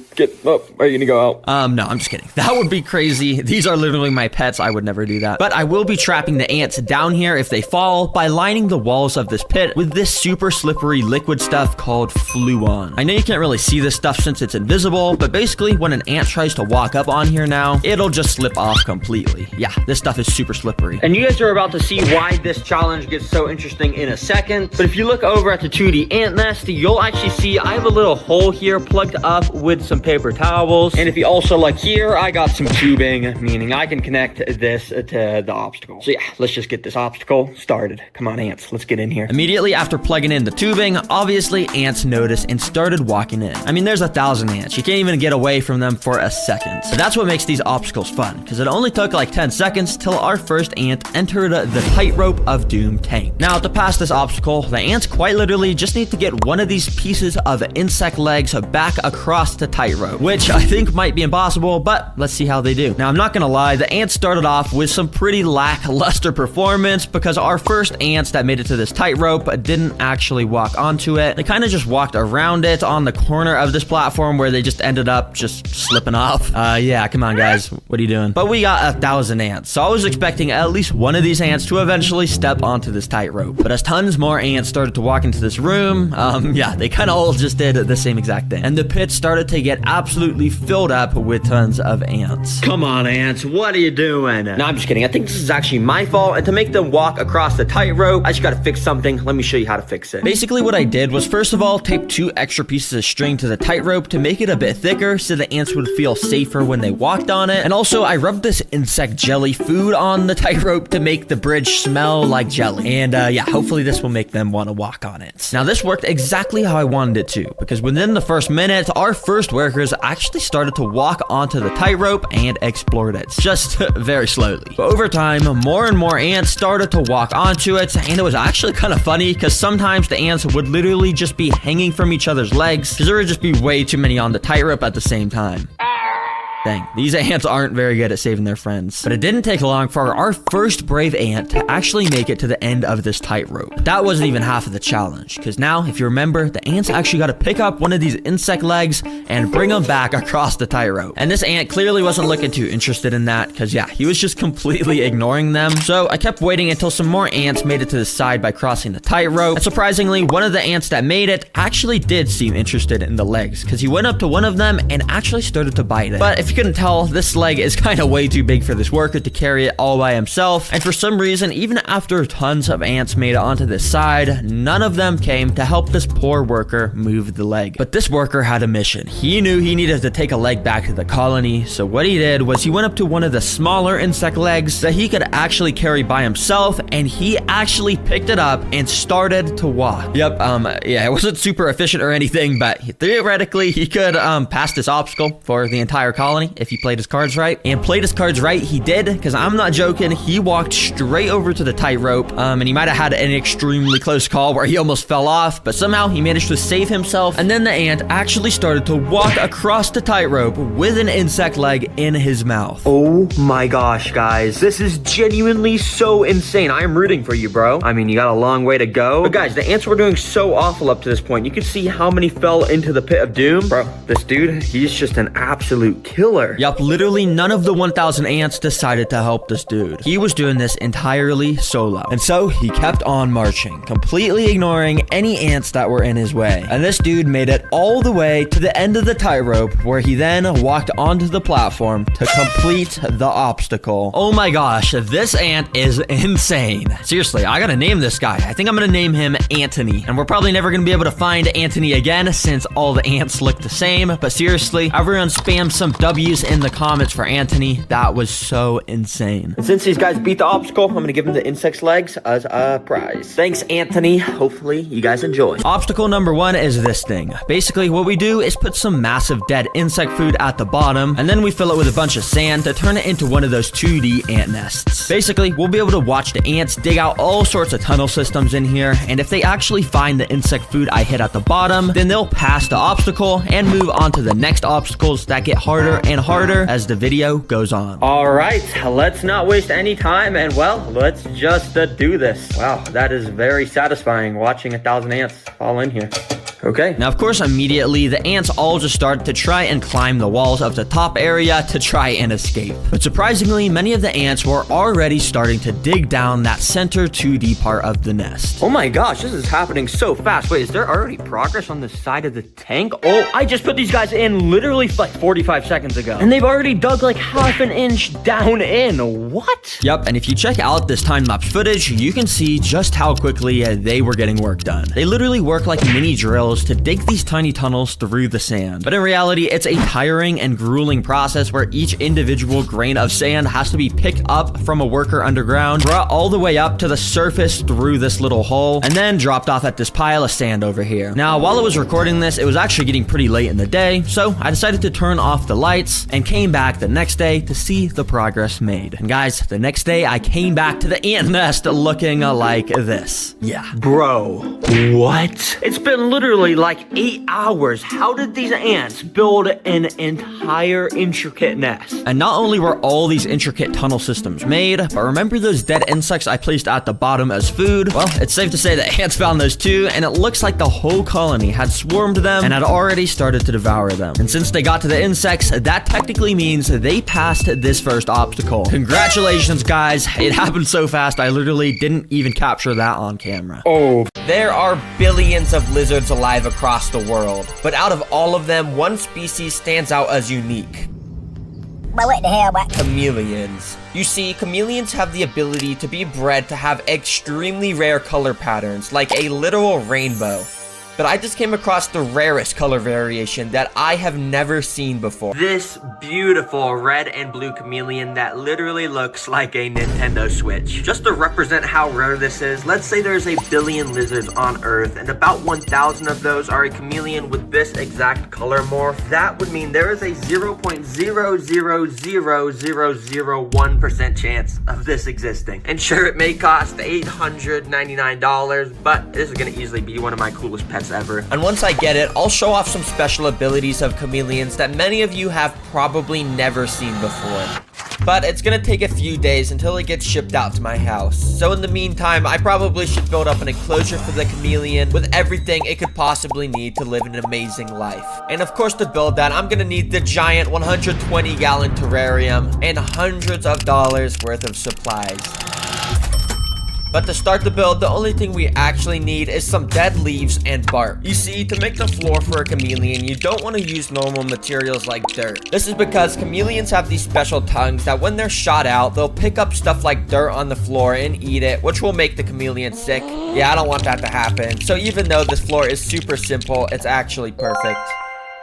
are you gonna go out? No, I'm just kidding. That would be crazy. These are literally my pets. I would never do that. But I will be trapping the ants down here if they fall by lining the walls of this pit with this super slippery liquid stuff called Fluon. I know you can't really see this stuff since it's invisible, but basically when an ant tries to walk up on here now, it'll just slip off completely. Yeah, this stuff is super slippery. And you guys are about to see why this challenge gets so interesting in a second. But if you look over at the 2D ant nest, you'll actually see I have a little hole here plugged up with some paper towels, and if you also look here, I got some tubing, meaning I can connect this to the obstacle. So yeah, let's just get this obstacle started. Come on, ants, let's get in here. Immediately after plugging in the tubing, obviously ants noticed and started walking in. I mean, there's 1,000 ants. You can't even get away from them for a second. But that's what makes these obstacles fun, because it only took like 10 seconds till our first ant entered the tightrope of doom tank. Now, to pass this obstacle, the ants quite literally just need to get one of these pieces of insect legs back across the tightrope, which I think might be impossible, but let's see how they do. Now, I'm not gonna lie, the ants started off with some pretty lackluster performance because our first ants that made it to this tightrope didn't actually walk onto it. They kind of just walked around it on the corner of this platform where they just ended up just slipping off. Yeah, come on, guys. What are you doing? But we got 1,000 ants, so I was expecting at least one of these ants to eventually step onto this tightrope. But as tons more ants started to walk into this room, yeah, they kind of all just did the same exact thing. And the pit started to get absolutely filled up with tons of ants. Come on, ants, what are you doing? No, I'm just kidding. I think this is actually my fault, and to make them walk across the tightrope, I just gotta fix something. Let me show you how to fix it. Basically, what I did was, first of all, tape 2 extra pieces of string to the tightrope to make it a bit thicker so the ants would feel safer when they walked on it. And also, I rubbed this insect jelly food on the tightrope to make the bridge smell like jelly. And yeah, hopefully this will make them want to walk on it. Now, this worked exactly how I wanted it to, because within the first minute, our first workers actually started to walk onto the tightrope and explored it, just very slowly. But over time, more and more ants started to walk onto it, and it was actually kind of funny because sometimes the ants would literally just be hanging from each other's legs because there would just be way too many on the tightrope at the same time. Dang, these ants aren't very good at saving their friends. But it didn't take long for our first brave ant to actually make it to the end of this tightrope. That wasn't even half of the challenge, because now, if you remember, the ants actually got to pick up one of these insect legs and bring them back across the tightrope. And this ant clearly wasn't looking too interested in that, because yeah, he was just completely ignoring them. So I kept waiting until some more ants made it to the side by crossing the tightrope. And surprisingly, one of the ants that made it actually did seem interested in the legs, because he went up to one of them and actually started to bite it. But if you couldn't tell, this leg is kind of way too big for this worker to carry it all by himself, and for some reason, even after tons of ants made it onto this side, none of them came to help this poor worker move the leg. But this worker had a mission. He knew he needed to take a leg back to the colony, so what he did was he went up to one of the smaller insect legs that he could actually carry by himself, and he actually picked it up and started to walk. Yep, yeah, it wasn't super efficient or anything, but theoretically, he could pass this obstacle for the entire colony if he played his cards right. And played his cards right, he did, because I'm not joking, he walked straight over to the tightrope, and he might have had an extremely close call where he almost fell off, but somehow he managed to save himself, and then the ant actually started to walk across the tightrope with an insect leg in his mouth. Oh my gosh, guys, this is genuinely so insane. I am rooting for you, bro. I mean, you got a long way to go, but guys, the ants were doing so awful up to this point. You could see how many fell into the pit of doom. Bro, this dude, he's just an absolute killer. Yup, literally none of the 1,000 ants decided to help this dude. He was doing this entirely solo. And so he kept on marching, completely ignoring any ants that were in his way. And this dude made it all the way to the end of the tightrope, where he then walked onto the platform to complete the obstacle. Oh my gosh, this ant is insane. Seriously, I gotta name this guy. I think I'm gonna name him Antony. And we're probably never gonna be able to find Antony again since all the ants look the same. But seriously, everyone spam some W's in the comments for Anthony. That was so insane. And since these guys beat the obstacle, I'm gonna give them the insect's legs as a prize. Thanks, Anthony. Hopefully you guys enjoy. Obstacle number 1 is this thing. Basically, what we do is put some massive dead insect food at the bottom, and then we fill it with a bunch of sand to turn it into one of those 2D ant nests. Basically, we'll be able to watch the ants dig out all sorts of tunnel systems in here, and if they actually find the insect food I hit at the bottom, then they'll pass the obstacle and move on to the next obstacles that get harder and harder as the video goes on. All right, let's not waste any time, and well, let's just do this. Wow, that is very satisfying watching 1,000 ants fall in here. Okay. Now, of course, immediately, the ants all just started to try and climb the walls of the top area to try and escape. But surprisingly, many of the ants were already starting to dig down that center 2D part of the nest. Oh my gosh, this is happening so fast. Wait, is there already progress on the side of the tank? Oh, I just put these guys in literally like 45 seconds ago, and they've already dug like half an inch down in. What? Yep, and if you check out this time-lapse footage, you can see just how quickly they were getting work done. They literally work like mini drills to dig these tiny tunnels through the sand. But in reality, it's a tiring and grueling process where each individual grain of sand has to be picked up from a worker underground, brought all the way up to the surface through this little hole, and then dropped off at this pile of sand over here. Now, while I was recording this, it was actually getting pretty late in the day, so I decided to turn off the lights and came back the next day to see the progress made. And guys, the next day I came back to the ant nest looking like this. Yeah. Bro, what? It's been literally like 8 hours. How did these ants build an entire intricate nest? And not only were all these intricate tunnel systems made, but remember those dead insects I placed at the bottom as food? Well, it's safe to say that ants found those too, and it looks like the whole colony had swarmed them and had already started to devour them. And since they got to the insects, that technically means they passed this first obstacle. Congratulations, guys. It happened so fast, I literally didn't even capture that on camera. Oh. There are billions of lizards alive across the world, but out of all of them, one species stands out as unique. But what the hell, what? Chameleons. You see, chameleons have the ability to be bred to have extremely rare color patterns, like a literal rainbow. But I just came across the rarest color variation that I have never seen before. This beautiful red and blue chameleon that literally looks like a Nintendo Switch. Just to represent how rare this is, let's say there's a billion lizards on Earth, and about 1,000 of those are a chameleon with this exact color morph. That would mean there is a 0.0000001% chance of this existing. And sure, it may cost $899, but this is gonna easily be one of my coolest pets ever. And once I get it, I'll show off some special abilities of chameleons that many of you have probably never seen before. But it's gonna take a few days until it gets shipped out to my house. So in the meantime, I probably should build up an enclosure for the chameleon with everything it could possibly need to live an amazing life. And of course, to build that, I'm gonna need the giant 120-gallon terrarium and hundreds of dollars worth of supplies. But to start the build, the only thing we actually need is some dead leaves and bark. You see, to make the floor for a chameleon, you don't want to use normal materials like dirt. This is because chameleons have these special tongues that when they're shot out, they'll pick up stuff like dirt on the floor and eat it, which will make the chameleon sick. Yeah, I don't want that to happen. So even though this floor is super simple, it's actually perfect.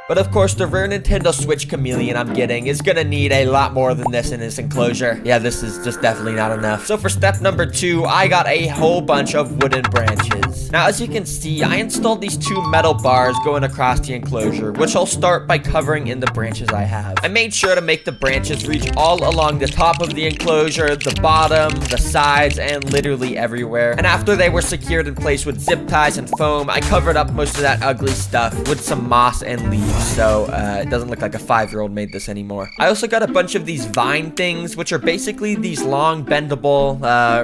But of course, the rare Nintendo Switch chameleon I'm getting is gonna need a lot more than this in its enclosure. Yeah, this is just definitely not enough. So for step number 2, I got a whole bunch of wooden branches. Now, as you can see, I installed these 2 metal bars going across the enclosure, which I'll start by covering in the branches I have. I made sure to make the branches reach all along the top of the enclosure, the bottom, the sides, and literally everywhere. And after they were secured in place with zip ties and foam, I covered up most of that ugly stuff with some moss and leaves. So it doesn't look like a 5-year-old made this anymore. I also got a bunch of these vine things, which are basically these long bendable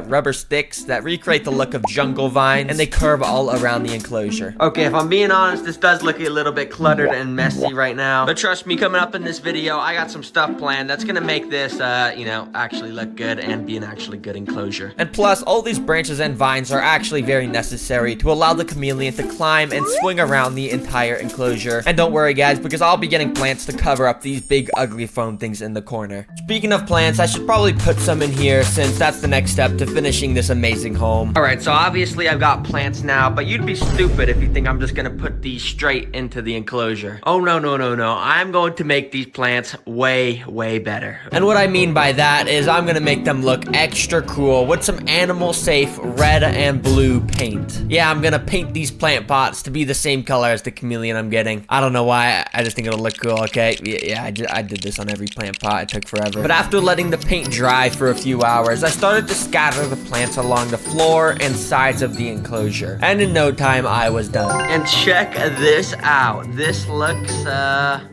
rubber sticks that recreate the look of jungle vines, and they curve all around the enclosure. Okay, if I'm being honest, this does look a little bit cluttered and messy right now. But trust me, coming up in this video, I got some stuff planned that's gonna make this, you know, actually look good and be an actually good enclosure. And plus, all these branches and vines are actually very necessary to allow the chameleon to climb and swing around the entire enclosure. And don't worry, guys. guys, because I'll be getting plants to cover up these big ugly foam things in the corner. Speaking of plants, I should probably put some in here since that's the next step to finishing this amazing home. Alright, so obviously I've got plants now, but you'd be stupid if you think I'm just gonna put these straight into the enclosure. Oh no, no, no, no. I'm going to make these plants way, way better. And what I mean by that is I'm gonna make them look extra cool with some animal safe red and blue paint. Yeah, I'm gonna paint these plant pots to be the same color as the chameleon I'm getting. I don't know why, I just think it'll look cool, okay? Yeah, I did this on every plant pot, it took forever. But after letting the paint dry for a few hours, I started to scatter the plants along the floor and sides of the enclosure. And in no time, I was done. And check this out. This looks, I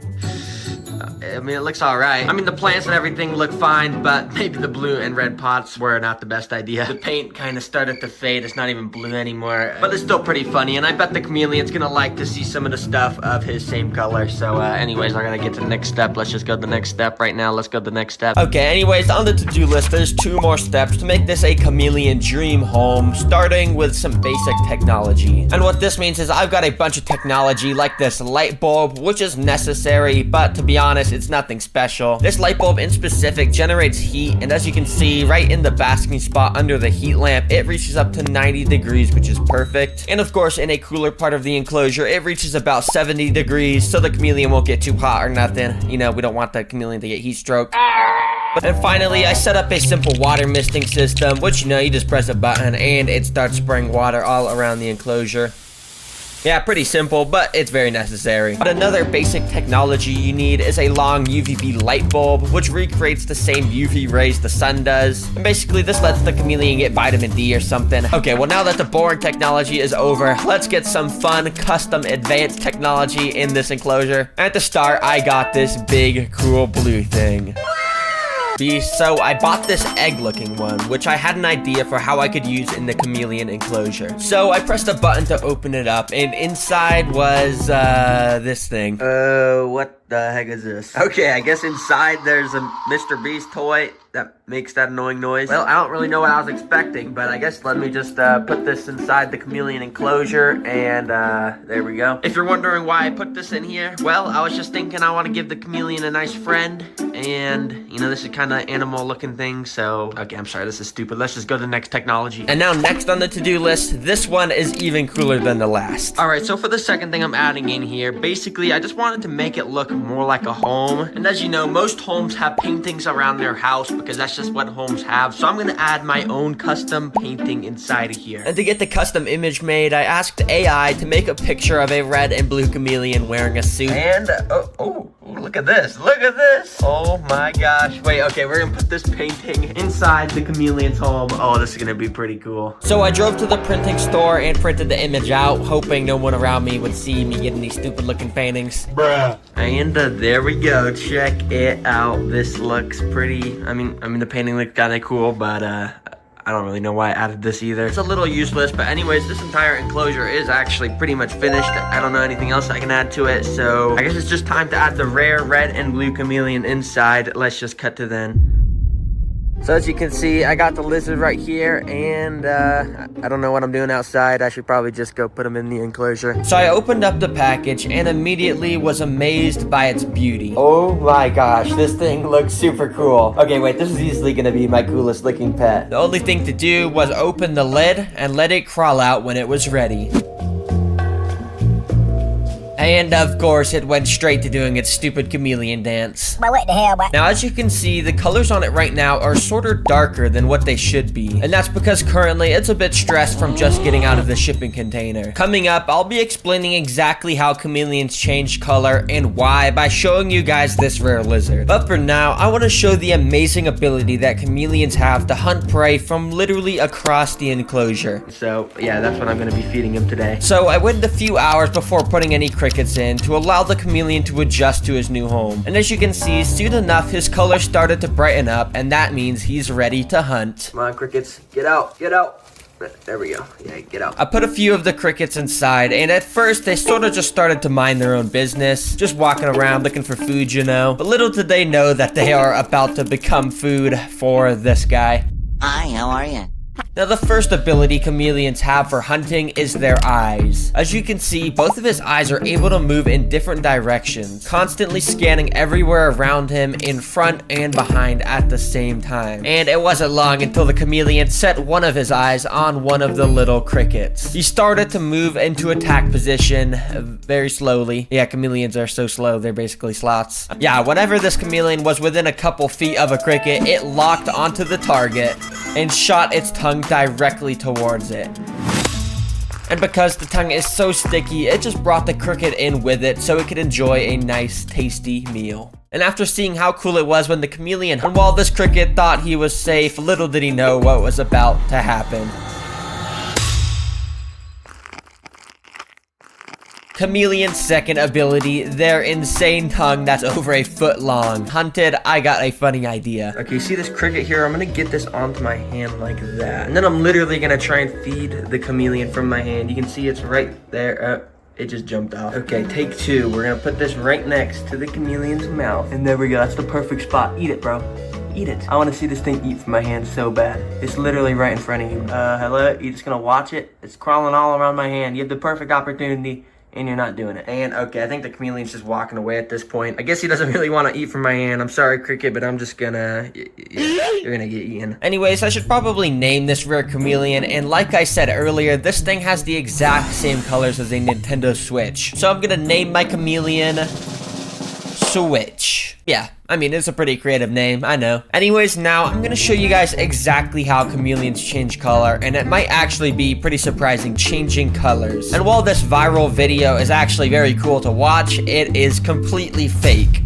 mean, it looks alright. I mean, the plants and everything look fine, but maybe the blue and red pots were not the best idea. The paint kind of started to fade. It's not even blue anymore, but it's still pretty funny, and I bet the chameleon's gonna like to see some of the stuff of his same color. So, anyways, I gotta get to the next step. Let's just go to the next step right now. Let's go to the next step. Okay, anyways, on the to-do list, there's 2 more steps to make this a chameleon dream home, starting with some basic technology. And what this means is I've got a bunch of technology like this light bulb, which is necessary, but to be honest, it's nothing special. This light bulb in specific generates heat, and as you can see right in the basking spot under the heat lamp, it reaches up to 90 degrees, which is perfect. And of course, in a cooler part of the enclosure, it reaches about 70 degrees, so the chameleon won't get too hot or nothing. You know, we don't want the chameleon to get heat stroke. And finally, I set up a simple water misting system, which, you know, you just press a button and it starts spraying water all around the enclosure. Yeah, pretty simple, but it's very necessary. But another basic technology you need is a long UVB light bulb, which recreates the same UV rays the sun does. And basically, this lets the chameleon get vitamin D or something. Okay, well, now that the boring technology is over, let's get some fun, custom, advanced technology in this enclosure. At the start, I got this big, cool blue thing. So I bought this egg-looking one, which I had an idea for how I could use in the chameleon enclosure. So I pressed a button to open it up, and inside was, this thing. What the heck is this? Okay, I guess inside there's a Mr. Beast toy that makes that annoying noise. Well, I don't really know what I was expecting, but I guess let me just put this inside the chameleon enclosure, and there we go. If you're wondering why I put this in here, well, I was just thinking I want to give the chameleon a nice friend, and, you know, this is kind of animal looking thing, so, okay, I'm sorry, this is stupid. Let's just go to the next technology. And now next on the to-do list, this one is even cooler than the last. Alright, so for the second thing I'm adding in here, basically, I just wanted to make it look more like a home. And as you know, most homes have paintings around their house because that's just what homes have. So I'm gonna add my own custom painting inside of here. And to get the custom image made, I asked AI to make a picture of a red and blue chameleon wearing a suit. And, oh, look at this. Look at this. Oh my gosh. Wait, okay, we're gonna put this painting inside the chameleon's home. Oh, this is gonna be pretty cool. So I drove to the printing store and printed the image out, hoping no one around me would see me getting these stupid looking paintings. Bruh. And there we go. Check it out. This looks pretty. I mean the painting looked kind of cool, but I don't really know why I added this either. It's a little useless, but anyways, this entire enclosure is actually pretty much finished. I don't know anything else I can add to it, so I guess it's just time to add the rare red and blue chameleon inside. Let's just cut to then. So as you can see, I got the lizard right here, and I don't know what I'm doing outside. I should probably just go put him in the enclosure. So I opened up the package and immediately was amazed by its beauty. Oh my gosh, this thing looks super cool. Okay, wait, this is easily gonna be my coolest looking pet. The only thing to do was open the lid and let it crawl out when it was ready. And of course, it went straight to doing its stupid chameleon dance. Well, what the hell, what? Now, as you can see, the colors on it right now are sort of darker than what they should be. And that's because currently it's a bit stressed from just getting out of the shipping container. Coming up, I'll be explaining exactly how chameleons change color and why by showing you guys this rare lizard. But for now, I want to show the amazing ability that chameleons have to hunt prey from literally across the enclosure. So, yeah, that's what I'm gonna be feeding him today. So I waited a few hours before putting any crickets in to allow the chameleon to adjust to his new home. And as you can see, soon enough, his color started to brighten up, and that means he's ready to hunt. Come on, crickets, get out, get out. There we go. Yeah, get out. I put a few of the crickets inside, and at first, they sort of just started to mind their own business, just walking around looking for food, you know. But little did they know that they are about to become food for this guy. Hi, how are you? Now, the first ability chameleons have for hunting is their eyes. As you can see, both of his eyes are able to move in different directions, constantly scanning everywhere around him, in front and behind at the same time. And it wasn't long until the chameleon set one of his eyes on one of the little crickets. He started to move into attack position very slowly. Yeah, chameleons are so slow, they're basically sloths. Yeah, whenever this chameleon was within a couple feet of a cricket, it locked onto the target and shot its tongue directly towards it. And because the tongue is so sticky, it just brought the cricket in with it so it could enjoy a nice, tasty meal. And after seeing how cool it was when the chameleon, and while this cricket thought he was safe, little did he know what was about to happen. Chameleon's second ability, their insane tongue that's over a foot long. Hunted, I got a funny idea. Okay, you see this cricket here? I'm gonna get this onto my hand like that. And then I'm literally gonna try and feed the chameleon from my hand. You can see it's right there. It just jumped off. Okay, take two. We're gonna put this right next to the chameleon's mouth. And there we go, that's the perfect spot. Eat it, bro. Eat it. I wanna see this thing eat from my hand so bad. It's literally right in front of you. Hello? You're just gonna watch it? It's crawling all around my hand. You have the perfect opportunity, and you're not doing it. And okay, I think the chameleon's just walking away at this point. I guess he doesn't really want to eat from my hand. I'm sorry, cricket, but I'm just gonna... You're gonna get eaten. Anyways, I should probably name this rare chameleon, and like I said earlier, this thing has the exact same colors as a Nintendo Switch. So I'm gonna name my chameleon... Switch. Yeah, I mean, it's a pretty creative name, I know. Anyways, now I'm gonna show you guys exactly how chameleons change color, and it might actually be pretty surprising changing colors. And while this viral video is actually very cool to watch, it is completely fake.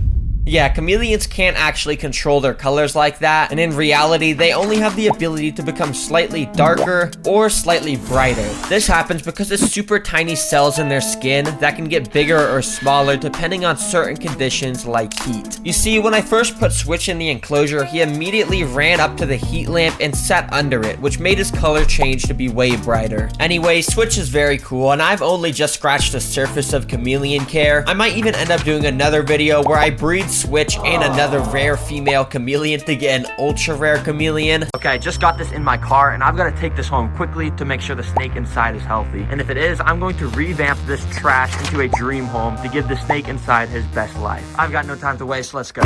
Yeah, chameleons can't actually control their colors like that, and in reality, they only have the ability to become slightly darker or slightly brighter. This happens because of super tiny cells in their skin that can get bigger or smaller depending on certain conditions like heat. You see, when I first put Switch in the enclosure, he immediately ran up to the heat lamp and sat under it, which made his color change to be way brighter. Anyway, Switch is very cool, and I've only just scratched the surface of chameleon care. I might even end up doing another video where I breed Switch and another rare female chameleon to get an ultra rare chameleon. Okay, I just got this in my car, and I've got to take this home quickly to make sure the snake inside is healthy. And if it is, I'm going to revamp this trash into a dream home to give the snake inside his best life. I've got no time to waste, let's go.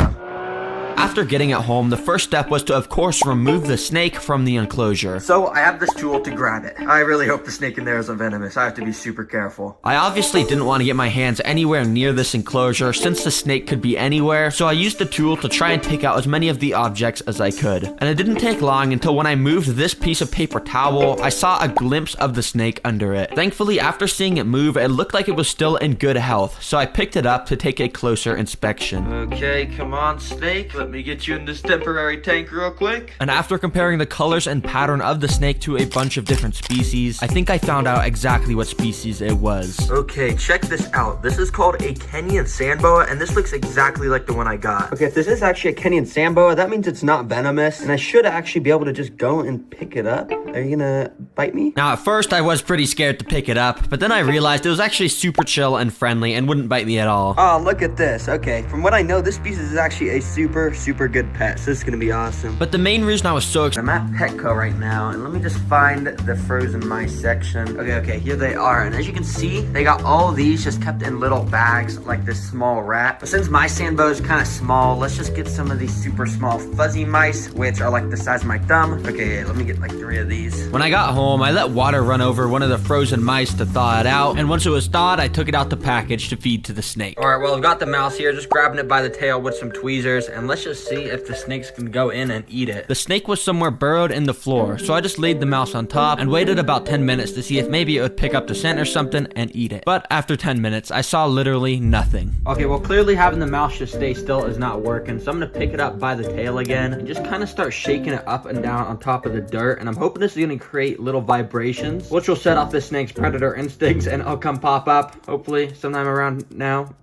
After getting it home, the first step was to, of course, remove the snake from the enclosure. So I have this tool to grab it. I really hope the snake in there isn't venomous. I have to be super careful. I obviously didn't want to get my hands anywhere near this enclosure since the snake could be anywhere, so I used the tool to try and take out as many of the objects as I could. And it didn't take long until when I moved this piece of paper towel, I saw a glimpse of the snake under it. Thankfully, after seeing it move, it looked like it was still in good health, so I picked it up to take a closer inspection. Okay, come on, snake. Let me get you in this temporary tank real quick. And after comparing the colors and pattern of the snake to a bunch of different species, I think I found out exactly what species it was. Okay, check this out. This is called a Kenyan sandboa, and this looks exactly like the one I got. Okay, if this is actually a Kenyan sandboa, that means it's not venomous, and I should actually be able to just go and pick it up. Are you gonna bite me? Now, at first, I was pretty scared to pick it up, but then I realized it was actually super chill and friendly and wouldn't bite me at all. Oh, look at this. Okay, from what I know, this species is actually a super good pet, so this is gonna be awesome. But the main reason I was so excited, I'm at Petco right now, and let me just find the frozen mice section. Okay, here they are, and as you can see, they got all of these just kept in little bags like this small rat. But since my sandboa is kind of small, let's just get some of these super small fuzzy mice, which are like the size of my thumb. Okay, let me get like 3 of these. When I got home, I let water run over one of the frozen mice to thaw it out, and once it was thawed, I took it out the package to feed to the snake. All right, well, I've got the mouse here, just grabbing it by the tail with some tweezers, and let's just see if the snakes can go in and eat it. The snake was somewhere burrowed in the floor, so I just laid the mouse on top and waited about 10 minutes to see if maybe it would pick up the scent or something and eat it. But after 10 minutes, I saw literally nothing. Okay, well, clearly having the mouse just stay still is not working, so I'm gonna pick it up by the tail again and just kind of start shaking it up and down on top of the dirt, and I'm hoping this is gonna create little vibrations, which will set off the snake's predator instincts, and it'll come pop up, hopefully sometime around now.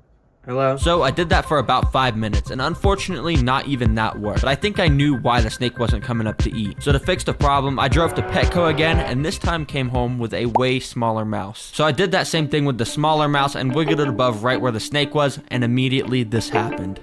Hello? So I did that for about 5 minutes, and unfortunately not even that worked. But I think I knew why the snake wasn't coming up to eat. So to fix the problem, I drove to Petco again, and this time came home with a way smaller mouse. So I did that same thing with the smaller mouse and wiggled it above right where the snake was, and immediately this happened.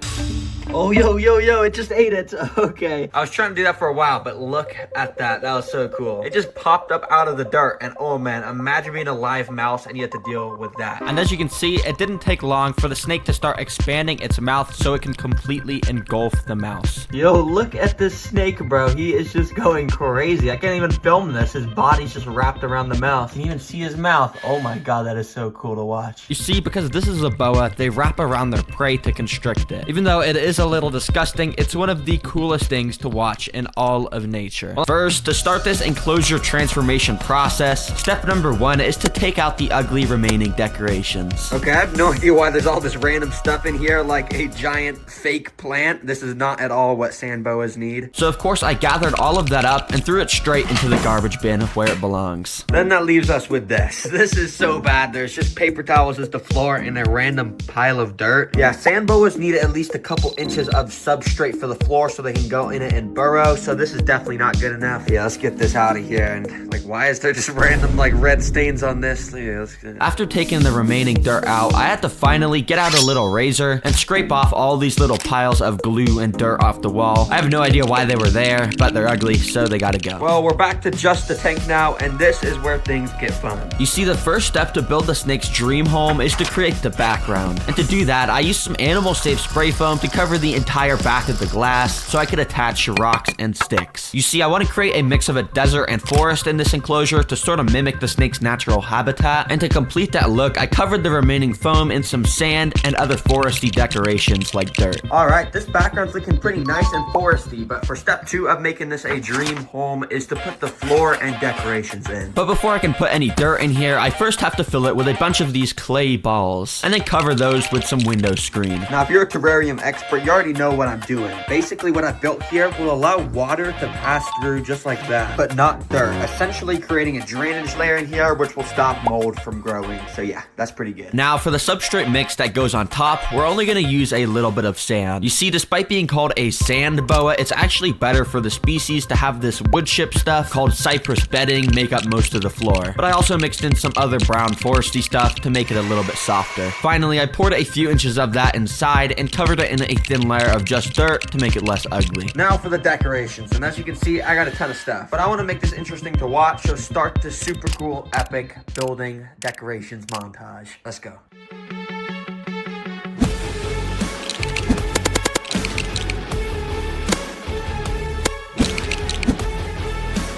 Oh, yo, it just ate it. Okay. I was trying to do that for a while, but look at that. That was so cool. It just popped up out of the dirt, and oh man, imagine being a live mouse and you have to deal with that. And as you can see, it didn't take long for the snake to start expanding its mouth so it can completely engulf the mouse. Yo, look at this snake, bro. He is just going crazy. I can't even film this. His body's just wrapped around the mouth. You can even see his mouth. Oh my god, that is so cool to watch. You see, because this is a boa, they wrap around their prey to constrict it. Even though it is a little disgusting, it's one of the coolest things to watch in all of nature. First, to start this enclosure transformation process, step number 1 is to take out the ugly remaining decorations. Okay, I have no idea why there's all this random stuff in here, like a giant fake plant. This is not at all what sand boas need. So of course I gathered all of that up and threw it straight into the garbage bin where it belongs. Then that leaves us with this. This is so bad. There's just paper towels as the floor and a random pile of dirt. Yeah, sand boas need at least a couple inches of substrate for the floor so they can go in it and burrow. So this is definitely not good enough. Yeah, let's get this out of here. And like, why is there just random like red stains on this? Yeah, after taking the remaining dirt out, I had to finally get out a little razor and scrape off all these little piles of glue and dirt off the wall. I have no idea why they were there, but they're ugly, so they gotta go. Well, we're back to just the tank now, and this is where things get fun. You see, the first step to build the snake's dream home is to create the background. And to do that, I used some animal-safe spray foam to cover the entire back of the glass so I could attach rocks and sticks. You see, I want to create a mix of a desert and forest in this enclosure to sort of mimic the snake's natural habitat. And to complete that look, I covered the remaining foam in some sand and other foresty decorations like dirt. Alright, this background's looking pretty nice and foresty, but for step 2 of making this a dream home is to put the floor and decorations in. But before I can put any dirt in here, I first have to fill it with a bunch of these clay balls, and then cover those with some window screen. Now, if you're a terrarium expert, you already know what I'm doing. Basically, what I've built here will allow water to pass through just like that, but not dirt. Essentially creating a drainage layer in here, which will stop mold from growing. So yeah, that's pretty good. Now, for the substrate mix that goes on top, we're only gonna use a little bit of sand. You see, despite being called a sand boa, it's actually better for the species to have this wood chip stuff called cypress bedding make up most of the floor. But I also mixed in some other brown foresty stuff to make it a little bit softer. Finally, I poured a few inches of that inside and covered it in a thin layer of just dirt to make it less ugly. Now for the decorations, and as you can see, I got a ton of stuff. But I want to make this interesting to watch, so start this super cool, epic building decorations montage. Let's go.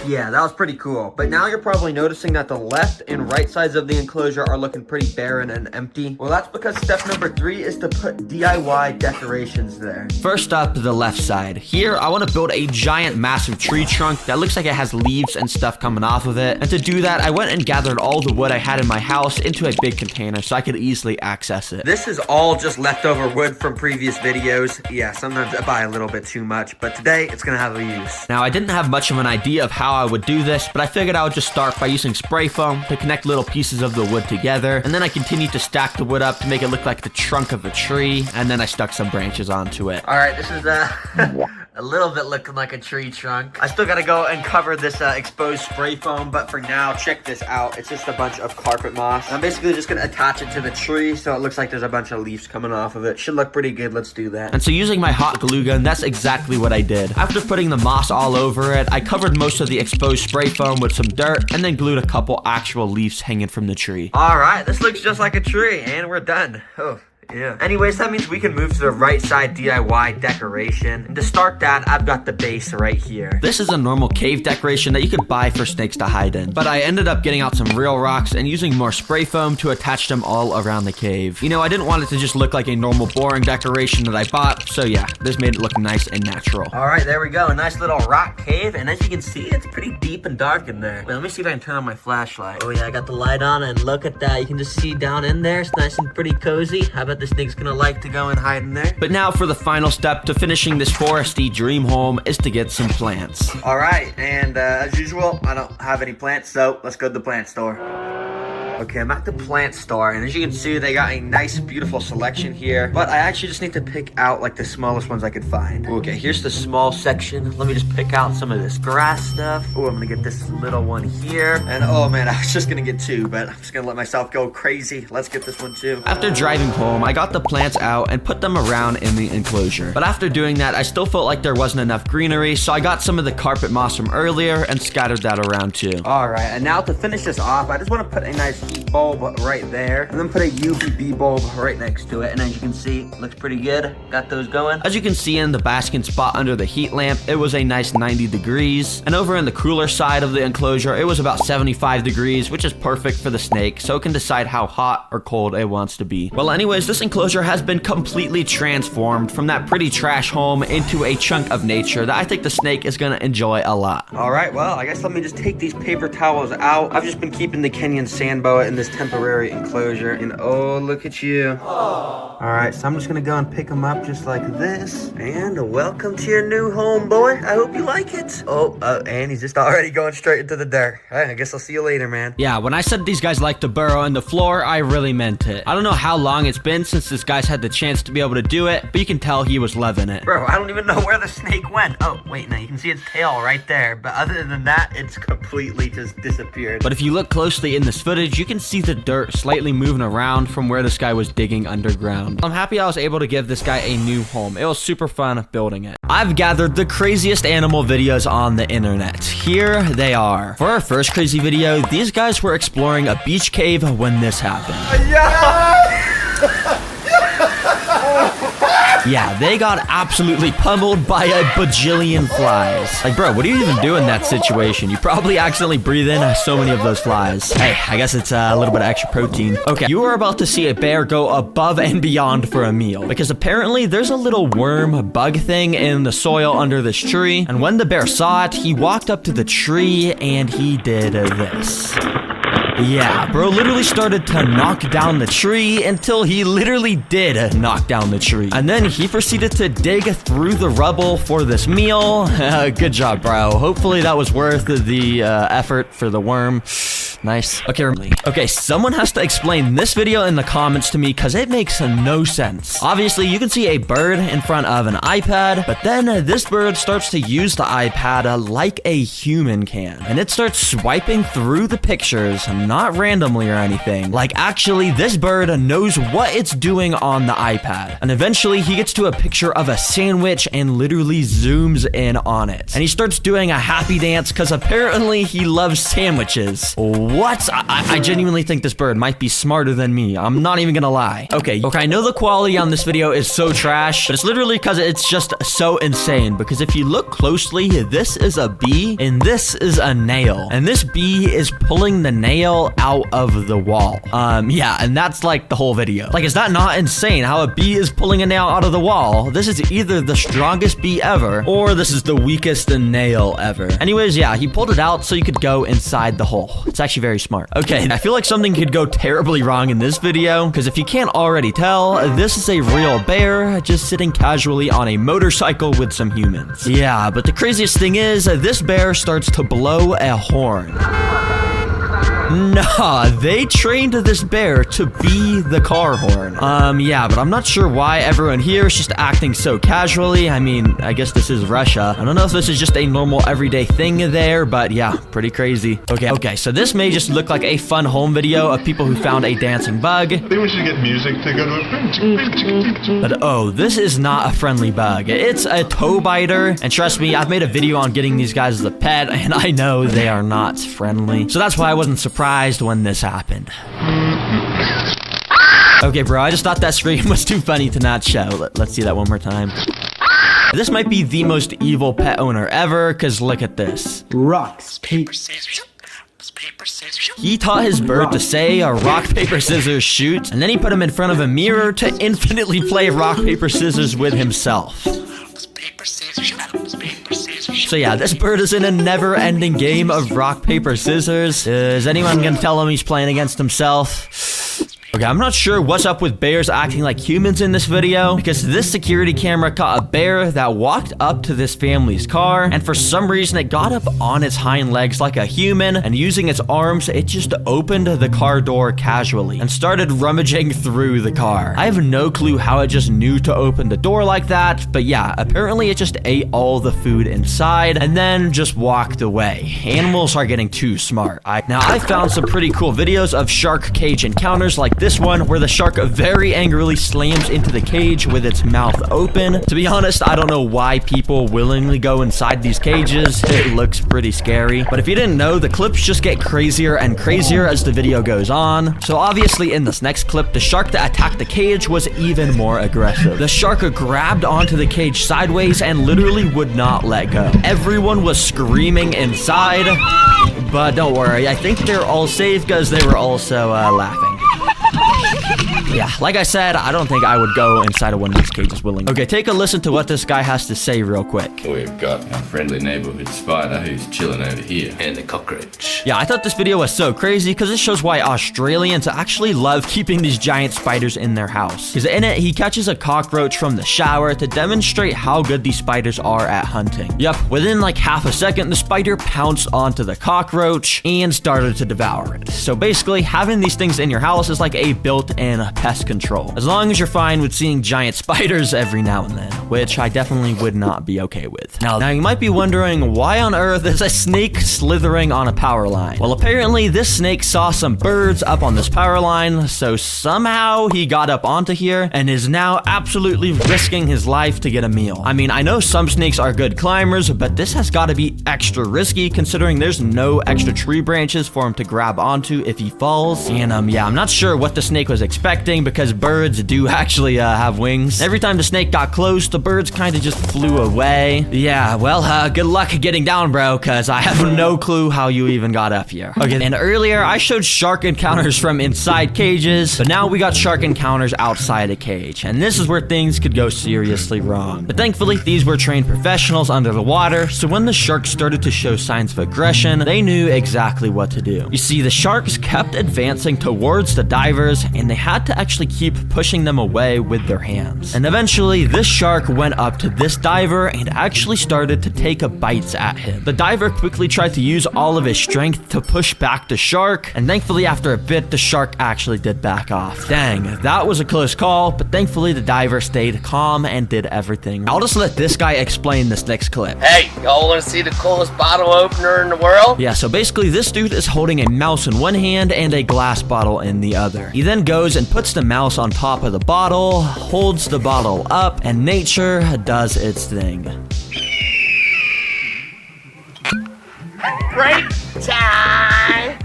Yeah, that was pretty cool. But now you're probably noticing that the left and right sides of the enclosure are looking pretty barren and empty. Well, that's because step number 3 is to put DIY decorations there. First up, the left side. Here, I want to build a giant massive tree trunk that looks like it has leaves and stuff coming off of it. And to do that, I went and gathered all the wood I had in my house into a big container so I could easily access it. This is all just leftover wood from previous videos. Yeah, sometimes I buy a little bit too much, but today it's gonna have a use. Now, I didn't have much of an idea of how I would do this, but I figured I would just start by using spray foam to connect little pieces of the wood together, and then I continued to stack the wood up to make it look like the trunk of a tree, and then I stuck some branches onto it. Alright, this is a little bit looking like a tree trunk. I still gotta go and cover this exposed spray foam, but for now, check this out. It's just a bunch of carpet moss. I'm basically just gonna attach it to the tree so it looks like there's a bunch of leaves coming off of it. Should look pretty good. Let's do that. And so using my hot glue gun, that's exactly what I did. After putting the moss all over it, I covered most of the exposed spray foam with some dirt and then glued a couple actual leaves hanging from the tree. Alright, this looks just like a tree and we're done. Oh. Yeah. Anyways, that means we can move to the right side DIY decoration. And to start that, I've got the base right here. This is a normal cave decoration that you could buy for snakes to hide in. But I ended up getting out some real rocks and using more spray foam to attach them all around the cave. You know, I didn't want it to just look like a normal boring decoration that I bought. So yeah, this made it look nice and natural. Alright, there we go. A nice little rock cave. And as you can see, it's pretty deep and dark in there. Wait, let me see if I can turn on my flashlight. Oh yeah, I got the light on and look at that. You can just see down in there. It's nice and pretty cozy. How about this thing's gonna like to go and hide in there? But now for the final step to finishing this foresty dream home is to get some plants. Alright, and as usual, I don't have any plants, so let's go to the plant store. Okay, I'm at the plant store, and as you can see, they got a nice, beautiful selection here. But I actually just need to pick out like the smallest ones I could find. Okay, here's the small section. Let me just pick out some of this grass stuff. Oh, I'm gonna get this little one here. And oh man, I was just gonna get two, but I'm just gonna let myself go crazy. Let's get this one too. After driving home, I got the plants out and put them around in the enclosure. But after doing that, I still felt like there wasn't enough greenery, so I got some of the carpet moss from earlier and scattered that around too. All right, and now to finish this off, I just want to put a nice heat bulb right there, and then put a UVB bulb right next to it. And as you can see, it looks pretty good. Got those going. As you can see in the basking spot under the heat lamp, it was a nice 90 degrees. And over in the cooler side of the enclosure, it was about 75 degrees, which is perfect for the snake, so it can decide how hot or cold it wants to be. Well, anyways, this enclosure has been completely transformed from that pretty trash home into a chunk of nature that I think the snake is gonna enjoy a lot. All right, well, I guess let me just take these paper towels out. I've just been keeping the Kenyan sand boa in this temporary enclosure, and oh, look at you. All right, so I'm just gonna go and pick them up just like this. And welcome to your new home, boy. I hope you like it. Oh, and he's just already going straight into the dirt. All right, I guess I'll see you later, man. Yeah, when I said these guys like to burrow in the floor, I really meant it. I don't know how long it's been since this guy's had the chance to be able to do it, but you can tell he was loving it. Bro, I don't even know where the snake went. Oh, wait, no, you can see its tail right there. But other than that, it's completely just disappeared. But if you look closely in this footage, you can see the dirt slightly moving around from where this guy was digging underground. I'm happy I was able to give this guy a new home. It was super fun building it. I've gathered the craziest animal videos on the internet. Here they are. For our first crazy video, these guys were exploring a beach cave when this happened. Yeah, they got absolutely pummeled by a bajillion flies. Like, bro, what do you even do in that situation? You probably accidentally breathe in so many of those flies. Hey, I guess it's a little bit of extra protein. Okay, you are about to see a bear go above and beyond for a meal, because apparently there's a little worm bug thing in the soil under this tree, and when the bear saw it, he walked up to the tree and he did this. Yeah, bro literally started to knock down the tree until he literally did knock down the tree. And then he proceeded to dig through the rubble for this meal. Good job, bro. Hopefully that was worth the effort for the worm. Nice. Okay, someone has to explain this video in the comments to me because it makes no sense. Obviously, you can see a bird in front of an iPad, but then this bird starts to use the iPad like a human can. And it starts swiping through the pictures, not randomly or anything. Like, actually, this bird knows what it's doing on the iPad. And eventually, he gets to a picture of a sandwich and literally zooms in on it. And he starts doing a happy dance because apparently he loves sandwiches. What? I genuinely think this bird might be smarter than me. I'm not even gonna lie. Okay, I know the quality on this video is so trash, but it's literally because it's just so insane. Because if you look closely, this is a bee and this is a nail. And this bee is pulling the nail out of the wall. Yeah, and that's like the whole video. Like, is that not insane how a bee is pulling a nail out of the wall? This is either the strongest bee ever, or this is the weakest nail ever. Anyways, yeah, he pulled it out so you could go inside the hole. It's actually very smart. Okay, I feel like something could go terribly wrong in this video, because if you can't already tell, this is a real bear just sitting casually on a motorcycle with some humans. Yeah, but the craziest thing is, this bear starts to blow a horn. Nah, they trained this bear to be the car horn. Yeah, but I'm not sure why everyone here is just acting so casually. I mean, I guess this is Russia. I don't know if this is just a normal everyday thing there, but yeah, pretty crazy. Okay, so this may just look like a fun home video of people who found a dancing bug. Maybe we should get music to go to a But oh, this is not a friendly bug. It's a toe biter, and trust me, I've made a video on getting these guys as a pet, and I know they are not friendly. So that's why I wasn't surprised when this happened. Okay, bro, I just thought that scream was too funny to not show. Let's see that one more time. This might be the most evil pet owner ever, because look at this. Rocks, paper, scissors. He taught his bird to say rock, paper, scissors, shoot, and then he put him in front of a mirror to infinitely play rock, paper, scissors with himself. So yeah, this bird is in a never-ending game of rock, paper, scissors. Is anyone gonna tell him he's playing against himself? Okay, I'm not sure what's up with bears acting like humans in this video, because this security camera caught a bear that walked up to this family's car, and for some reason it got up on its hind legs like a human, and using its arms, it just opened the car door casually and started rummaging through the car. I have no clue how it just knew to open the door like that, but yeah, apparently it just ate all the food inside and then just walked away. Animals are getting too smart. Now I found some pretty cool videos of shark cage encounters like this one, where the shark very angrily slams into the cage with its mouth open. To be honest, I don't know why people willingly go inside these cages. It looks pretty scary. But if you didn't know, the clips just get crazier and crazier as the video goes on. So obviously in this next clip, the shark that attacked the cage was even more aggressive. The shark grabbed onto the cage sideways and literally would not let go. Everyone was screaming inside, but don't worry, I think they're all safe because they were also laughing. Yeah, like I said, I don't think I would go inside of one of these cages willingly. Okay, take a listen to what this guy has to say real quick. We've got our friendly neighborhood spider who's chilling over here, and the cockroach. Yeah, I thought this video was so crazy because it shows why Australians actually love keeping these giant spiders in their house. Because in it, he catches a cockroach from the shower to demonstrate how good these spiders are at hunting. Yep, within like half a second, the spider pounced onto the cockroach and started to devour it. So basically, having these things in your house is like a built-in pest control. As long as you're fine with seeing giant spiders every now and then, which I definitely would not be okay with. Now you might be wondering, why on earth is a snake slithering on a power line? Well, apparently this snake saw some birds up on this power line, so somehow he got up onto here and is now absolutely risking his life to get a meal. I mean, I know some snakes are good climbers, but this has got to be extra risky considering there's no extra tree branches for him to grab onto if he falls. And yeah, I'm not sure what the snake was expecting, because birds do actually have wings. Every time the snake got close, the birds kind of just flew away. Yeah, well, good luck getting down, bro, because I have no clue how you even got up here. Okay, and earlier I showed shark encounters from inside cages, but now we got shark encounters outside a cage, and this is where things could go seriously wrong. But thankfully, these were trained professionals under the water, so when the sharks started to show signs of aggression, they knew exactly what to do. You see, the sharks kept advancing towards the divers, and they had to actually keep pushing them away with their hands. And eventually, this shark went up to this diver and actually started to take bites at him. The diver quickly tried to use all of his strength to push back the shark, and thankfully after a bit, the shark actually did back off. Dang, that was a close call, but thankfully the diver stayed calm and did everything. I'll just let this guy explain this next clip. Hey, y'all want to see the coolest bottle opener in the world? Yeah, so basically this dude is holding a mouse in one hand and a glass bottle in the other. He then goes and puts the mouse on top of the bottle, holds the bottle up, and nature does its thing. Break time!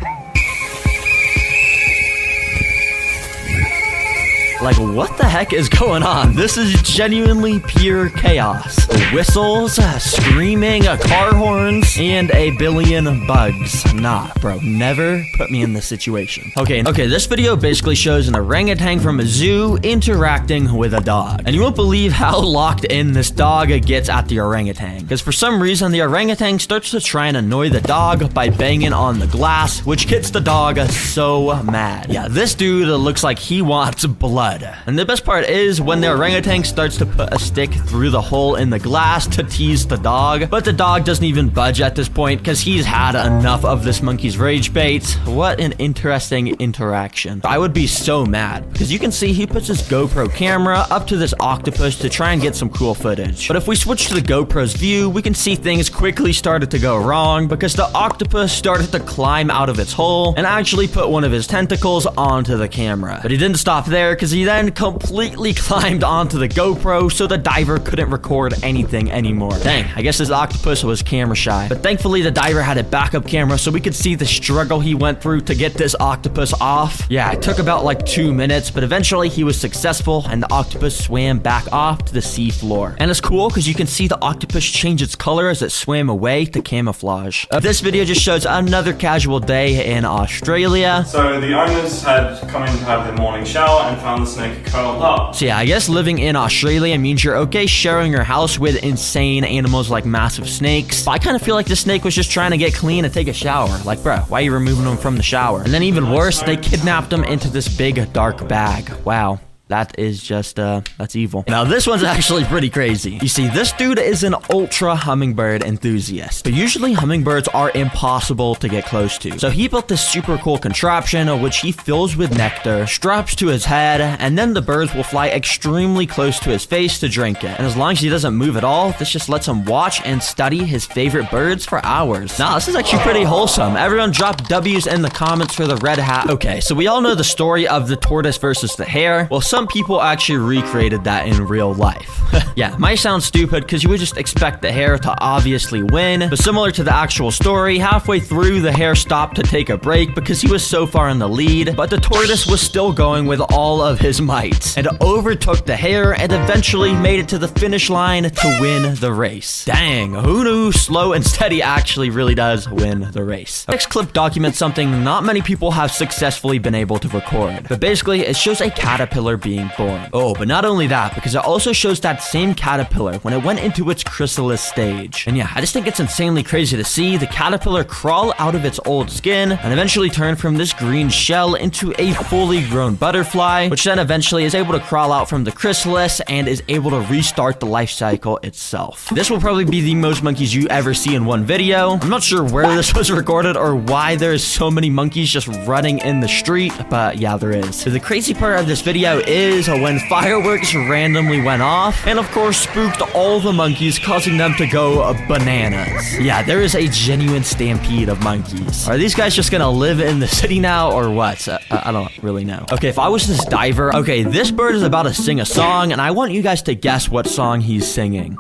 Like, what the heck is going on? This is genuinely pure chaos. Whistles, screaming, car horns, and a billion bugs. Nah, bro, never put me in this situation. Okay, this video basically shows an orangutan from a zoo interacting with a dog. And you won't believe how locked in this dog gets at the orangutan. Because for some reason, the orangutan starts to try and annoy the dog by banging on the glass, which gets the dog so mad. Yeah, this dude looks like he wants blood. And the best part is when the orangutan starts to put a stick through the hole in the glass to tease the dog, but the dog doesn't even budge at this point because he's had enough of this monkey's rage bait. What an interesting interaction. I would be so mad because you can see he puts his GoPro camera up to this octopus to try and get some cool footage. But if we switch to the GoPro's view, we can see things quickly started to go wrong because the octopus started to climb out of its hole and actually put one of his tentacles onto the camera. But he didn't stop there because he then completely climbed onto the GoPro so the diver couldn't record anything anymore. Dang, I guess this octopus was camera shy. But thankfully the diver had a backup camera so we could see the struggle he went through to get this octopus off. Yeah, it took about like 2 minutes, but eventually he was successful and the octopus swam back off to the sea floor. And it's cool because you can see the octopus change its color as it swam away to camouflage. This video just shows another casual day in Australia. So the owners had come in to have their morning shower and found the snake curled up. So yeah, I guess living in Australia means you're okay sharing your house with insane animals like massive snakes. But I kind of feel like the snake was just trying to get clean and take a shower. Like, bro, why are you removing him from the shower? And then even worse, they kidnapped him into this big dark bag. Wow. That is just, that's evil. Now, this one's actually pretty crazy. You see, this dude is an ultra hummingbird enthusiast. But usually, hummingbirds are impossible to get close to. So he built this super cool contraption, which he fills with nectar, straps to his head, and then the birds will fly extremely close to his face to drink it. And as long as he doesn't move at all, this just lets him watch and study his favorite birds for hours. Now, this is actually pretty wholesome. Everyone drop W's in the comments for the red hat. Okay, so we all know the story of the tortoise versus the hare. Well, some people actually recreated that in real life. Yeah, might sound stupid because you would just expect the hare to obviously win, but similar to the actual story, halfway through the hare stopped to take a break because he was so far in the lead, but the tortoise was still going with all of his might and overtook the hare and eventually made it to the finish line to win the race. Dang, who knew slow and steady actually really does win the race? Next clip documents something not many people have successfully been able to record, but basically it shows a caterpillar being born. Oh, but not only that, because it also shows that same caterpillar when it went into its chrysalis stage. And yeah, I just think it's insanely crazy to see the caterpillar crawl out of its old skin and eventually turn from this green shell into a fully grown butterfly, which then eventually is able to crawl out from the chrysalis and is able to restart the life cycle itself. This will probably be the most monkeys you ever see in one video. I'm not sure where this was recorded or why there's so many monkeys just running in the street, but yeah, there is. So the crazy part of this video is when fireworks randomly went off and of course spooked all the monkeys, causing them to go bananas. Yeah, there is a genuine stampede of monkeys. Are these guys just gonna live in the city now or what? I don't really know. Okay, if I was this diver, okay, this bird is about to sing a song and I want you guys to guess what song he's singing.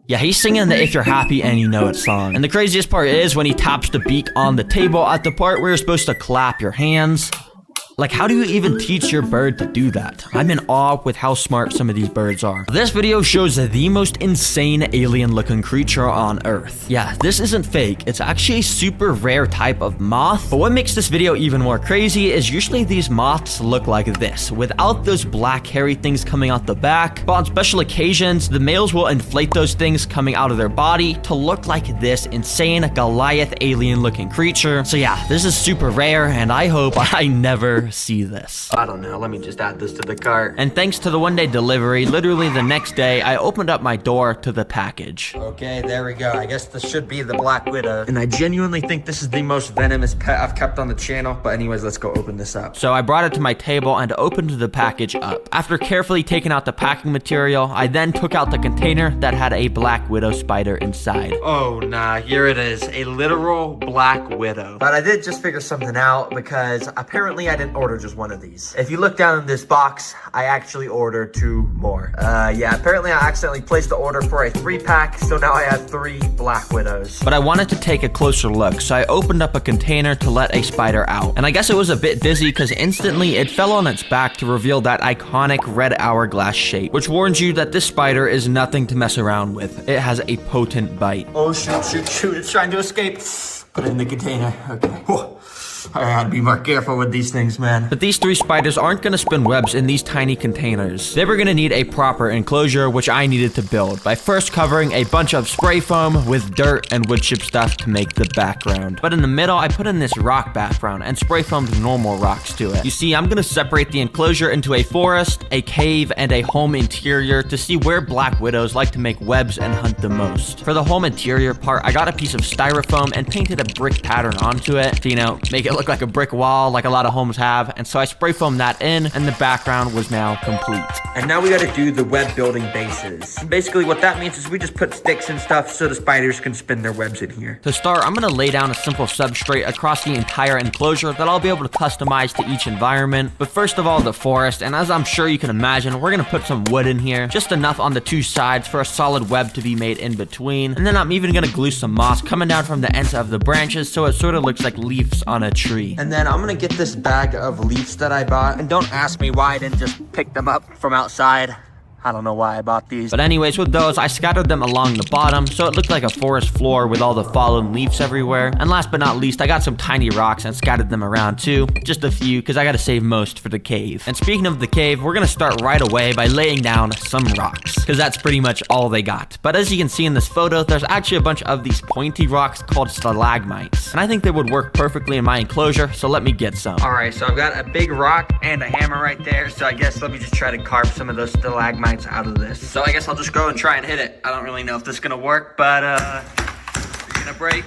Yeah, he's singing the If You're Happy and You Know It song. And the craziest part is when he taps the beak on the table at the part where you're supposed to clap your hands. Like, how do you even teach your bird to do that? I'm in awe with how smart some of these birds are. This video shows the most insane alien-looking creature on Earth. Yeah, this isn't fake. It's actually a super rare type of moth. But what makes this video even more crazy is usually these moths look like this, without those black hairy things coming out the back. But on special occasions, the males will inflate those things coming out of their body to look like this insane Goliath alien-looking creature. So yeah, this is super rare, and I hope I never see this. I don't know, let me just add this to the cart. And thanks to the one-day delivery, literally the next day, I opened up my door to the package. Okay, there we go. I guess this should be the Black Widow. And I genuinely think this is the most venomous pet I've kept on the channel. But anyways, let's go open this up. So I brought it to my table and opened the package up. After carefully taking out the packing material, I then took out the container that had a Black Widow spider inside. Oh, nah, here it is. A literal Black Widow. But I did just figure something out because apparently I didn't order just one of these. If you look down in this box, I actually ordered 2 more. Yeah, apparently I accidentally placed the order for a 3-pack, so now I have 3 Black Widows. But I wanted to take a closer look, so I opened up a container to let a spider out. And I guess it was a bit dizzy because instantly it fell on its back to reveal that iconic red hourglass shape, which warns you that this spider is nothing to mess around with. It has a potent bite. Oh, shoot, it's trying to escape. Put it in the container, okay. Whew. I gotta be more careful with these things, man. But these 3 spiders aren't gonna spin webs in these tiny containers. They were gonna need a proper enclosure, which I needed to build by first covering a bunch of spray foam with dirt and wood chip stuff to make the background. But in the middle, I put in this rock background and spray foamed normal rocks to it. You see, I'm gonna separate the enclosure into a forest, a cave, and a home interior to see where Black Widows like to make webs and hunt the most. For the home interior part, I got a piece of styrofoam and painted a brick pattern onto it to, you know, make it look like a brick wall like a lot of homes have, and so I spray foamed that in and the background was now complete. And now we gotta do the web building bases. Basically what that means is we just put sticks and stuff so the spiders can spin their webs in here. To start, I'm gonna lay down a simple substrate across the entire enclosure that I'll be able to customize to each environment. But first of all, the forest, and as I'm sure you can imagine, we're gonna put some wood in here, just enough on the 2 sides for a solid web to be made in between. And then I'm even gonna glue some moss coming down from the ends of the branches so it sort of looks like leaves on a tree. And then I'm gonna get this bag of leaves that I bought. And don't ask me why I didn't just pick them up from outside. I don't know why I bought these. But anyways, with those, I scattered them along the bottom, so it looked like a forest floor with all the fallen leaves everywhere. And last but not least, I got some tiny rocks and scattered them around too. Just a few, because I gotta save most for the cave. And speaking of the cave, we're gonna start right away by laying down some rocks, because that's pretty much all they got. But as you can see in this photo, there's actually a bunch of these pointy rocks called stalagmites. And I think they would work perfectly in my enclosure, so let me get some. Alright, so I've got a big rock and a hammer right there, so I guess let me just try to carve some of those stalagmites out of this. So I guess I'll just go and try and hit it. I don't really know if this is gonna work, but it's gonna break.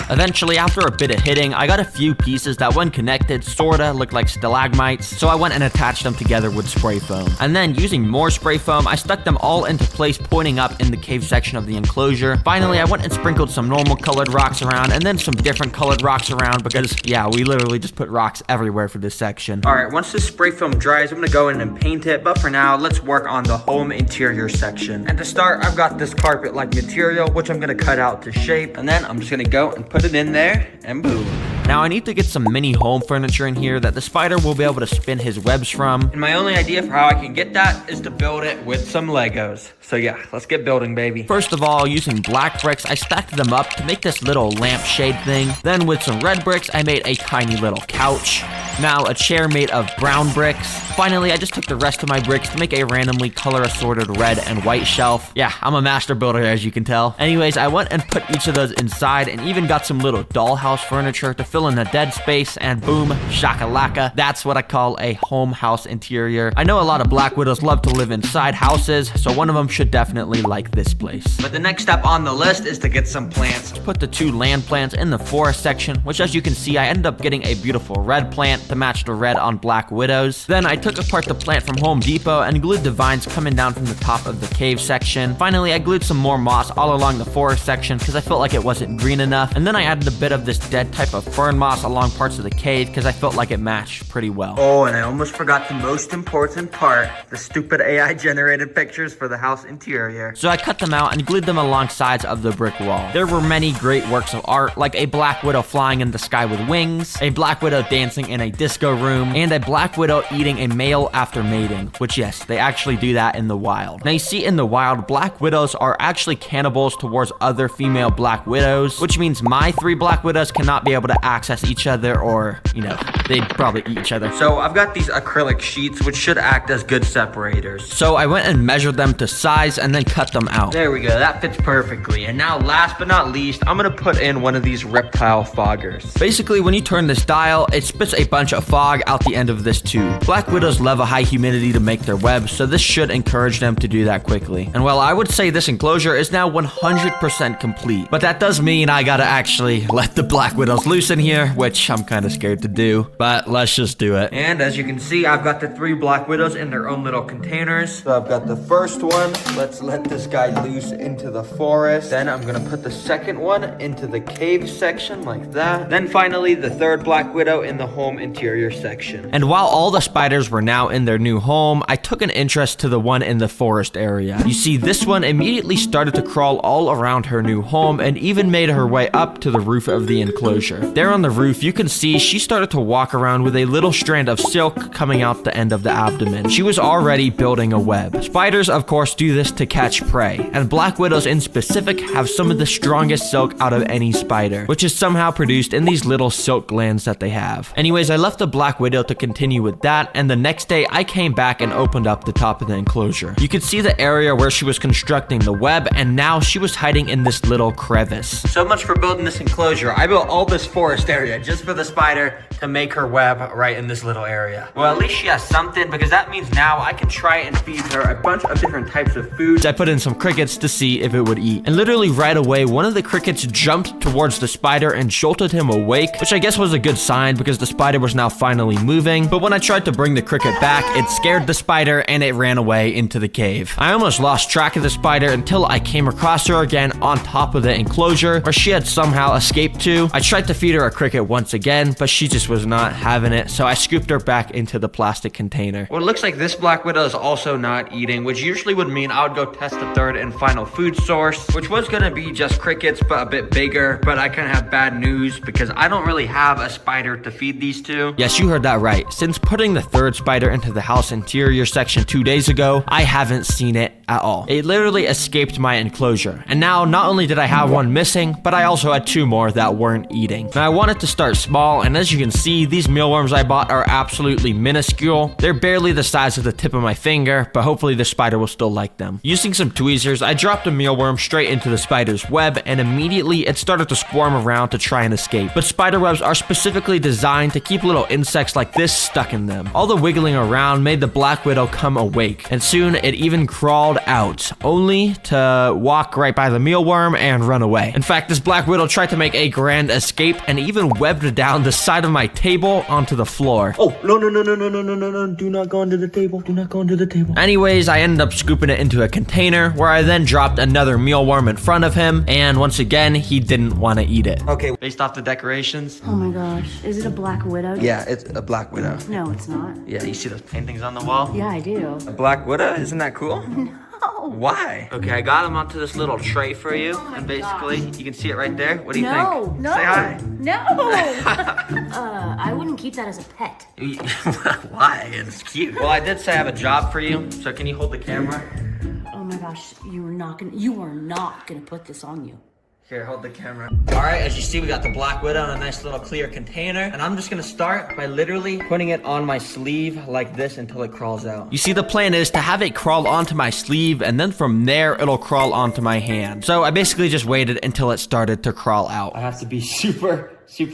Eventually, after a bit of hitting, I got a few pieces that when connected sorta looked like stalagmites, so I went and attached them together with spray foam. And then using more spray foam, I stuck them all into place pointing up in the cave section of the enclosure. Finally, I went and sprinkled some normal colored rocks around and then some different colored rocks around because, yeah, we literally just put rocks everywhere for this section. Alright, once this spray foam dries, I'm gonna go in and paint it, but for now, let's work on the home interior section. And to start, I've got this carpet-like material, which I'm gonna cut out to shape, and then I'm just gonna go and put it in there, and boom. Now I need to get some mini home furniture in here that the spider will be able to spin his webs from. And my only idea for how I can get that is to build it with some Legos. So yeah, let's get building, baby. First of all, using black bricks, I stacked them up to make this little lampshade thing. Then with some red bricks, I made a tiny little couch. Now a chair made of brown bricks. Finally, I just took the rest of my bricks to make a randomly color assorted red and white shelf. Yeah, I'm a master builder, as you can tell. Anyways, I went and put each of those inside and even got some little dollhouse furniture to fill in the dead space, and boom, shakalaka. That's what I call a home house interior. I know a lot of black widows love to live inside houses, so one of them should definitely like this place. But the next step on the list is to get some plants. Put the 2 land plants in the forest section, which as you can see, I ended up getting a beautiful red plant to match the red on black widows. Then I took apart the plant from Home Depot and glued the vines coming down from the top of the cave section. Finally, I glued some more moss all along the forest section because I felt like it wasn't green enough. And then I added a bit of this dead type of fern moss along parts of the cave because I felt like it matched pretty well. Oh, and I almost forgot the most important part, the stupid AI generated pictures for the house interior. So I cut them out and glued them along sides of the brick wall. There were many great works of art, like a black widow flying in the sky with wings, a black widow dancing in a disco room, and a black widow eating a male after mating, which yes, they actually do that in the wild. Now you see in the wild, black widows are actually cannibals towards other female black widows, which means my 3 black widows cannot be able to access each other, or, you know, they'd probably eat each other. So I've got these acrylic sheets, which should act as good separators. So I went and measured them to size and then cut them out. There we go, that fits perfectly. And now last but not least, I'm gonna put in one of these reptile foggers. Basically, when you turn this dial, it spits a bunch of fog out the end of this tube. Black widows love a high humidity to make their webs, so this should encourage them to do that quickly. And well, I would say this enclosure is now 100% complete, but that does mean I gotta actually let the black widows loose in here, which I'm kind of scared to do, but let's just do it. And as you can see, I've got the 3 black widows in their own little containers. So I've got the first one. Let's let this guy loose into the forest. Then I'm gonna put the second one into the cave section like that. Then finally, the 3rd black widow in the home interior section. And while all the spiders were now in their new home, I took an interest to the one in the forest area. You see, this one immediately started to crawl all around her new home and even made her way up to the roof of the enclosure. There on the roof, you can see she started to walk around with a little strand of silk coming out the end of the abdomen. She was already building a web. Spiders, of course, do this to catch prey, and black widows in specific have some of the strongest silk out of any spider, which is somehow produced in these little silk glands that they have. Anyways, I left the black widow to continue with that, and the next day I came back and opened up the top of the enclosure. You could see the area where she was constructing the web, and now she was hiding in this little crevice. So much for building this enclosure. I built all this forest area just for the spider to make her web right in this little area. Well, at least she has something, because that means now I can try and feed her a bunch of different types of food. I put in some crickets to see if it would eat. And literally right away, one of the crickets jumped towards the spider and jolted him awake, which I guess was a good sign because the spider was now finally moving. But when I tried to bring the cricket back, it scared the spider and it ran away into the cave. I almost lost track of the spider until I came across her again on top of the enclosure where she had somehow escaped to. I tried to feed her a cricket once again, but she just was not not having it, so I scooped her back into the plastic container. Well, it looks like this Black Widow is also not eating, which usually would mean I would go test the third and final food source, which was gonna be just crickets, but a bit bigger. But I kind of have bad news because I don't really have a spider to feed these to. Yes, you heard that right. Since putting the third spider into the house interior section 2 days ago, I haven't seen it at all. It literally escaped my enclosure. And now, not only did I have one missing, but I also had 2 more that weren't eating. Now, I wanted to start small, and as you can see, these mealworms I bought are absolutely minuscule. They're barely the size of the tip of my finger, but hopefully the spider will still like them. Using some tweezers, I dropped a mealworm straight into the spider's web, and immediately it started to squirm around to try and escape. But spider webs are specifically designed to keep little insects like this stuck in them. All the wiggling around made the Black Widow come awake, and soon it even crawled out, only to walk right by the mealworm and run away. In fact, this Black Widow tried to make a grand escape and even webbed down the side of my table onto the floor. Oh, no. Do not go under the table. Do not go under the table. Anyways, I ended up scooping it into a container where I then dropped another mealworm in front of him, and once again, he didn't want to eat it. Okay, based off the decorations. Oh my gosh. Is it a Black Widow? Yeah, it's a Black Widow. No, it's not. Yeah, you see those paintings on the wall? Yeah, I do. A Black Widow? Isn't that cool? No. Why? Okay, I got him onto this little tray for you, and basically, you can see it right there. What do you No, think? no. Say hi. No. I wouldn't keep that as a pet. Why? It's cute. Well, I did say I have a job for you, so can you hold the camera? Oh my gosh, you are not gonna put this on you. Here, hold the camera. All right, as you see, we got the Black Widow in a nice little clear container, and I'm just gonna start by literally putting it on my sleeve like this until it crawls out. You see, the plan is to have it crawl onto my sleeve, and then from there, it'll crawl onto my hand. So I basically just waited until it started to crawl out. I have to be super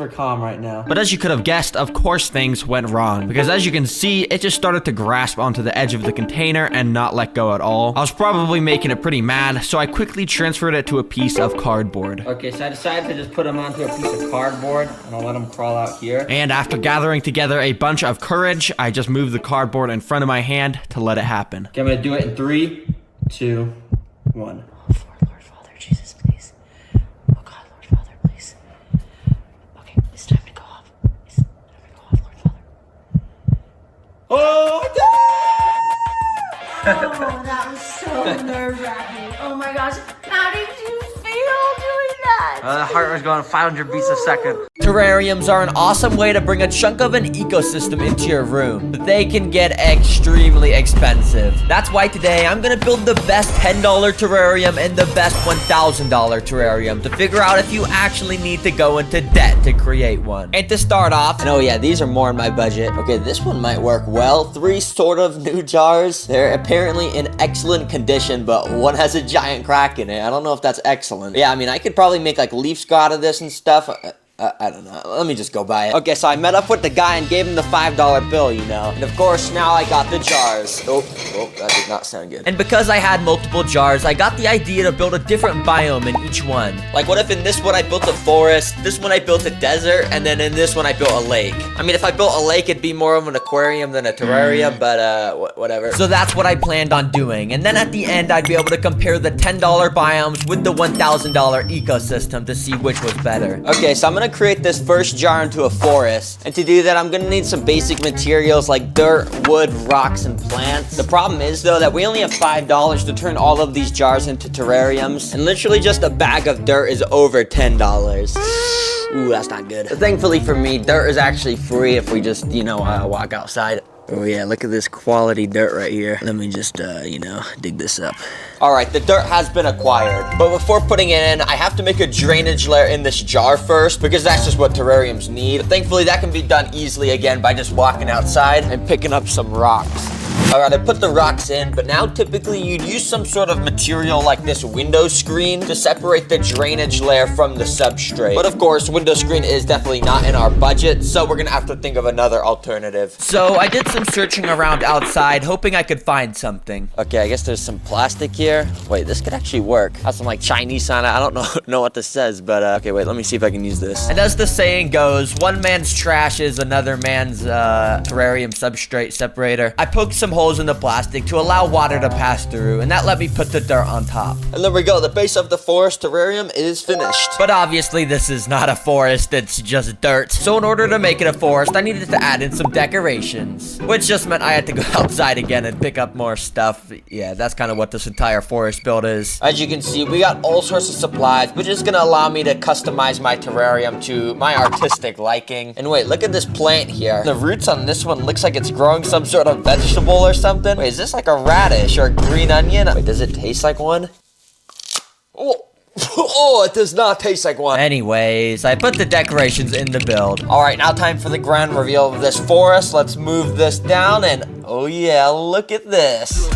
calm right now. But as you could have guessed, of course things went wrong, because as you can see, it just started to grasp onto the edge of the container and not let go at all. I was probably making it pretty mad, so I quickly transferred it to a piece of cardboard. Okay, so I decided to just put him onto a piece of cardboard, and I'll let him crawl out here. And after gathering together a bunch of courage, I just moved the cardboard in front of my hand to let it happen. Okay, I'm gonna do it in 3, 2, 1. Lord Father, Jesus, please. Oh God, Lord Father, please. Okay, it's time to go off. It's time to go off, Lord Father. Oh, Oh, that was so nerve-wracking. Oh my gosh, how did you feel doing that? the heart was going 500 beats a second. Terrariums are an awesome way to bring a chunk of an ecosystem into your room, but they can get extremely expensive. That's why today I'm gonna build the best $10 terrarium and the best $1,000 terrarium to figure out if you actually need to go into debt to create one. And to start off, and oh yeah, these are more in my budget. Okay, this one might work well. 3 sort of new jars. They're apparently in excellent condition, but one has a giant crack in it. I don't know if that's excellent. Yeah, I mean, I could probably make like leaf scott of this and stuff. I don't know. Let me just go buy it. Okay, so I met up with the guy and gave him the $5 bill, you know. And of course, now I got the jars. Oh, that did not sound good. And because I had multiple jars, I got the idea to build a different biome in each one. Like, what if in this one I built a forest, this one I built a desert, and then in this one I built a lake? I mean, if I built a lake, it'd be more of an aquarium than a terrarium, but whatever. So that's what I planned on doing. And then at the end, I'd be able to compare the $10 biomes with the $1,000 ecosystem to see which was better. Okay, so I'm gonna create this first jar into a forest, and to do that I'm gonna need some basic materials like dirt, wood, rocks, and plants. The problem is though that we only have $5 to turn all of these jars into terrariums, and literally just a bag of dirt is over $10. Ooh, that's not good. But thankfully for me, dirt is actually free if we just, you know, walk outside. Oh yeah, look at this quality dirt right here. Let me just, you know, dig this up. All right, the dirt has been acquired. But before putting it in, I have to make a drainage layer in this jar first, because that's just what terrariums need. But thankfully, that can be done easily again by just walking outside and picking up some rocks. All right, I put the rocks in, but now typically you'd use some sort of material like this window screen to separate the drainage layer from the substrate. But of course, window screen is definitely not in our budget, so we're gonna have to think of another alternative. So I did some searching around outside, hoping I could find something. Okay, I guess there's some plastic here. Wait, this could actually work. Has some like Chinese on it. I don't know what this says, but okay, wait, let me see if I can use this. And as the saying goes, one man's trash is another man's terrarium substrate separator. I poked some holes in the plastic to allow water to pass through, and that let me put the dirt on top. And there we go, the base of the forest terrarium is finished. But obviously this is not a forest, it's just dirt. So in order to make it a forest, I needed to add in some decorations, which just meant I had to go outside again and pick up more stuff. Yeah, that's kind of what this entire forest build is. As you can see, we got all sorts of supplies, which is gonna allow me to customize my terrarium to my artistic liking. And wait, look at this plant here. The roots on this one looks like it's growing some sort of vegetable or something. Wait, is this like a radish or a green onion? Wait, does it taste like one? Oh. Oh, it does not taste like one. Anyways, I put the decorations in the build. All right, now time for the grand reveal of this forest. Let's move this down and oh yeah, look at this.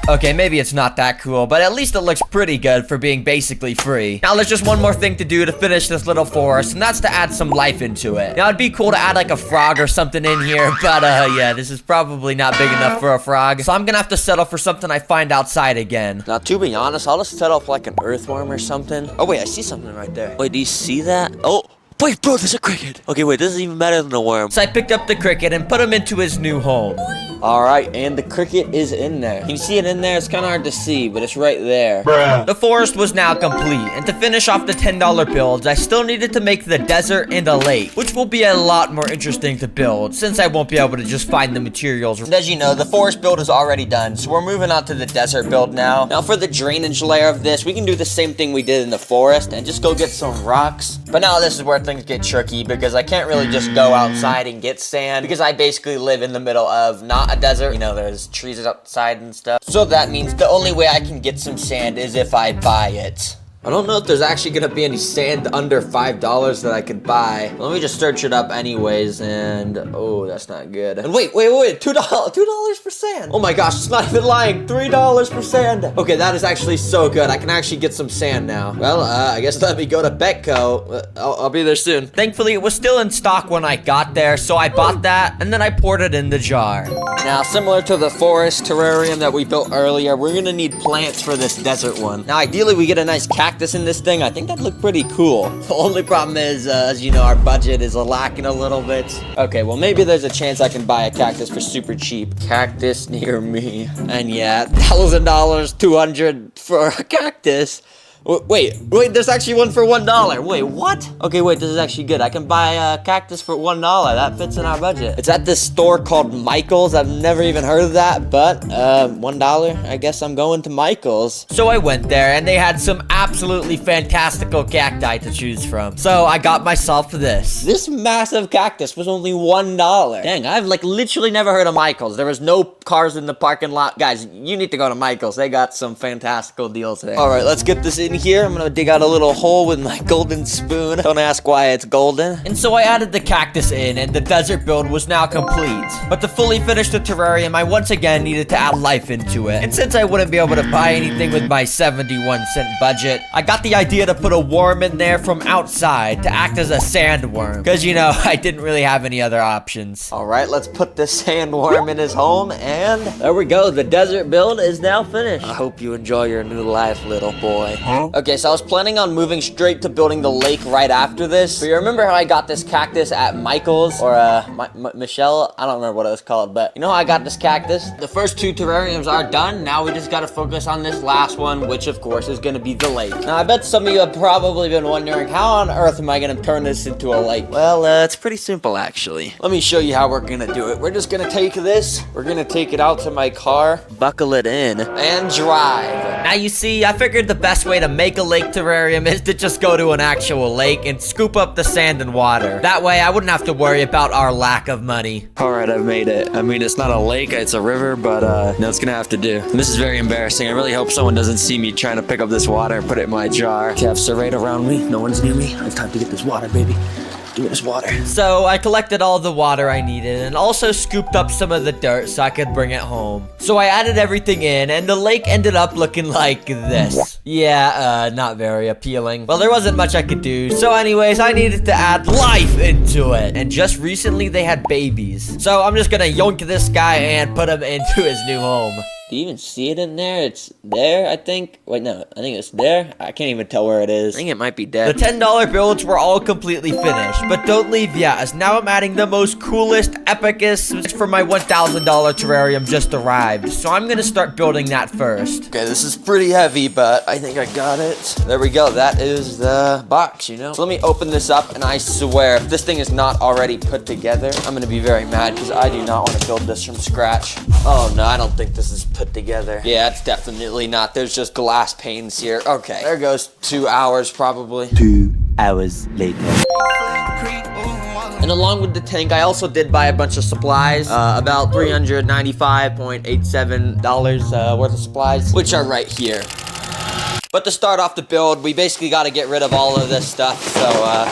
Okay, maybe it's not that cool, but at least it looks pretty good for being basically free. Now, there's just one more thing to do to finish this little forest, and that's to add some life into it. Now, it'd be cool to add like a frog or something in here, but yeah, this is probably not big enough for a frog, so I'm gonna have to settle for something I find outside again. Now, to be honest, I'll just set up like an earthworm or something. Oh wait, I see something right there. Wait, do you see that? Oh. Wait, bro, there's a cricket. Okay, wait, this is even better than a worm. So I picked up the cricket and put him into his new home. All right, and the cricket is in there. Can you see it in there? It's kind of hard to see, but it's right there. Bruh. The forest was now complete, and to finish off the $10 builds, I still needed to make the desert and a lake, which will be a lot more interesting to build, since I won't be able to just find the materials. And as you know, the forest build is already done, so we're moving on to the desert build now. Now for the drainage layer of this, we can do the same thing we did in the forest and just go get some rocks. But now this is where things get tricky, because I can't really just go outside and get sand, because I basically live in the middle of not a desert. You know, there's trees outside and stuff. So that means the only way I can get some sand is if I buy it. I don't know if there's actually gonna be any sand under $5 that I could buy. Let me just search it up anyways, and oh, that's not good. And wait, $2 for sand. Oh my gosh, it's not even lying, $3 for sand. Okay, that is actually so good. I can actually get some sand now. Well, I guess let me go to Betco. I'll be there soon. Thankfully, it was still in stock when I got there, so I bought that, and then I poured it in the jar. Now, similar to the forest terrarium that we built earlier, we're gonna need plants for this desert one. Now, ideally, we get a nice cactus in this thing. I think that'd look pretty cool. The only problem is, as you know, our budget is lacking a little bit. Okay, well, maybe there's a chance I can buy a cactus for super cheap. Cactus near me. And yeah, $1,000, $200 for a cactus. Wait, there's actually one for $1. Wait, what? Okay, wait, this is actually good. I can buy a cactus for $1. That fits in our budget. It's at this store called Michael's. I've never even heard of that, but $1. I guess I'm going to Michael's. So I went there, and they had some absolutely fantastical cacti to choose from. So I got myself this. This massive cactus was only $1. Dang, I've like literally never heard of Michael's. There was no cars in the parking lot. Guys, you need to go to Michael's. They got some fantastical deals there. All right, let's get this in here. I'm gonna dig out a little hole with my golden spoon. Don't ask why it's golden. And so I added the cactus in, and the desert build was now complete. But to fully finish the terrarium, I once again needed to add life into it. And since I wouldn't be able to buy anything with my 71-cent budget, I got the idea to put a worm in there from outside to act as a sandworm. Because, you know, I didn't really have any other options. All right, let's put this sandworm in his home, and there we go. The desert build is now finished. I hope you enjoy your new life, little boy. Okay, so I was planning on moving straight to building the lake right after this. But you remember how I got this cactus at Michael's? Or, Michelle? I don't remember what it was called, but you know how I got this cactus? The first two terrariums are done. Now we just gotta focus on this last one, which of course is gonna be the lake. Now, I bet some of you have probably been wondering, how on earth am I gonna turn this into a lake? Well, it's pretty simple, actually. Let me show you how we're gonna do it. We're just gonna take this, we're gonna take it out to my car, buckle it in, and drive. Now, you see, I figured the best way to make a lake terrarium is to just go to an actual lake and scoop up the sand and water. That way, I wouldn't have to worry about our lack of money. All right, I've made it. I mean, it's not a lake, it's a river, but no, it's gonna have to do. And this is very embarrassing. I really hope someone doesn't see me trying to pick up this water and put it in my jar. Okay, I have surveyed around me. No one's near me. I have time to get this water, baby. Give me this water. So I collected all the water I needed and also scooped up some of the dirt so I could bring it home. So I added everything in, and the lake ended up looking like this. Yeah, not very appealing. Well, there wasn't much I could do. So anyways, I needed to add life into it. And just recently they had babies. So I'm just gonna yoink this guy and put him into his new home. Do you even see it in there? It's there, I think. Wait, no, I think it's there. I can't even tell where it is. I think it might be dead. The $10 builds were all completely finished, but don't leave yet, as now I'm adding the most coolest, epicest for my $1,000 terrarium just arrived. So I'm gonna start building that first. Okay, this is pretty heavy, but I think I got it. There we go. That is the box, you know? So let me open this up, and I swear, if this thing is not already put together, I'm gonna be very mad, because I do not want to build this from scratch. Oh no, I don't think this is put together. Yeah, it's definitely not. There's just glass panes here. Okay, there goes 2 hours probably. 2 hours later. And along with the tank, I also did buy a bunch of supplies, about $395.87 worth of supplies, which are right here. But to start off the build, we basically got to get rid of all of this stuff, so,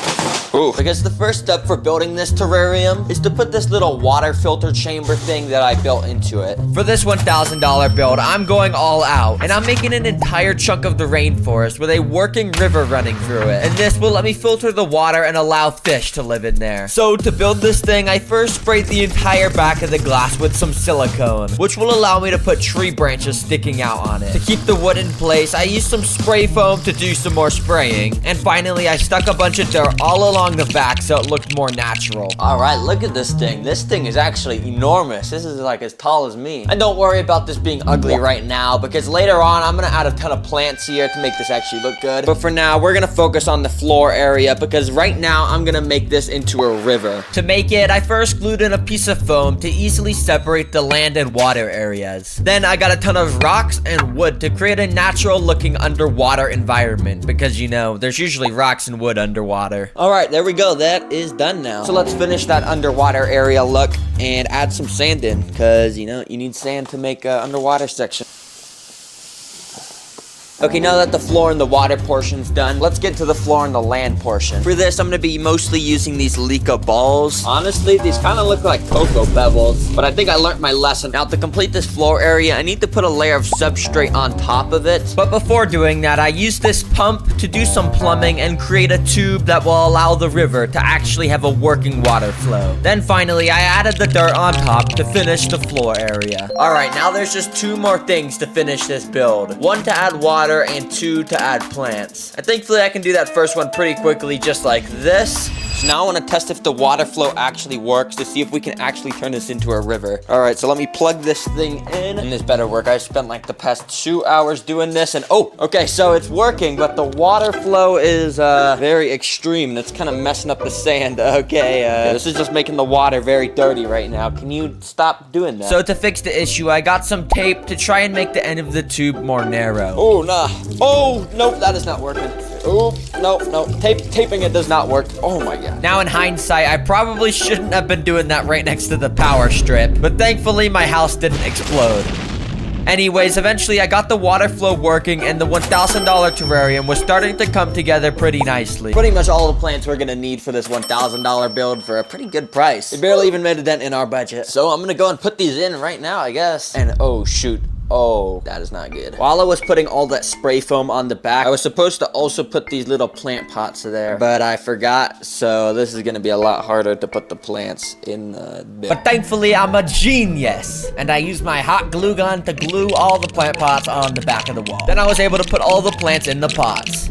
because the first step for building this terrarium is to put this little water filter chamber thing that I built into it. For this $1,000 build, I'm going all out, and I'm making an entire chunk of the rainforest with a working river running through it. And this will let me filter the water and allow fish to live in there. So to build this thing, I first sprayed the entire back of the glass with some silicone, which will allow me to put tree branches sticking out on it. To keep the wood in place, I used some spray foam to do some more spraying. And finally, I stuck a bunch of dirt all along the back so it looked more natural. All right, look at this thing. This thing is actually enormous. This is like as tall as me. And don't worry about this being ugly right now, because later on, I'm gonna add a ton of plants here to make this actually look good. But for now, we're gonna focus on the floor area, because right now, I'm gonna make this into a river. To make it, I first glued in a piece of foam to easily separate the land and water areas. Then I got a ton of rocks and wood to create a natural looking underwater environment, because you know, there's usually rocks and wood underwater. All right, there we go. That is done now. So let's finish that underwater area look and add some sand in, because you know, you need sand to make an underwater section. Okay, now that the floor and the water portion's done, let's get to the floor and the land portion. For this, I'm gonna be mostly using these Leica balls. Honestly, these kind of look like cocoa pebbles, but I think I learned my lesson. Now, to complete this floor area, I need to put a layer of substrate on top of it. But before doing that, I used this pump to do some plumbing and create a tube that will allow the river to actually have a working water flow. Then finally, I added the dirt on top to finish the floor area. All right, now there's just 2 more things to finish this build. 1 to add water, and 2 to add plants. And thankfully I can do that first one pretty quickly, just like this. So now I want to test if the water flow actually works, to see if we can actually turn this into a river. All right, so let me plug this thing in, and this better work. I spent like the past 2 hours doing this, and oh, okay, so it's working, but the water flow is very extreme. That's kind of messing up the sand. Okay, this is just making the water very dirty right now. Can you stop doing that? So to fix the issue, I got some tape to try and make the end of the tube more narrow. Oh, nah. Oh, nope, that is not working. Oh, no. Taping it does not work. Oh my god. Now in hindsight, I probably shouldn't have been doing that right next to the power strip, but thankfully my house didn't explode. Anyways, eventually I got the water flow working, and the $1,000 terrarium was starting to come together pretty nicely. Pretty much all the plants we're gonna need for this $1,000 build for a pretty good price. It barely even made a dent in our budget. So I'm gonna go and put these in right now, I guess. And oh shoot. Oh, that is not good. While I was putting all that spray foam on the back, I was supposed to also put these little plant pots there, but I forgot, so this is gonna be a lot harder to put the plants in the bin. But thankfully, I'm a genius, and I used my hot glue gun to glue all the plant pots on the back of the wall. Then I was able to put all the plants in the pots.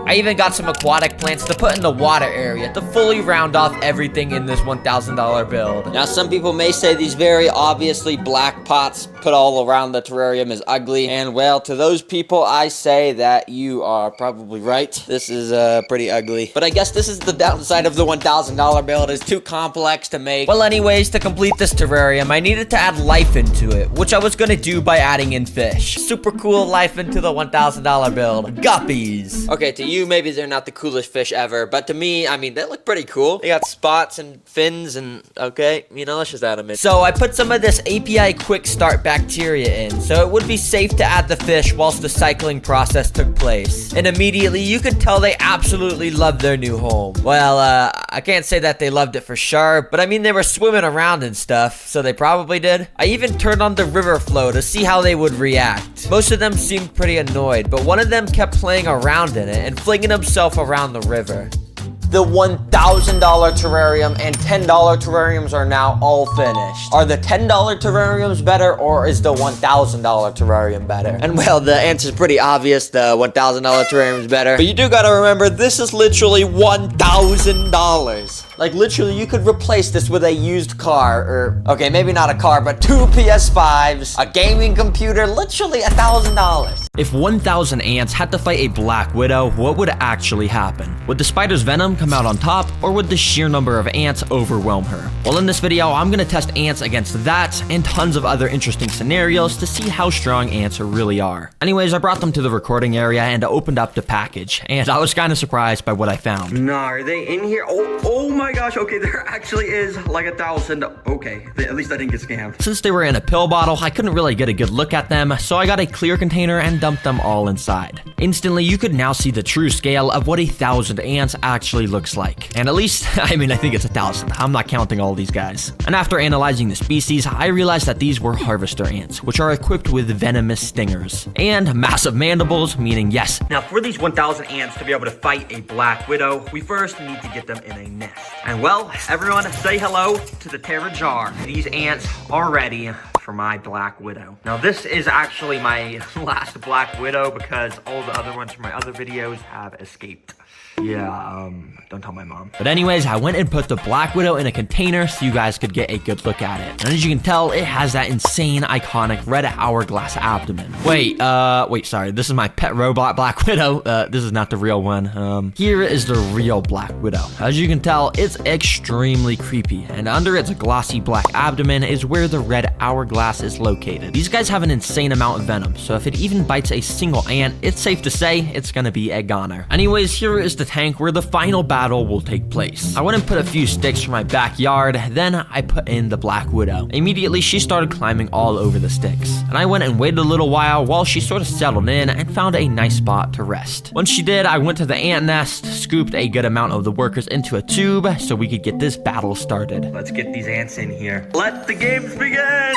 I even got some aquatic plants to put in the water area to fully round off everything in this $1,000 build. Now, some people may say these very obviously black pots put all around the terrarium is ugly, and well, to those people, I say that you are probably right. This is pretty ugly. But I guess this is the downside of the $1,000 build. It's too complex to make. Well, anyways, to complete this terrarium, I needed to add life into it, which I was gonna do by adding in fish. Super cool life into the $1,000 build. Guppies. Okay, to you, maybe they're not the coolest fish ever, but to me, I mean, they look pretty cool. They got spots and fins and, okay, you know, let's just add them in. So I put some of this API quick start bacteria in, so it would be safe to add the fish whilst the cycling process took place. And immediately, you could tell they absolutely loved their new home. Well, I can't say that they loved it for sure, but I mean, they were swimming around and stuff, so they probably did. I even turned on the river flow to see how they would react. Most of them seemed pretty annoyed, but one of them kept playing around in it and flinging himself around the river. the $1,000 terrarium and $10 terrariums are now all finished. Are the $10 terrariums better, or is the $1,000 terrarium better? And well, the answer is pretty obvious. The $1,000 terrarium is better. But you do gotta remember, this is literally $1,000. Like, literally, you could replace this with a used car, or, okay, maybe not a car, but 2 PS5s, a gaming computer, literally $1,000. If 1,000 ants had to fight a Black Widow, what would actually happen? Would the spider's venom come out on top, or would the sheer number of ants overwhelm her? Well, in this video, I'm gonna test ants against that and tons of other interesting scenarios to see how strong ants really are. Anyways, I brought them to the recording area and opened up the package, and I was kind of surprised by what I found. Nah, are they in here? Oh my gosh, okay, there actually is like 1,000. Okay, at least I didn't get scammed. Since they were in a pill bottle, I couldn't really get a good look at them, so I got a clear container and dumped them all inside. Instantly, you could now see the true scale of what 1,000 ants actually looks like. And at least, I think it's 1,000. I'm not counting all these guys. And after analyzing the species, I realized that these were harvester ants, which are equipped with venomous stingers and massive mandibles, meaning yes. Now, for these 1,000 ants to be able to fight a Black Widow, we first need to get them in a nest. And well, everyone say hello to the Terra jar. These ants are ready for my Black Widow. Now, this is actually my last Black Widow because all the other ones from my other videos have escaped. Yeah, don't tell my mom. But anyways, I went and put the Black Widow in a container so you guys could get a good look at it. And as you can tell, it has that insane, iconic red hourglass abdomen. Wait, sorry. This is my pet robot Black Widow. This is not the real one. Here is the real Black Widow. As you can tell, it's extremely creepy. And under its glossy black abdomen is where the red hourglass is located. These guys have an insane amount of venom, so if it even bites a single ant, it's safe to say it's gonna be a goner. Anyways, here is the tank where the final battle will take place. I went and put a few sticks from my backyard, then I put in the Black Widow. Immediately, she started climbing all over the sticks, and I went and waited a little while she sort of settled in and found a nice spot to rest. Once she did, I went to the ant nest, scooped a good amount of the workers into a tube so we could get this battle started. Let's get these ants in here. Let the games begin!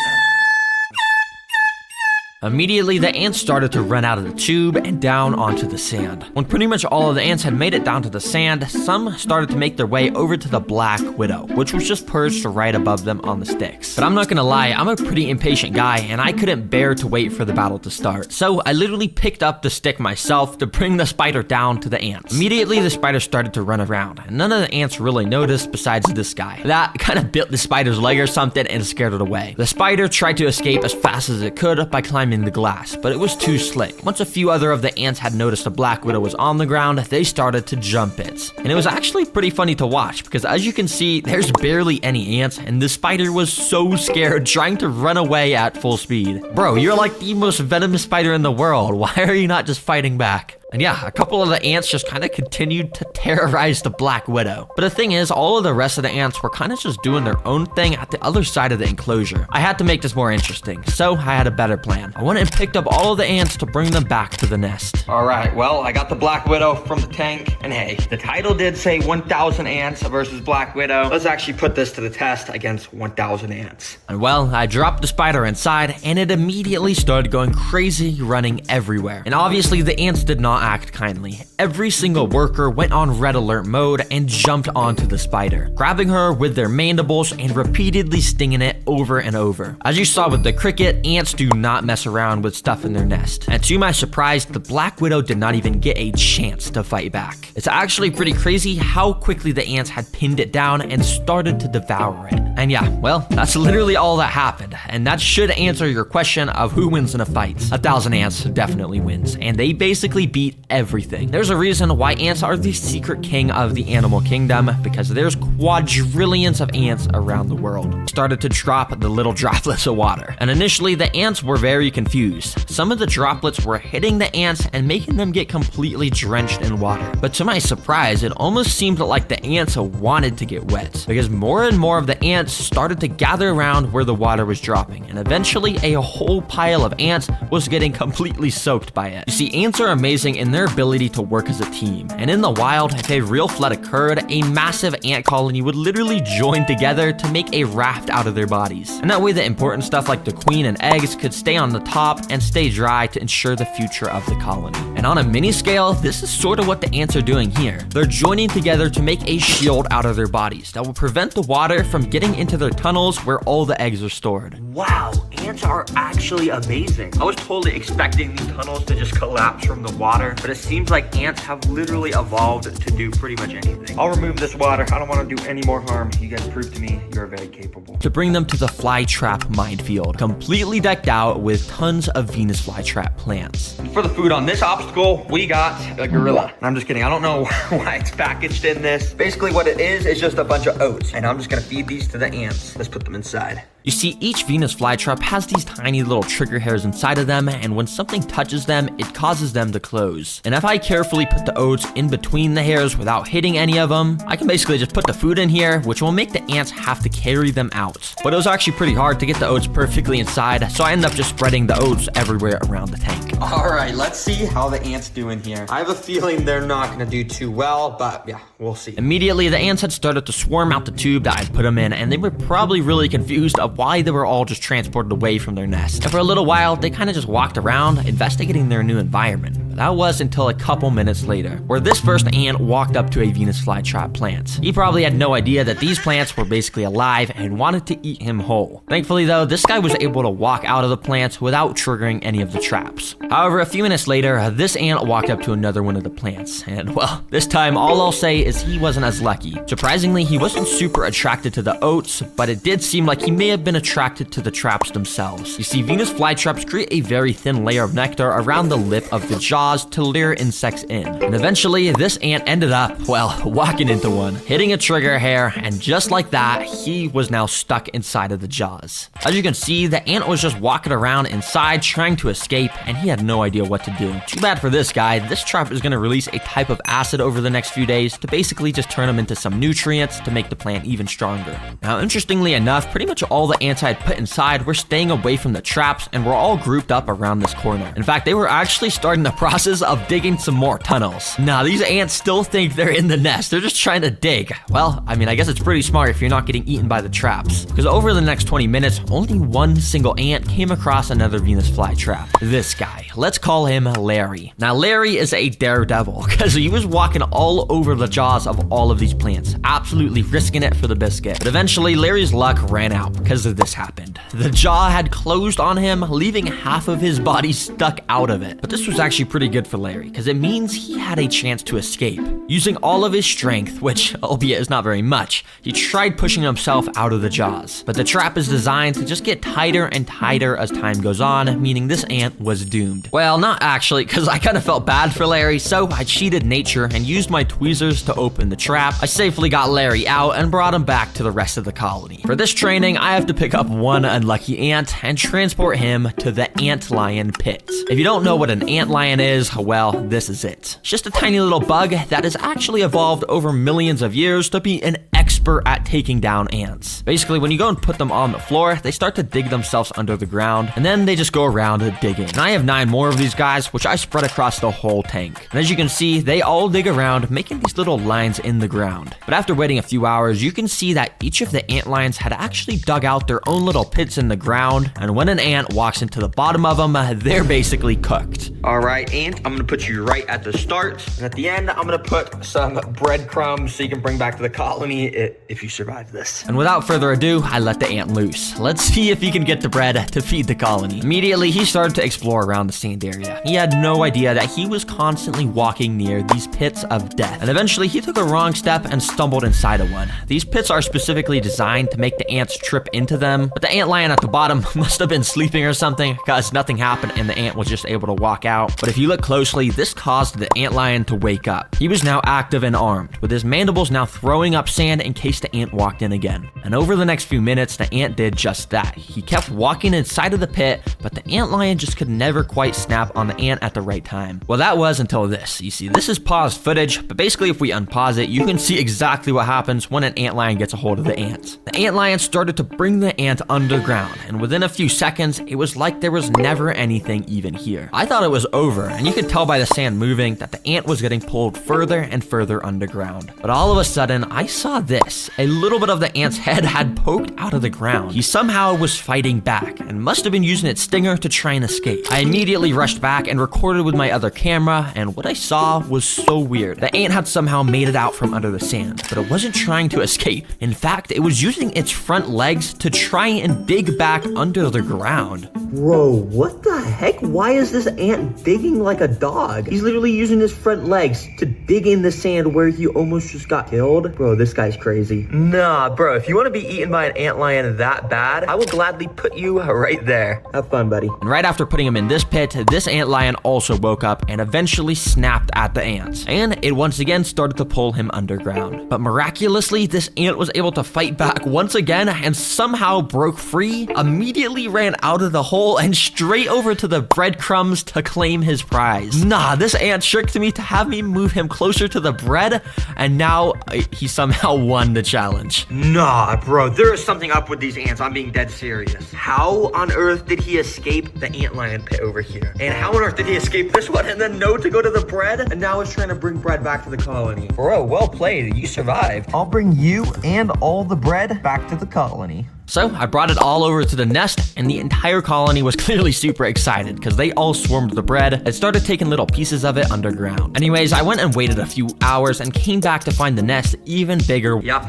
Immediately, the ants started to run out of the tube and down onto the sand. When pretty much all of the ants had made it down to the sand, some started to make their way over to the Black Widow, which was just perched right above them on the sticks. But I'm not gonna lie, I'm a pretty impatient guy, and I couldn't bear to wait for the battle to start. So I literally picked up the stick myself to bring the spider down to the ants. Immediately, the spider started to run around, and none of the ants really noticed besides this guy. That kind of bit the spider's leg or something and scared it away. The spider tried to escape as fast as it could by climbing the glass, but it was too slick. Once a few other of the ants had noticed the Black Widow was on the ground, they started to jump it. And it was actually pretty funny to watch because as you can see, there's barely any ants and the spider was so scared trying to run away at full speed. Bro, you're like the most venomous spider in the world. Why are you not just fighting back? And yeah, a couple of the ants just kind of continued to terrorize the Black Widow. But the thing is, all of the rest of the ants were kind of just doing their own thing at the other side of the enclosure. I had to make this more interesting, so I had a better plan. I went and picked up all of the ants to bring them back to the nest. All right, well, I got the Black Widow from the tank, and hey, the title did say 1,000 ants versus Black Widow. Let's actually put this to the test against 1,000 ants. And well, I dropped the spider inside, and it immediately started going crazy, running everywhere. And obviously, the ants did not act kindly. Every single worker went on red alert mode and jumped onto the spider, grabbing her with their mandibles and repeatedly stinging it over and over. As you saw with the cricket, ants do not mess around with stuff in their nest. And to my surprise, the Black Widow did not even get a chance to fight back. It's actually pretty crazy how quickly the ants had pinned it down and started to devour it. And yeah, well, that's literally all that happened. And that should answer your question of who wins in a fight. 1,000 ants definitely wins, and they basically beat everything. There's a reason why ants are the secret king of the animal kingdom, because there's quadrillions of ants around the world. Started to drop the little droplets of water. And initially, the ants were very confused. Some of the droplets were hitting the ants and making them get completely drenched in water. But to my surprise, it almost seemed like the ants wanted to get wet, because more and more of the ants started to gather around where the water was dropping, and eventually a whole pile of ants was getting completely soaked by it. You see, ants are amazing in in their ability to work as a team. And in the wild, if a real flood occurred, a massive ant colony would literally join together to make a raft out of their bodies. And that way the important stuff like the queen and eggs could stay on the top and stay dry to ensure the future of the colony. And on a mini scale, this is sort of what the ants are doing here. They're joining together to make a shield out of their bodies that will prevent the water from getting into their tunnels where all the eggs are stored. Wow, ants are actually amazing. I was totally expecting these tunnels to just collapse from the water, but it seems like ants have literally evolved to do pretty much anything. I'll remove this water. I don't want to do any more harm. You guys prove to me you're very capable. To bring them to the flytrap minefield, completely decked out with tons of Venus flytrap plants. For the food on this obstacle, we got a gorilla. I'm just kidding. I don't know why it's packaged in this. Basically what it is just a bunch of oats, and I'm just gonna feed these to the ants. Let's put them inside. You see, each Venus flytrap has these tiny little trigger hairs inside of them, and when something touches them, it causes them to close. And if I carefully put the oats in between the hairs without hitting any of them, I can basically just put the food in here, which will make the ants have to carry them out. But it was actually pretty hard to get the oats perfectly inside, so I ended up just spreading the oats everywhere around the tank. All right, let's see how the ants do in here. I have a feeling they're not gonna do too well, but yeah, we'll see. Immediately, the ants had started to swarm out the tube that I put them in, and they were probably really confused of why they were all just transported away from their nest. And for a little while, they kind of just walked around, investigating their new environment. But that was until a couple minutes later, where this first ant walked up to a Venus flytrap plant. He probably had no idea that these plants were basically alive and wanted to eat him whole. Thankfully though, this guy was able to walk out of the plants without triggering any of the traps. However, a few minutes later, this ant walked up to another one of the plants, and well, this time all I'll say is he wasn't as lucky. Surprisingly, he wasn't super attracted to the oats, but it did seem like he may have been attracted to the traps themselves. You see, Venus flytraps create a very thin layer of nectar around the lip of the jaws to lure insects in. And eventually, this ant ended up, well, walking into one, hitting a trigger hair, and just like that, he was now stuck inside of the jaws. As you can see, the ant was just walking around inside trying to escape, and he had no idea what to do. Too bad for this guy. This trap is going to release a type of acid over the next few days to basically just turn him into some nutrients to make the plant even stronger. Now, interestingly enough, pretty much all the ants I had put inside were staying away from the traps and were all grouped up around this corner. In fact, they were actually starting the process of digging some more tunnels. Now, these ants still think they're in the nest. They're just trying to dig. Well, I mean, I guess it's pretty smart if you're not getting eaten by the traps. Because over the next 20 minutes, only one single ant came across another Venus flytrap. This guy. Let's call him Larry. Now, Larry is a daredevil because he was walking all over the jaws of all of these plants, absolutely risking it for the biscuit. But eventually, Larry's luck ran out because of this happened. The jaw had closed on him, leaving half of his body stuck out of it. But this was actually pretty good for Larry, because it means he had a chance to escape. Using all of his strength, which, albeit is not very much, he tried pushing himself out of the jaws. But the trap is designed to just get tighter and tighter as time goes on, meaning this ant was doomed. Well, not actually, because I kind of felt bad for Larry, so I cheated nature and used my tweezers to open the trap. I safely got Larry out and brought him back to the rest of the colony. For this training, I have to pick up one unlucky ant and transport him to the antlion pit. If you don't know what an antlion is, well, this is it. It's just a tiny little bug that has actually evolved over millions of years to be an expert at taking down ants. Basically, when you go and put them on the floor, they start to dig themselves under the ground, and then they just go around digging. And I have 9 more of these guys, which I spread across the whole tank. And as you can see, they all dig around, making these little lines in the ground. But after waiting a few hours, you can see that each of the antlions had actually dug out their own little pits in the ground, and when an ant walks into the bottom of them, they're basically cooked. All right, ant, I'm gonna put you right at the start, and at the end, I'm gonna put some breadcrumbs so you can bring back to the colony if you survive this. And without further ado, I let the ant loose. Let's see if he can get the bread to feed the colony. Immediately, he started to explore around the sand area. He had no idea that he was constantly walking near these pits of death. And eventually, he took a wrong step and stumbled inside of one. These pits are specifically designed to make the ants trip into them, but the antlion at the bottom must have been sleeping or something, because nothing happened and the ant was just able to walk out. But if you look closely, this caused the antlion to wake up. He was now active and armed, with his mandibles now throwing up sand and case the ant walked in again. And over the next few minutes, the ant did just that. He kept walking inside of the pit, but the antlion just could never quite snap on the ant at the right time. Well, that was until this. You see, this is paused footage, but basically if we unpause it, you can see exactly what happens when an antlion gets a hold of the ant. The antlion started to bring the ant underground, and within a few seconds, it was like there was never anything even here. I thought it was over, and you could tell by the sand moving that the ant was getting pulled further and further underground. But all of a sudden, I saw this. A little bit of the ant's head had poked out of the ground. He somehow was fighting back, and must have been using its stinger to try and escape. I immediately rushed back and recorded with my other camera, and what I saw was so weird. The ant had somehow made it out from under the sand, but it wasn't trying to escape. In fact, it was using its front legs to try and dig back under the ground. Bro, what the heck? Why is this ant digging like a dog? He's literally using his front legs to dig in the sand where he almost just got killed. Bro, this guy's crazy. Nah, bro, if you want to be eaten by an antlion that bad, I will gladly put you right there. Have fun, buddy. And right after putting him in this pit, this antlion also woke up and eventually snapped at the ants. And it once again started to pull him underground. But miraculously, this ant was able to fight back once again and somehow broke free, immediately ran out of the hole and straight over to the breadcrumbs to claim his prize. Nah, this ant tricked me to have me move him closer to the bread, and now he somehow won the challenge. Nah, bro, there is something up with these ants. I'm being dead serious. How on earth did he escape the antlion pit over here? And how on earth did he escape this one and then know to go to the bread? And now he's trying to bring bread back to the colony. Bro, well played. You survived. I'll bring you and all the bread back to the colony. So I brought it all over to the nest, and the entire colony was clearly super excited because they all swarmed the bread and started taking little pieces of it underground. Anyways, I went and waited a few hours and came back to find the nest even bigger. Yup.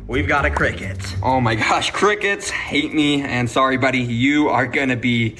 We've got a cricket. Oh my gosh, crickets hate me. And sorry, buddy, you are gonna be,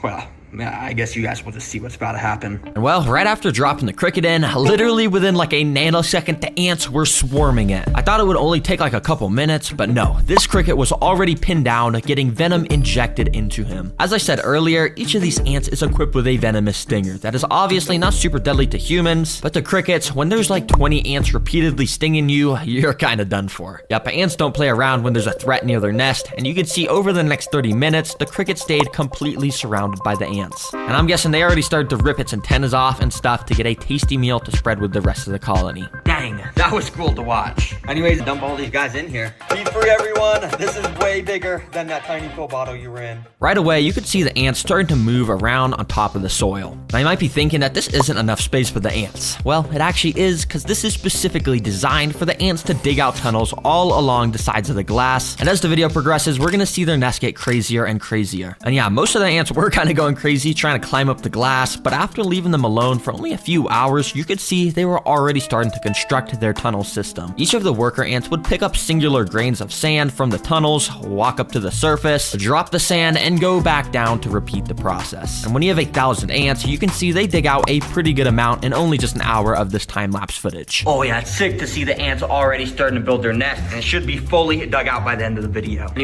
well, I guess you guys will just see what's about to happen. And well, right after dropping the cricket in, literally within like a nanosecond, the ants were swarming it. I thought it would only take like a couple minutes, but no, this cricket was already pinned down, getting venom injected into him. As I said earlier, each of these ants is equipped with a venomous stinger that is obviously not super deadly to humans, but to crickets, when there's like 20 ants repeatedly stinging you, you're kind of done for. Yep, ants don't play around when there's a threat near their nest, and you can see over the next 30 minutes, the cricket stayed completely surrounded by the ants. And I'm guessing they already started to rip its antennas off and stuff to get a tasty meal to spread with the rest of the colony. Dang, that was cool to watch. Anyways, dump all these guys in here. Be free, everyone. This is way bigger than that tiny pill bottle you were in. Right away, you could see the ants starting to move around on top of the soil. Now you might be thinking that this isn't enough space for the ants. Well, it actually is, because this is specifically designed for the ants to dig out tunnels all along the sides of the glass. And as the video progresses, we're gonna see their nests get crazier and crazier. And yeah, most of the ants were kind of going crazy trying to climb up the glass, but after leaving them alone for only a few hours, you could see they were already starting to construct their tunnel system. Each of the worker ants would pick up singular grains of sand from the tunnels, walk up to the surface, drop the sand, and go back down to repeat the process. And when you have 1,000 ants, you can see they dig out a pretty good amount in only just an hour of this time-lapse footage. Oh yeah, it's sick to see the ants already starting to build their nest, and it should be fully dug out by the end of the video. Anyways,